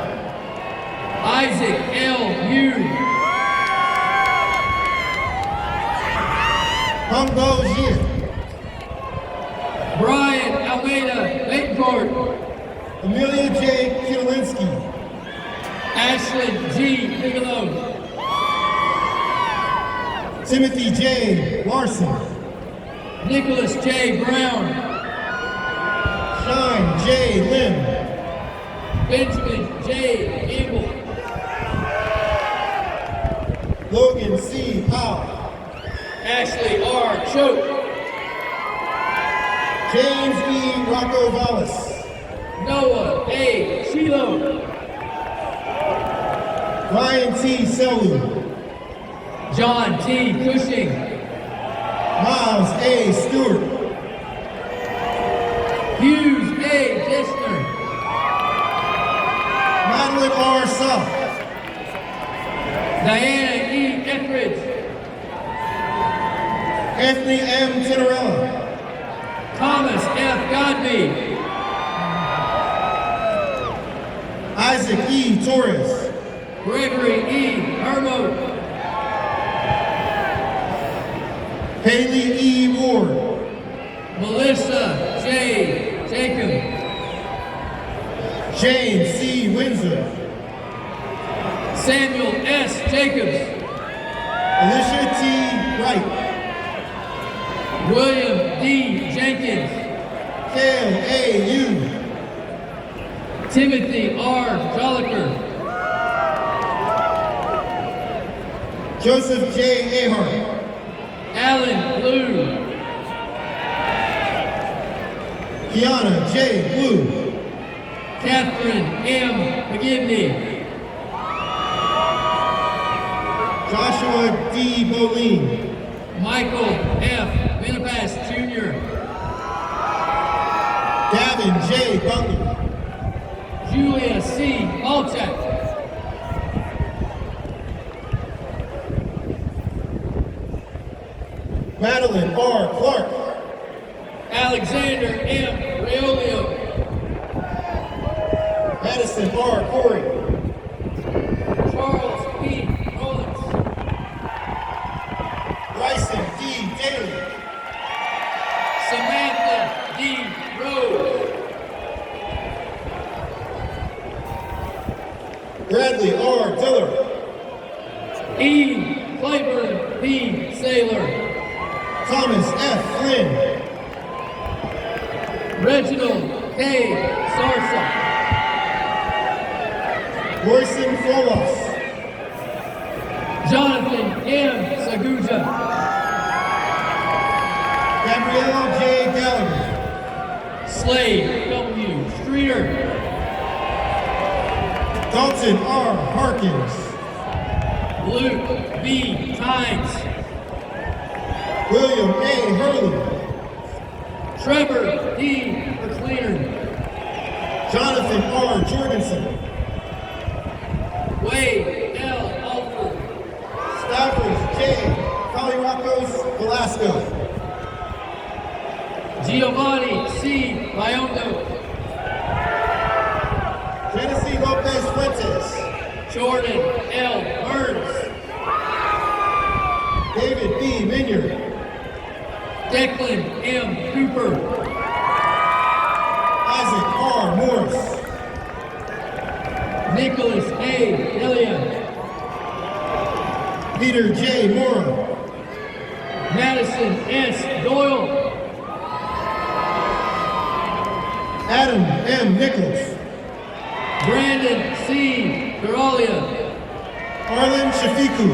Isaac L. Yu. Humbo Jin. Brian Almeida Baitcourt. Amelia J. Kielinski. Ashlyn G. Bigelow. Timothy J. Larson. Nicholas J. Brown. Shine J. Lim. Benjamin J. Campbell. Logan C. Powell. Ashley R. Choate. James E. Rocco Vallis. Noah A. Shilo. Ryan T. Selu. John T. Cushing. Miles A. Stewart. Hughes A. Dissner. Madeline R. Suff. Diana E. Etheridge. Anthony M. Tenorella. Thomas F. Godby. Isaac E. Torres. Gregory E. Hermo. Haley E. Ward. Melissa J. Jacob. James C. Windsor. Samuel S. Jacobs. Alicia T. Wright. William D. Jenkins. Kale A. Yu. Timothy R. Jolliker. Joseph J. Ahart. Alan Blue. Kiana J. Blue. Catherine M. McGibney. Joshua D. Boleen. Michael F. Benapass Jr. Gavin J. Butler. Julia C. Malchak. Madeline R. Clark. Alexander M. Reolio. Madison R. Corey. Charles P. Rollins. Bryson D. Daly. Samantha D. Rose. Bradley R. Diller. E. Claiborne P. Saylor. Thomas F. Flynn. Reginald K. Sarsa. Royson Folos. Jonathan M. Saguja. Gabrielle J. Gallagher. Slade W. Streeter. Dalton R. Harkins. Luke B. Tynes. William A. Hurley. Trevor D. McLean. Jonathan R. Jorgensen. Wade L. Alford. Stavros J. Kaliracos Velasco. Giovanni C. Biondo. Genesee Lopez Fuentes. Jordan L. Burns. David B. Minyard. Declan M. Cooper. Isaac R. Morris. Nicholas Peter J. Mora. Madison S. Doyle. Adam M. Nichols. Brandon C. Caralia. Arlen Shafiku.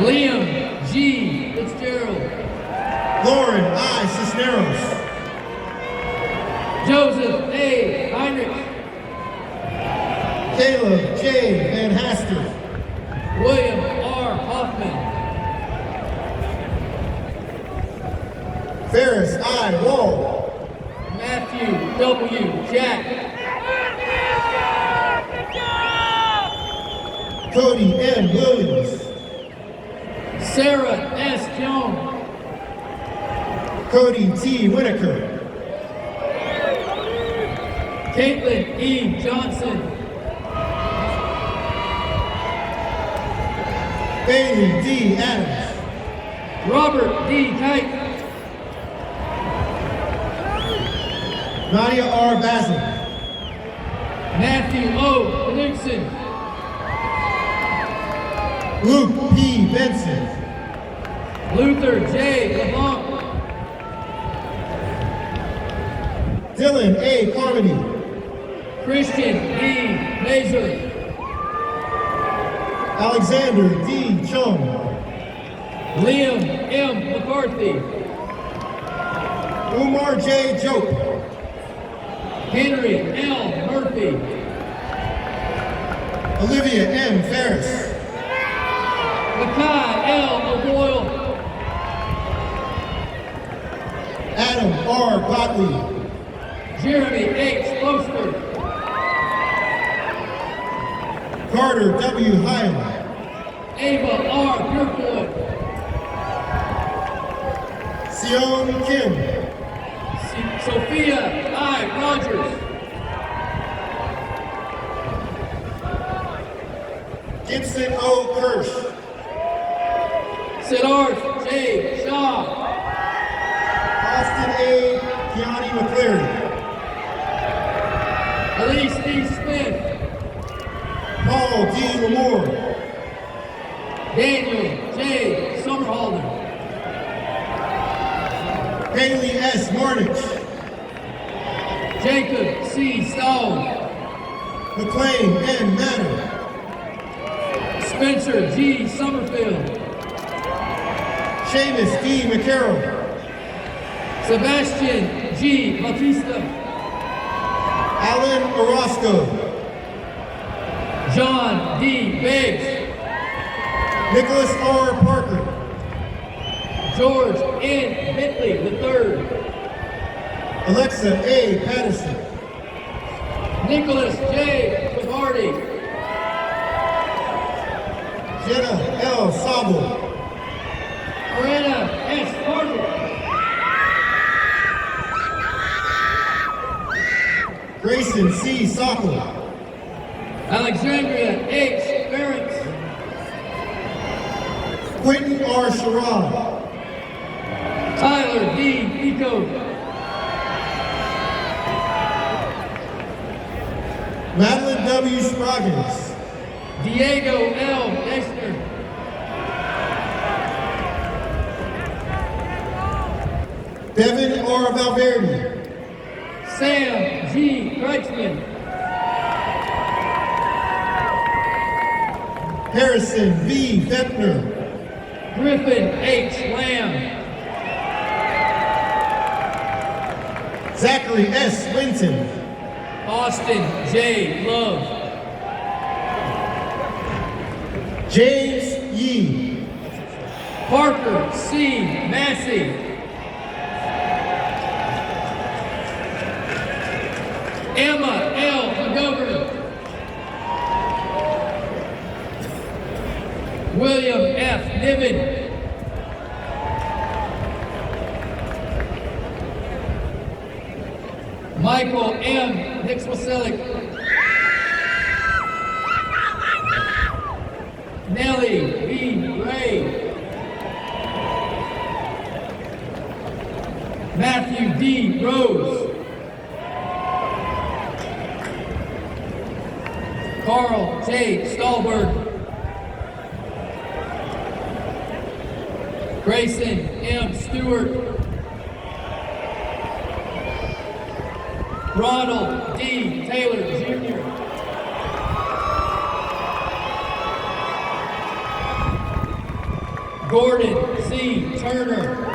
Liam G. Fitzgerald. Lauren I. Cisneros. Joseph A. Heinrich. Caleb J. Van Haster. William R. Hoffman. Ferris I. Wall. Matthew W. Jack. Cody M. Williams. Sarah S. Jones. Cody T. Whitaker. Caitlin E. Johnson. Bailey D. Adams. Robert D. Kite. Nadia R. Basil. Matthew O. Benediction. Luke P. Benson. Luther J. LeBlanc. Dylan A. Carmody. Christian E. Mazer. Alexander D. Chung. Liam M. McCarthy. Umar J. Jope. Henry L. Murphy. Olivia M. Ferris. Makai L. O'Boyle. Adam R. Gottlieb. Jeremy H. Foster. Carter W. Hyam. Ava R. Purefoy. Sion Kim. Sophia I. Rogers. Gibson O. Kirsch. Siddharth J. Shaw. Austin A. Keani McCleary. Elise D. Smith. Paul D. Lamore. Daniel J. Summerhalder. Haley S. Marnich. Jacob C. Stahl. McLean N. Manor. Spencer G. Summerfield. Seamus D. McCarroll. Sebastian G. Bautista. Alan Orozco. John D. Biggs. Nicholas R. Parker. George N. Bentley III. Alexa A. Patterson. Nicholas J. Cavardi. Jenna L. Sabo. Miranda S. Carter. Grayson C. Sockel. Alexandria H. Ferentz. Quentin R. Sherrod. Tyler D. Pico. Madeline W. Scroggins. Diego L. Dexter. Devin R. Valverde. Sam G. Kreitzman. Harrison V. Fepner. Griffin H. Lamb. Zachary S. Winton. Austin J. Love. James Yee. Parker C. Massey. Emma L. McGovern. William F. Niven. Michael M. Nixwaselic. Nellie B. Gray. Matthew D. Rose. Carl J. Stolberg. Grayson M. Stewart. Ronald D. Taylor, Jr. Gordon C. Turner.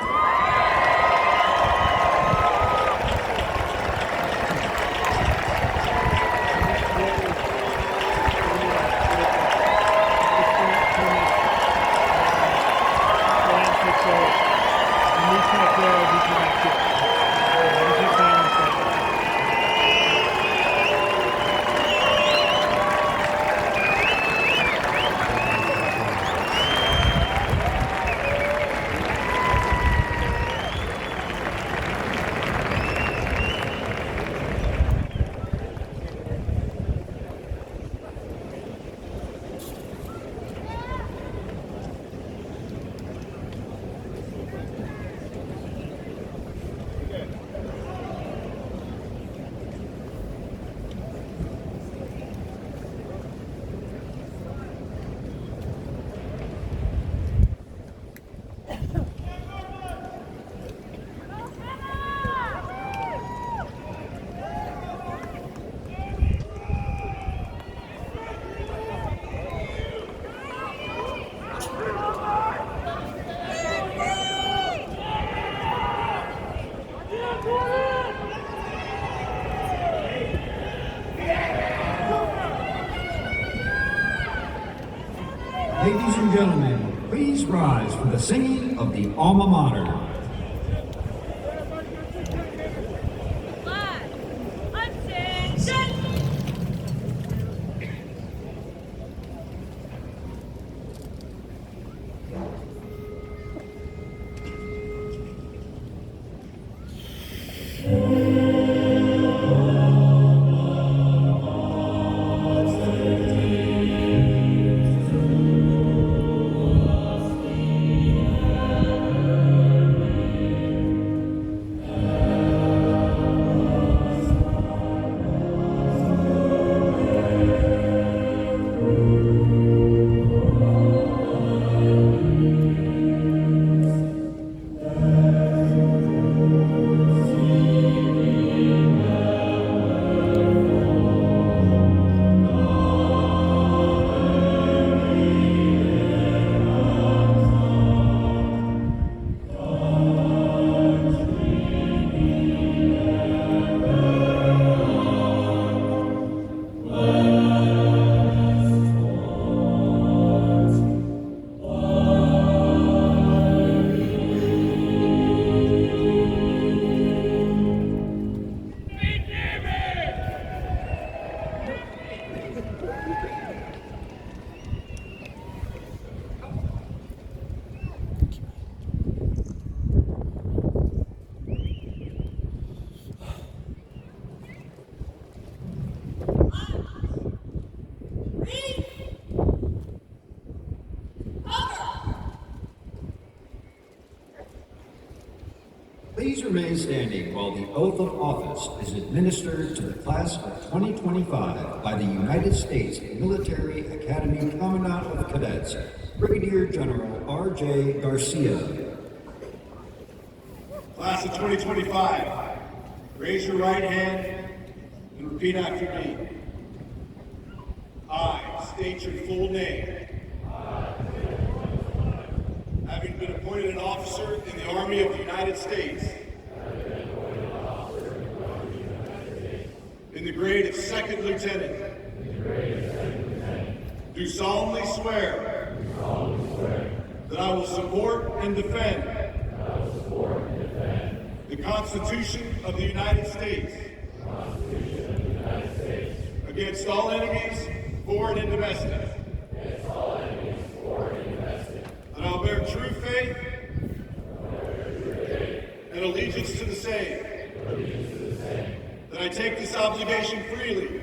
Ladies and gentlemen, please rise for the singing of the Alma Mater. Flag. Attention. Please remain standing while the oath of office is administered to the class of 2025 by the United States Military Academy Commandant of Cadets, Brigadier General R.J. Garcia. Class of 2025, raise your right hand and repeat after me. I state your full name. Having been appointed an officer in the Army of the United States, in the grade of Second Lieutenant, do solemnly swear that I will support and defend the Constitution of the United States against all enemies, foreign and domestic. That I will bear true faith and allegiance to the same. That I take this obligation freely,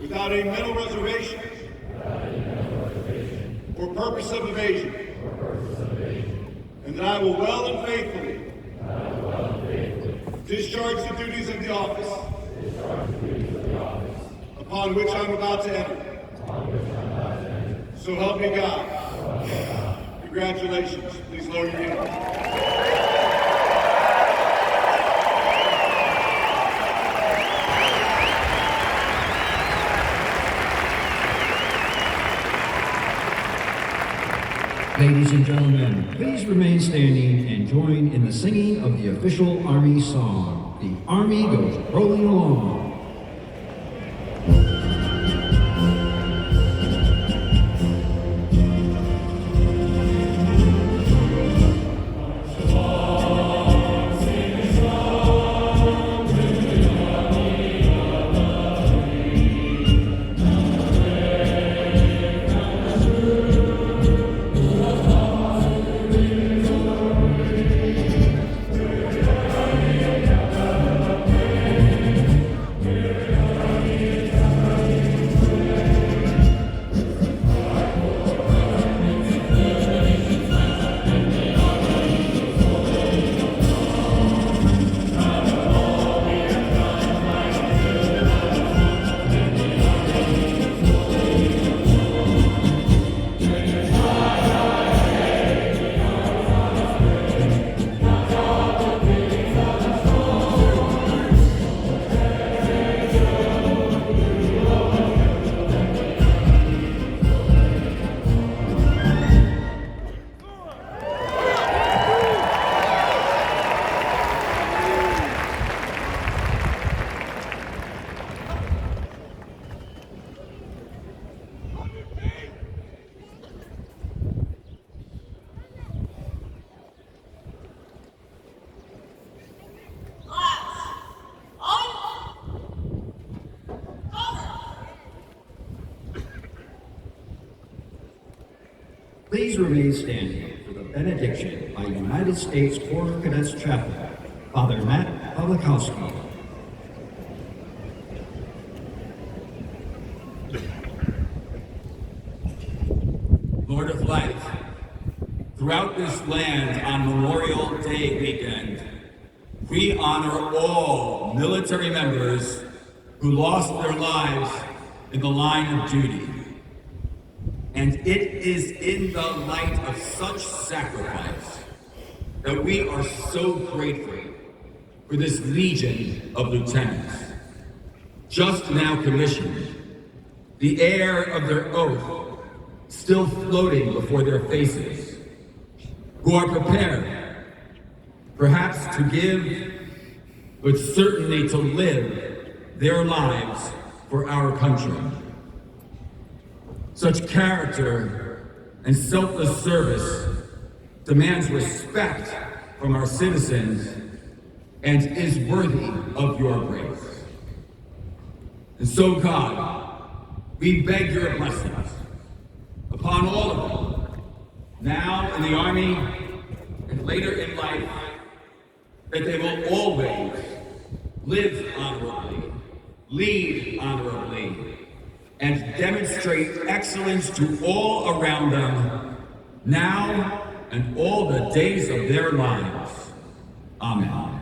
without any mental reservation or purpose of evasion. And that I will well and faithfully discharge the duties of the office upon which I am about to enter. So help me God. Congratulations. Please lower your uniform. Ladies and gentlemen, please remain standing and join in the singing of the official Army song. The Army goes rolling along. Please remain standing for the benediction by United States Corps of Cadets Chaplain, Father Matt Pawlikowski. Lord of Life, throughout this land on Memorial Day weekend, we honor all military members who lost their lives in the line of duty. And it is in the light of such sacrifice that we are so grateful for this legion of lieutenants, just now commissioned, the air of their oath still floating before their faces, who are prepared, perhaps to give, but certainly to live their lives for our country. Such character and selfless service demands respect from our citizens and is worthy of your grace. And so, God, we beg your blessings upon all of them, now in the Army and later in life, that they will always live honorably, lead honorably, and demonstrate excellence to all around them, now and all the days of their lives. Amen.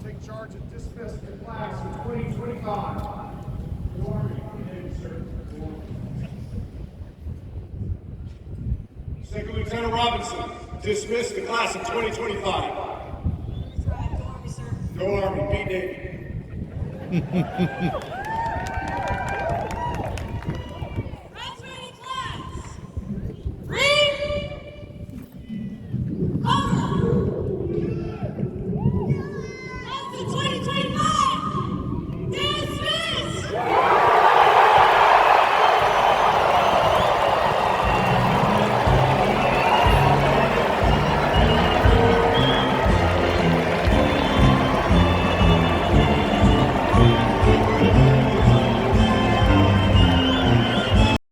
Take charge and dismiss the class of 2025. Second Lieutenant Robinson, dismiss the class of 2025. Go Army, beat Navy.